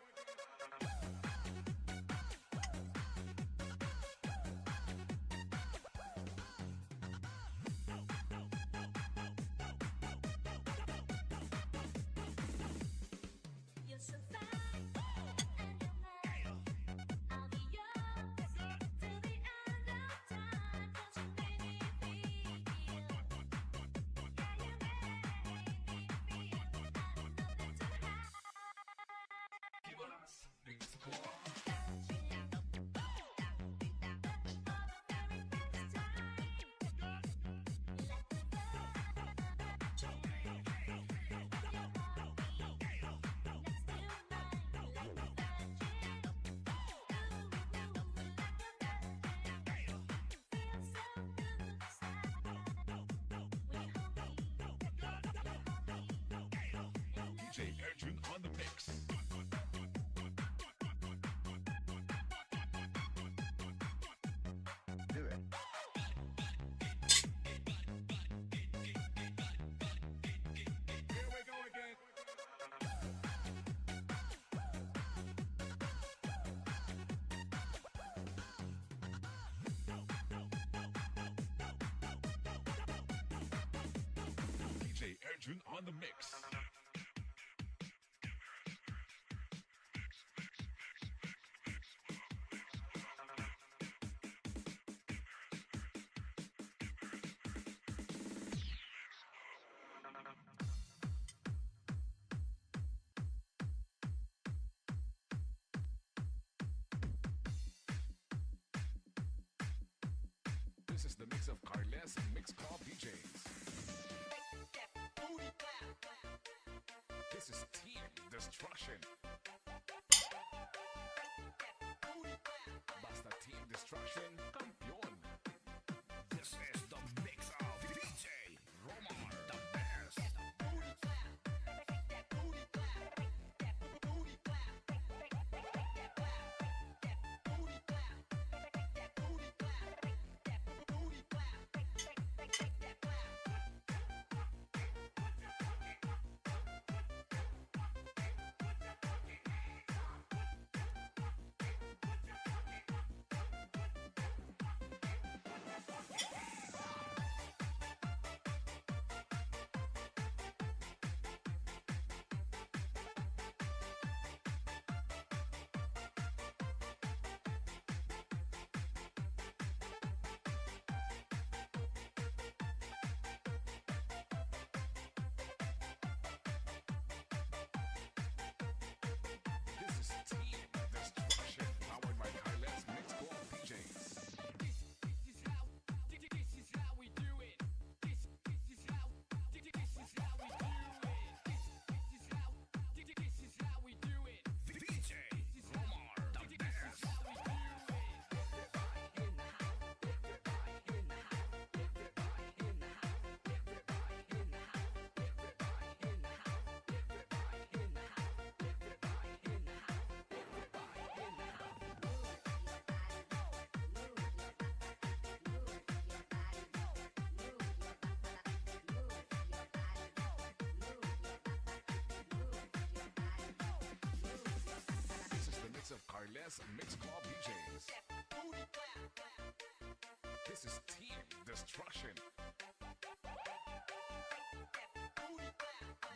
DJ Edwin on the mix.
Do it.
Here we go again. DJ Edwin on the mix. This is the mix of Carles Mix Club DJs. This is Team Destruction. Basta Team Destruction, campeón. This is the mix of DJ Romar, the best.
Kailas Mix Club DJs. This is Team Destruction.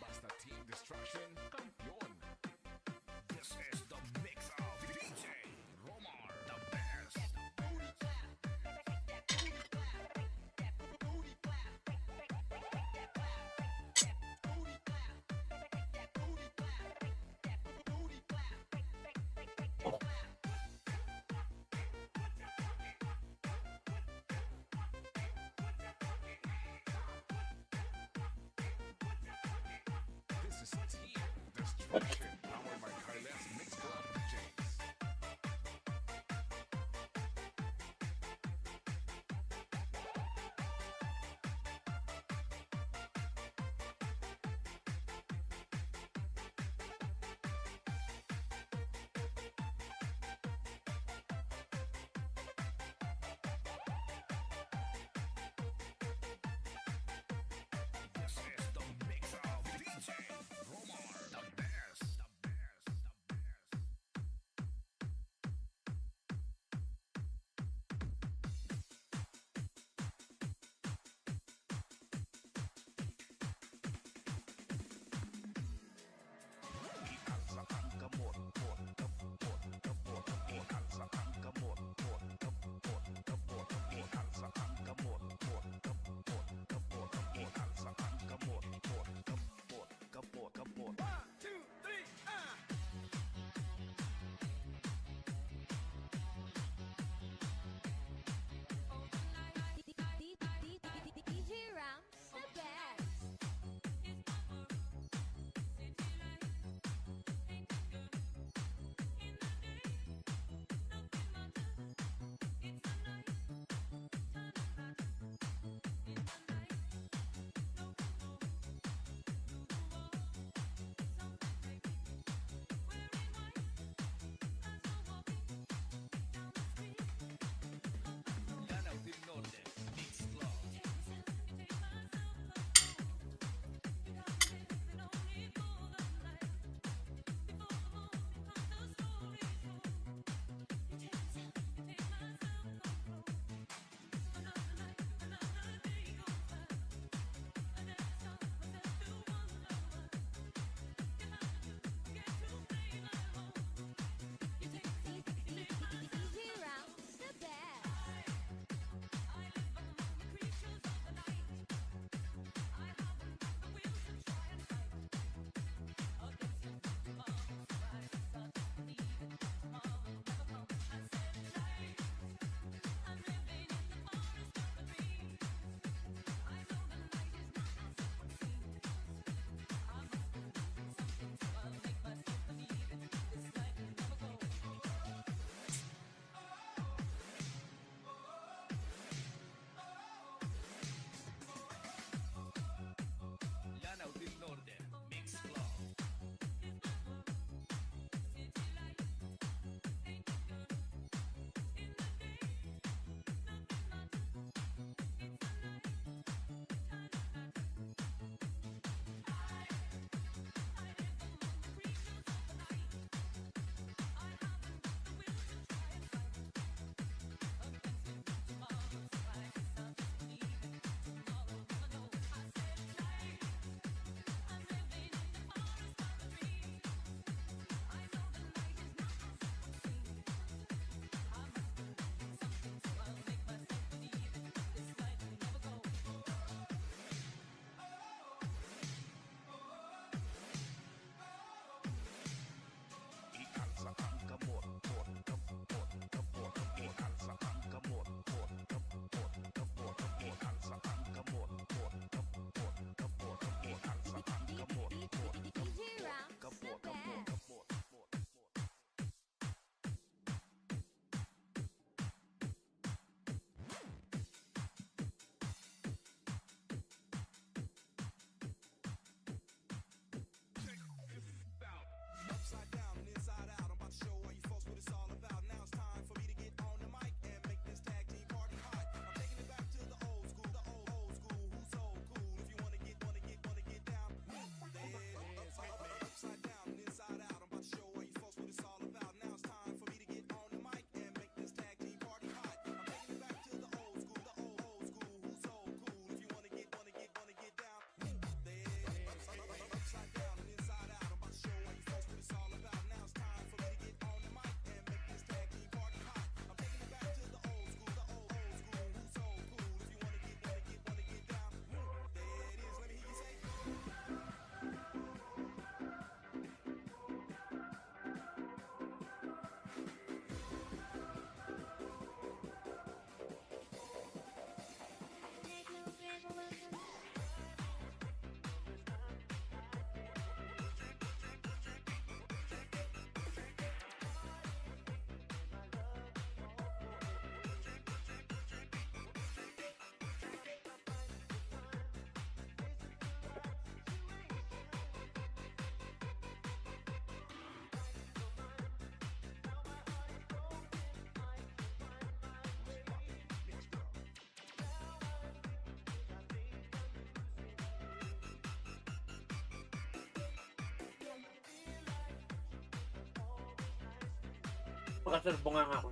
Basta Team Destruction, campeón. This is the mix of DJ Romar, the best. This is Team Destruction, powered by Kailas Mix Club DJs. This is the mix of DJ Romar, the best.
Makasalubong nga ako.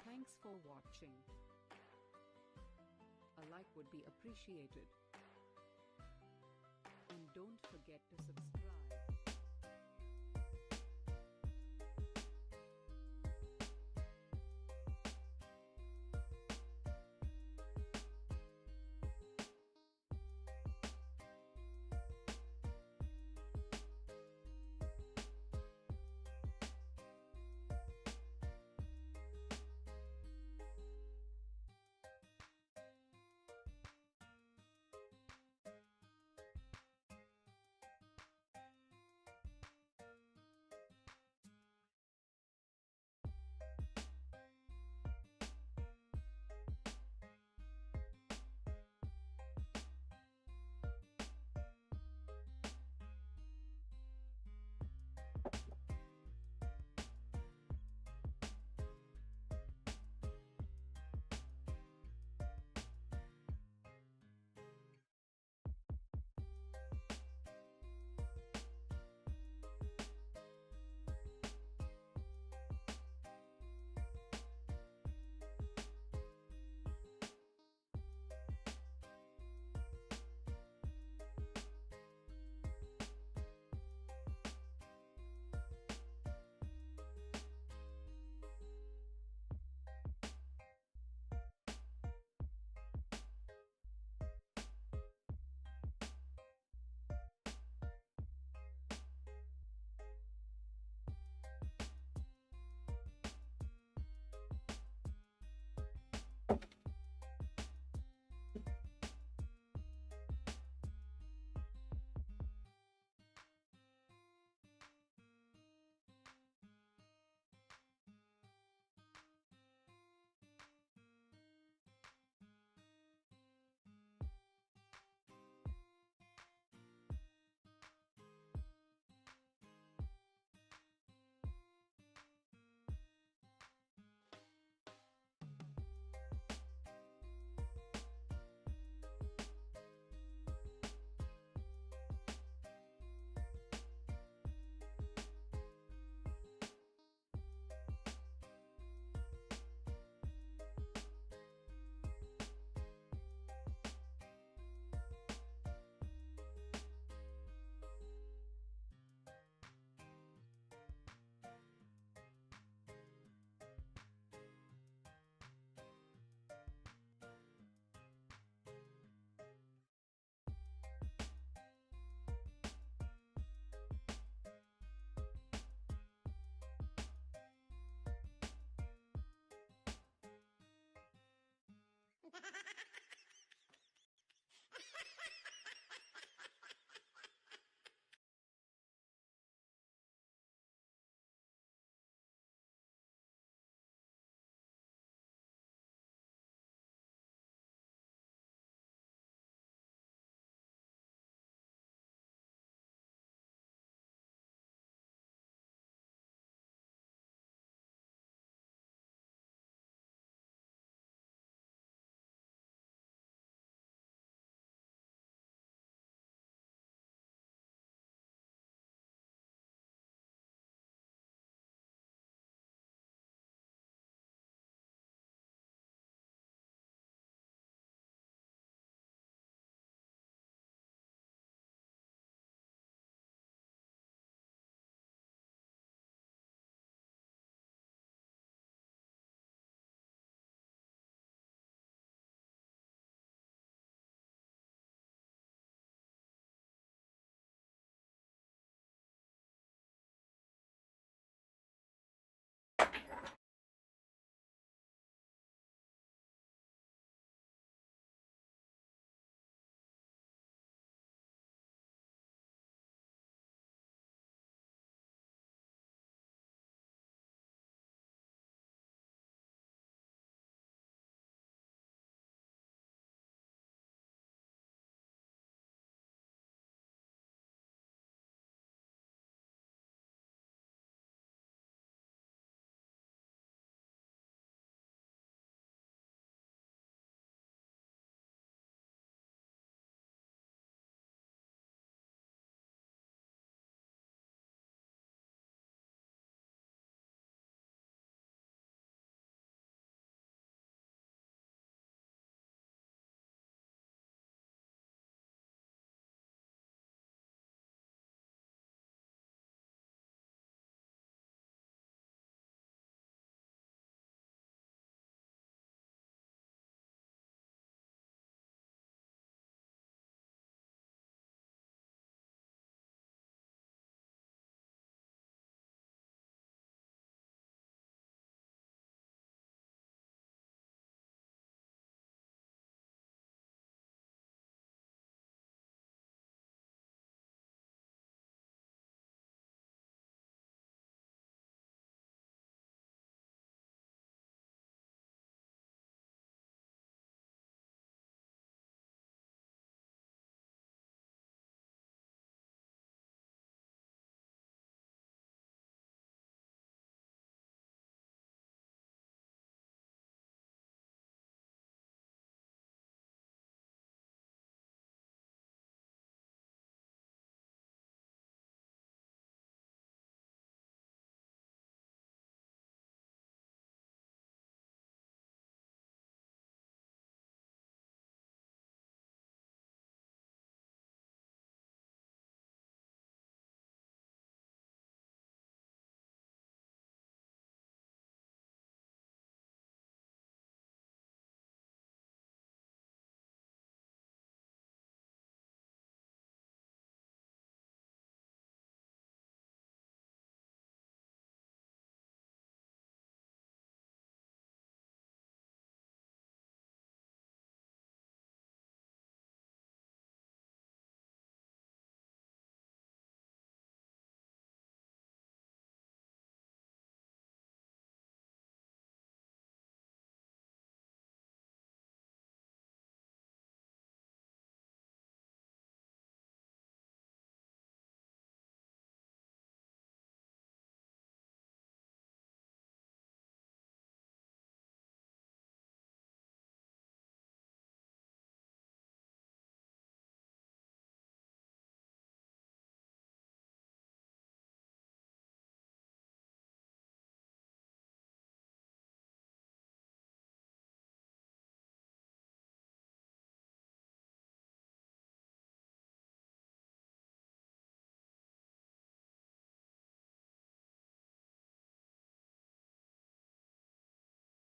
Thanks for watching. A like would be appreciated. And don't forget to subscribe.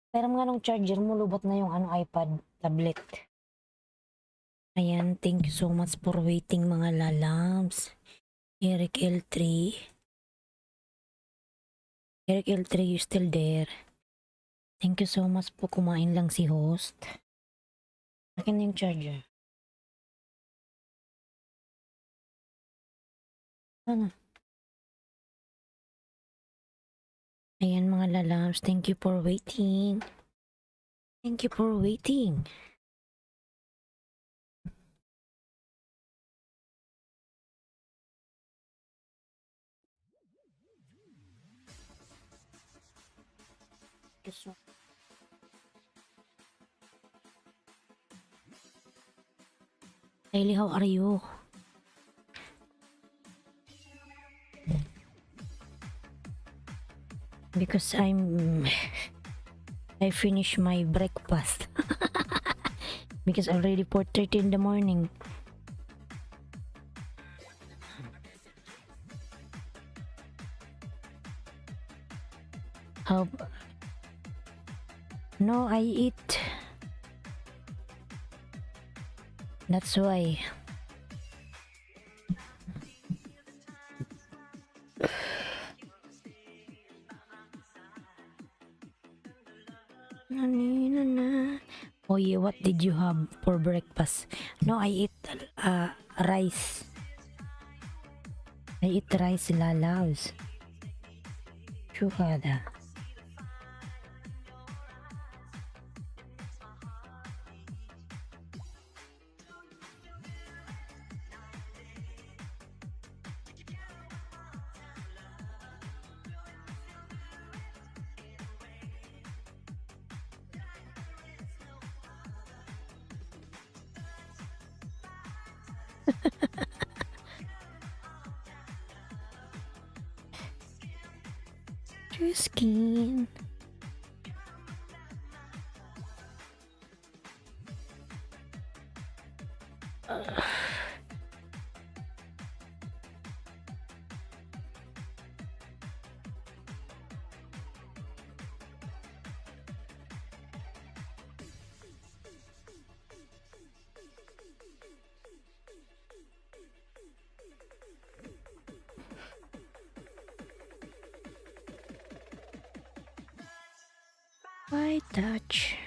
Pero nga nung charger mo, lubot na yung iPad, tablet. Ayan, thank you so much for waiting mga lalams. Eric L3. Eric L3, you still there? Thank you so much po, kumain lang si host. Akin na yung charger. Ano? Ayan mga lalams, thank you for waiting. Thank you for waiting. Gusto. Kylie, how are you? Because I finished my breakfast. Because already 4:30 in the morning. How? No, I eat. That's why. Oh yeah, what did you have for breakfast? No, I eat rice. I eat rice, lalaws. Chukada. Your skin. White touch.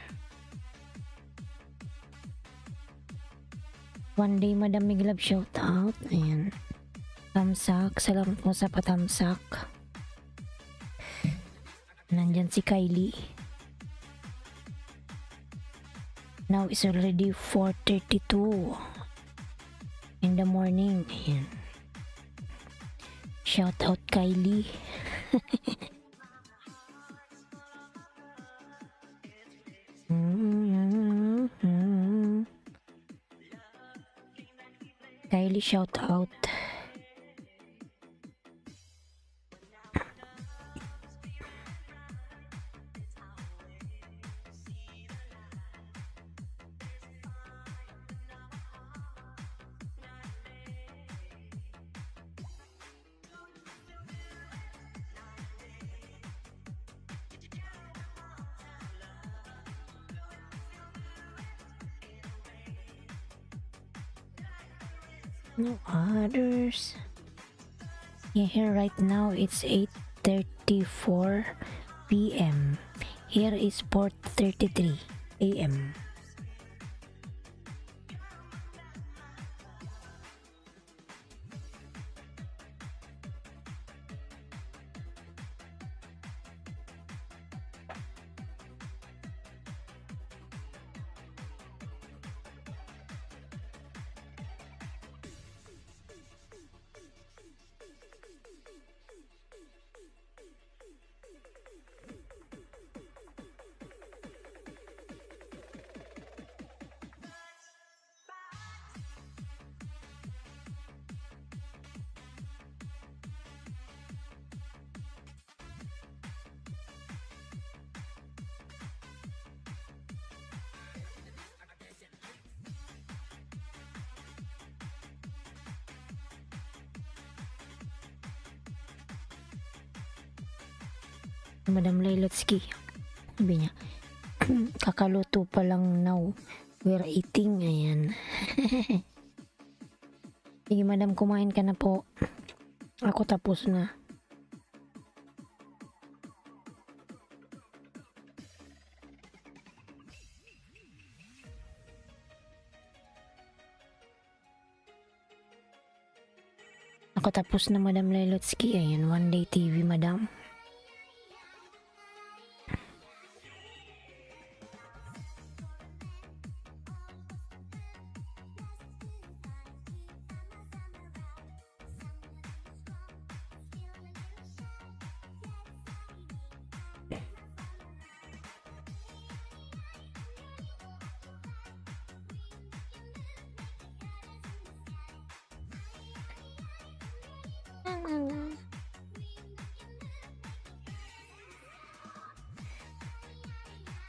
One day, Madam Miglab shout out. Ayan. Tamsak. Salamat po sa patamsak. Nandyan si Kylie. Now it's already 4:32 in the morning. Ayan. Shout out Kylie. Kylie, shout out. No others. Yeah, here right now it's 8:34 p.m. Here is 4:33 a.m. Madam Lailotsky. Sabi niya, Kakaluto pa lang now. We're eating. Ayan. Sige, madam, kumain ka na po. Ako tapos na. Ako tapos na, Madam Lelotsky. Ayan, One Day TV, madam.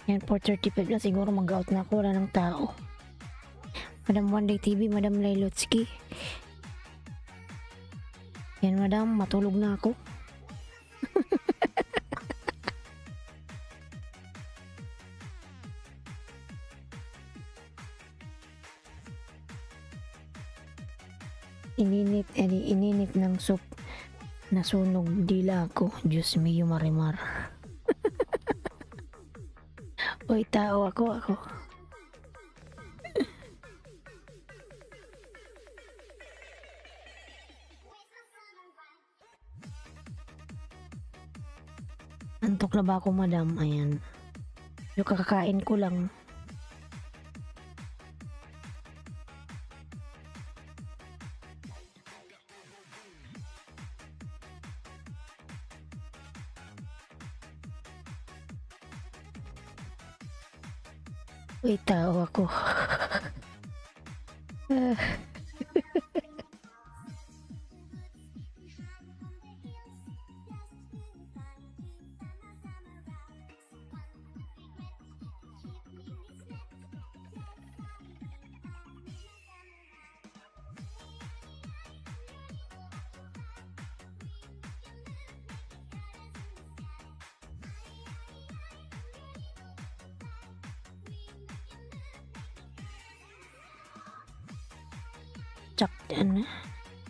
Yan, 4:35 na siguro mag-out na ako. Wala ng tao. Madam One Day TV, Madam Lelotsky. Yan, madam, matulog na ako. Ininit ng soup. Nasunog dila ko. Diyos mio, marimar. Uy, tao ako. Antok na ba ako, madam? Ayan. Yung kakakain ko lang. Uy, tao ako.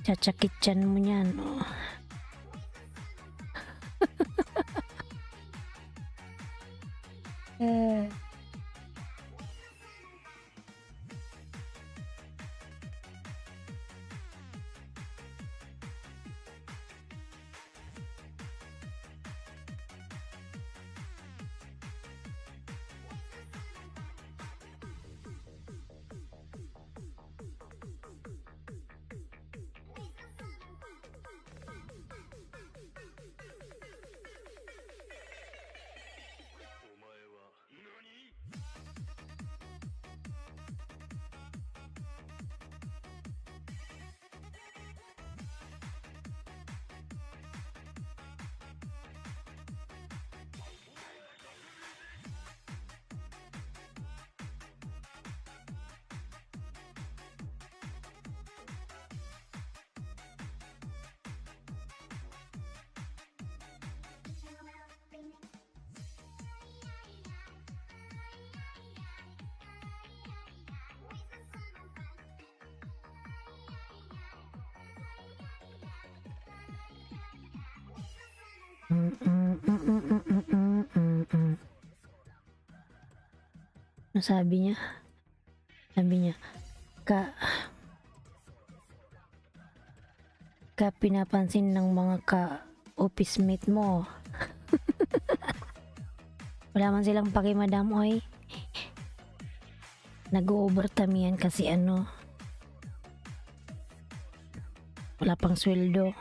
Cacakitchan mo yan. Oh. Ano sabi niya? Sabi niya, ka pinapansin ng mga ka-office mate mo. Wala man silang paki, madam, oy. Nag-overtime yan kasi ano, wala pang sweldo.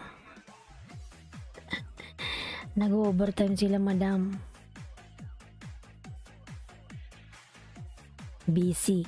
Nag-overtime sila, madam. Busy.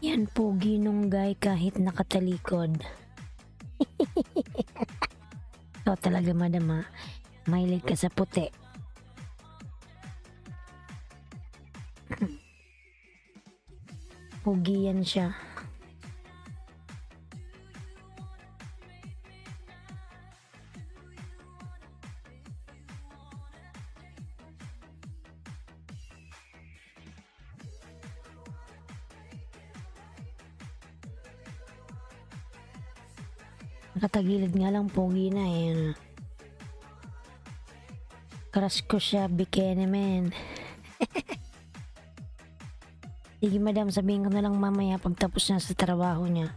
Yan pogi nung guy kahit nakatalikod. Ikaw talaga madam ha. Mahilig ka sa puti. Pogi yan siya. Nakatagilid nga lang pogi na eh. Crush ko siya, bikini man. Sige madam, sabihin ko na lang mamaya pagtapos niya sa trabaho niya.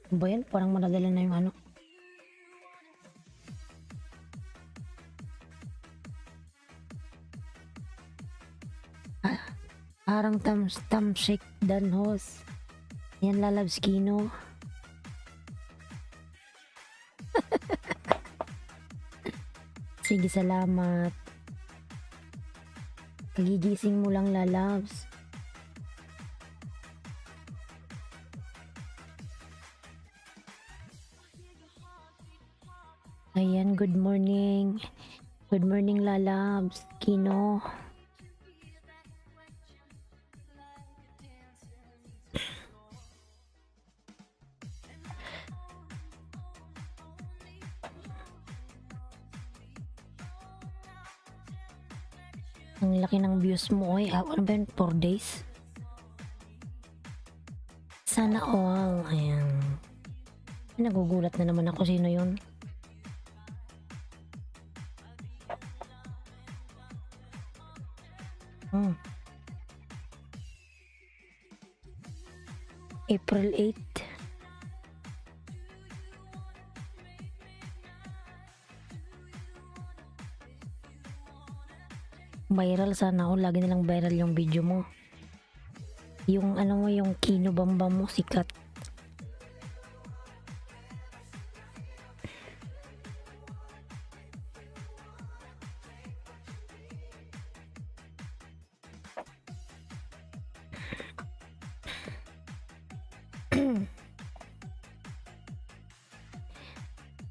Ano ba yan? Parang madadala na yung ano. Parang tamshik danhos. Yan lalabs kino. Sige, salamat. Kagigising mo lang lalabs. Ayan, good morning. Good morning lalabs. Kino. Ang laki ng views mo ay ano ba yun? 4 days? Sana all. Ayan. Nagugulat na naman ako sino yun. April 8. Viral sana ako. Lagi nilang viral yung video mo. Yung ano mo, yung Kino Bamba mo, sikat.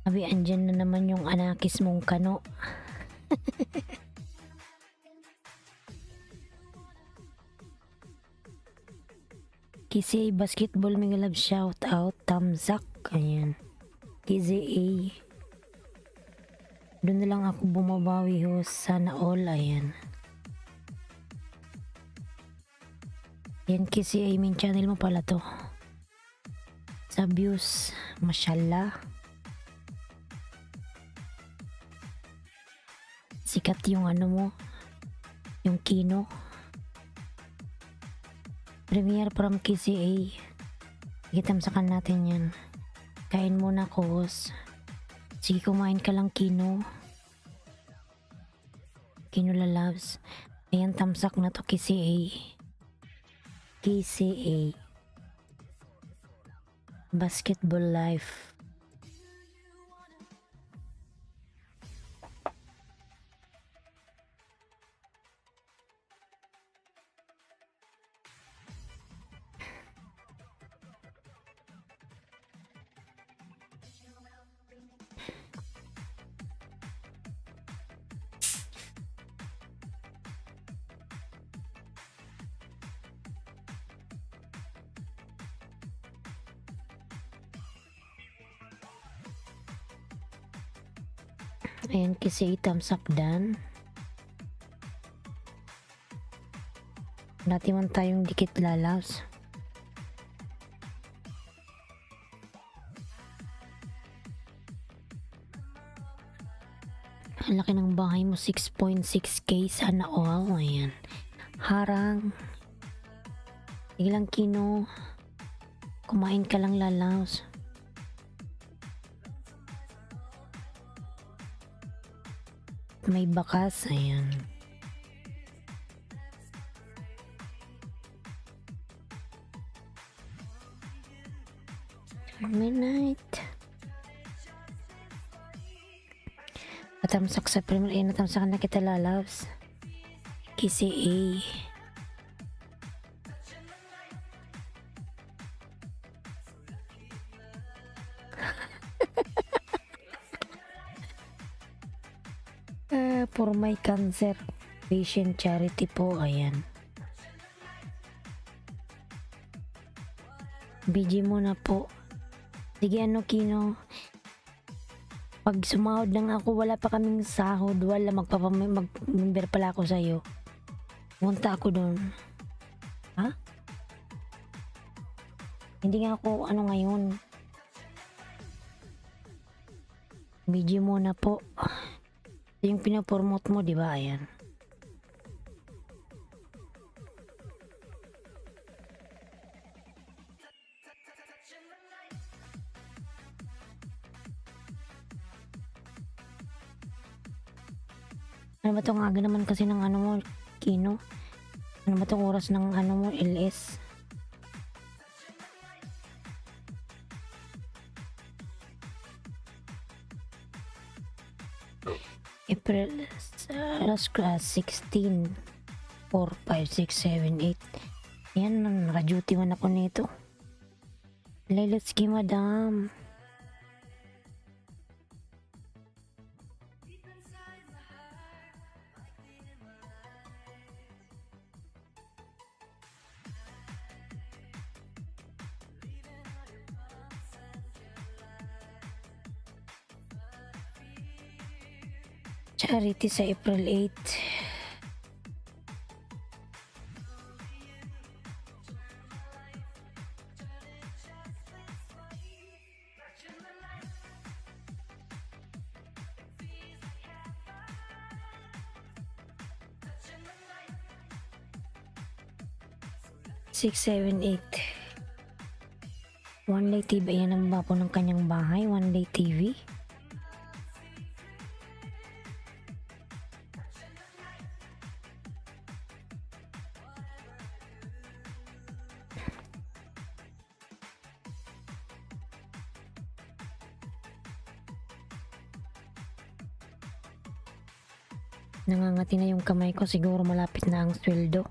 Abi, andyan na naman yung anakis mong kano. Kisi basketball mga love, shout out, thumbs up. Ayan. Kisi A. Doon na lang ako bumabawi ho. Sana all. Ayan. Yan Kisi A, main channel mo pala to. Sa views, mashallah. Sikat yung ano mo, yung Kino. Premiere from KCA. Itamsakan natin yan. Kain muna ko. Sige, kumain ka lang Kino. Kino lalabs. Ayan, tamsak na to KCA. KCA. Basketball life. Ayan, kasi thumbs up dan. Dati man tayong dikit lalabs. Ang laki ng bahay mo, 6.6k. Sana all. Ayan. Harang. Sige lang Kino. Kumain ka lang lalabs. May bakas, ayan. Midnight. Natamsak sa premier A. Natamsak na kita lalabs. Kisi A. For my cancer patient charity po, ayan. BG muna po. Sige, ano, Kino, pag sumahod lang ako, wala pa kaming sahod, wala, mag-member pala ako sa'yo. Punta ako doon. Ha? Hindi nga ako, ano ngayon. BG muna po. Yung pinapromote mo, di ba? Ayan. Ano ba itong aga naman kasi ng ano mo, Kino? Ano ba itong oras ng ano mo, LS? April last class 16 4, 5, 6, 7, 8. Yan, naka-duty man ako nito. Let's go, madam. Charity sa April 8. Six, 7, 8. One Day TV. Ayan ang mapa ng kanyang bahay. One Day TV. Nangangati na yung kamay ko. Siguro malapit na ang sweldo.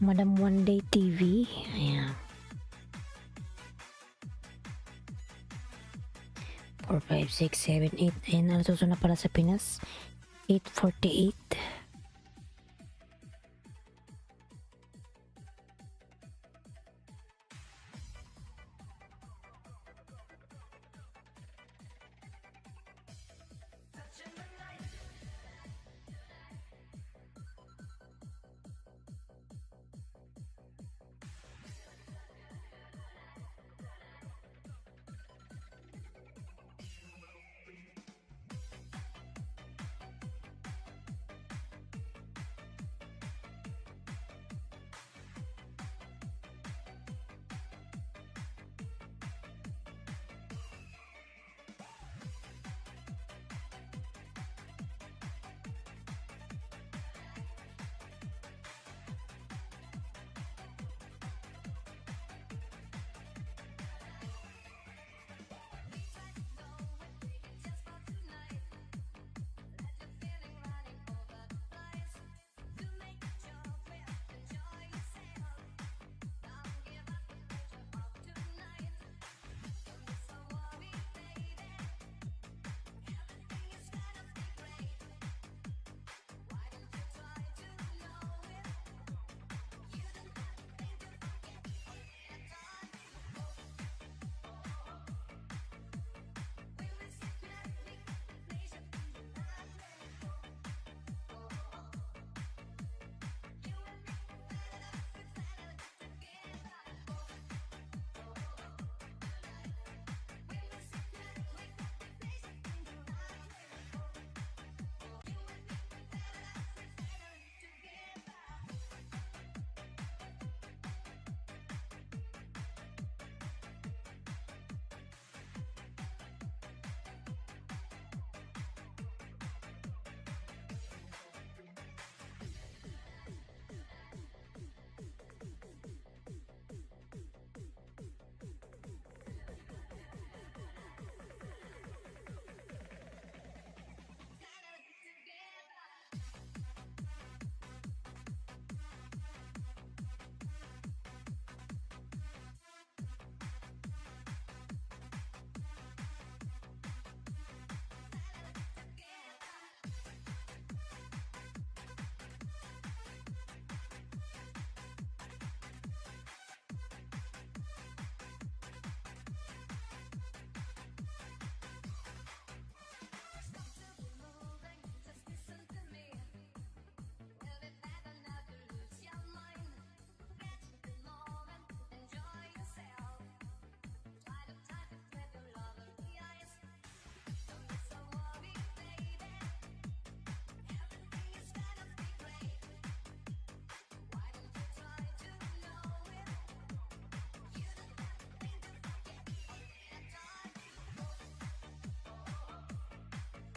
Madam One Day TV. Ayan. 4, 5, 6, 7, 8. Ayan, nasusunod pala sa Pinas. 8:48.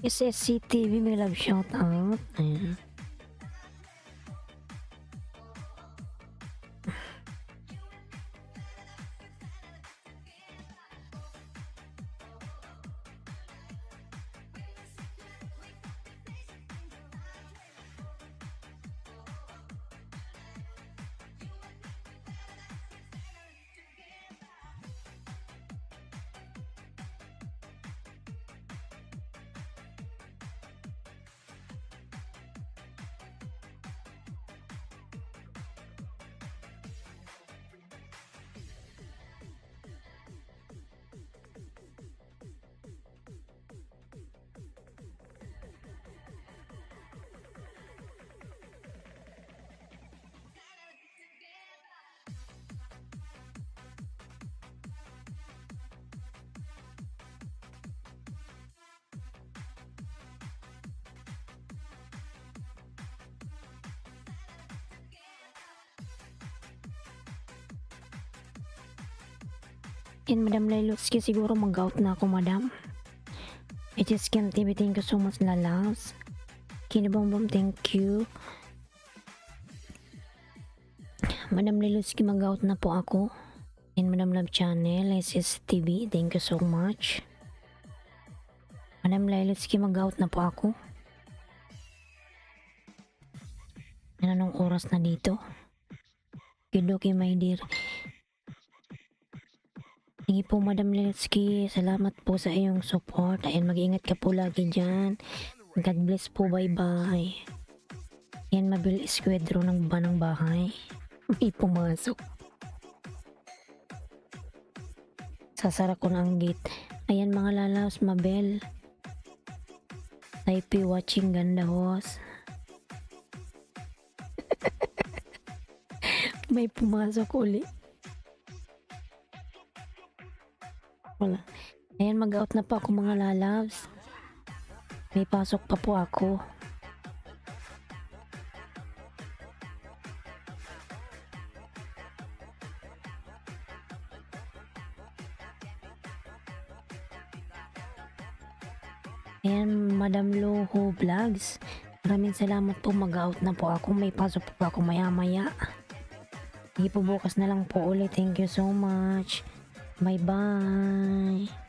SSC TV, may love shout out. Ayan. And Madam Lailuski, siguro mag-out na ako, Madam. It is Kim TV, thank you so much, lalabs. Kinabombom, thank you. Madam Lailuski, mag-out na po ako. And Madam Love Channel, SS TV, thank you so much. Madam Lailuski, mag-out na po ako. Anong oras na dito? Kidoki, my dear. Sige po, Madam Lelsky. Salamat po sa iyong support. Ayan, mag-ingat ka po lagi dyan. God bless po. Bye-bye. Ayan, mabilis squadro ng banang bahay. May pumasok. Sasara ko na ang gate. Ayan, mga lalaws, Mabel. Type watching, ganda host. May pumasok uli. Wala. Ayan, mag-out na po ako, mga lalabs. May pasok pa po ako. Ayan, Madam Loho Vlogs. Maraming salamat po, mag-out na po ako. May pasok po ako maya-maya. Sige po, bukas na lang po ulit. Thank you so much. Bye-bye.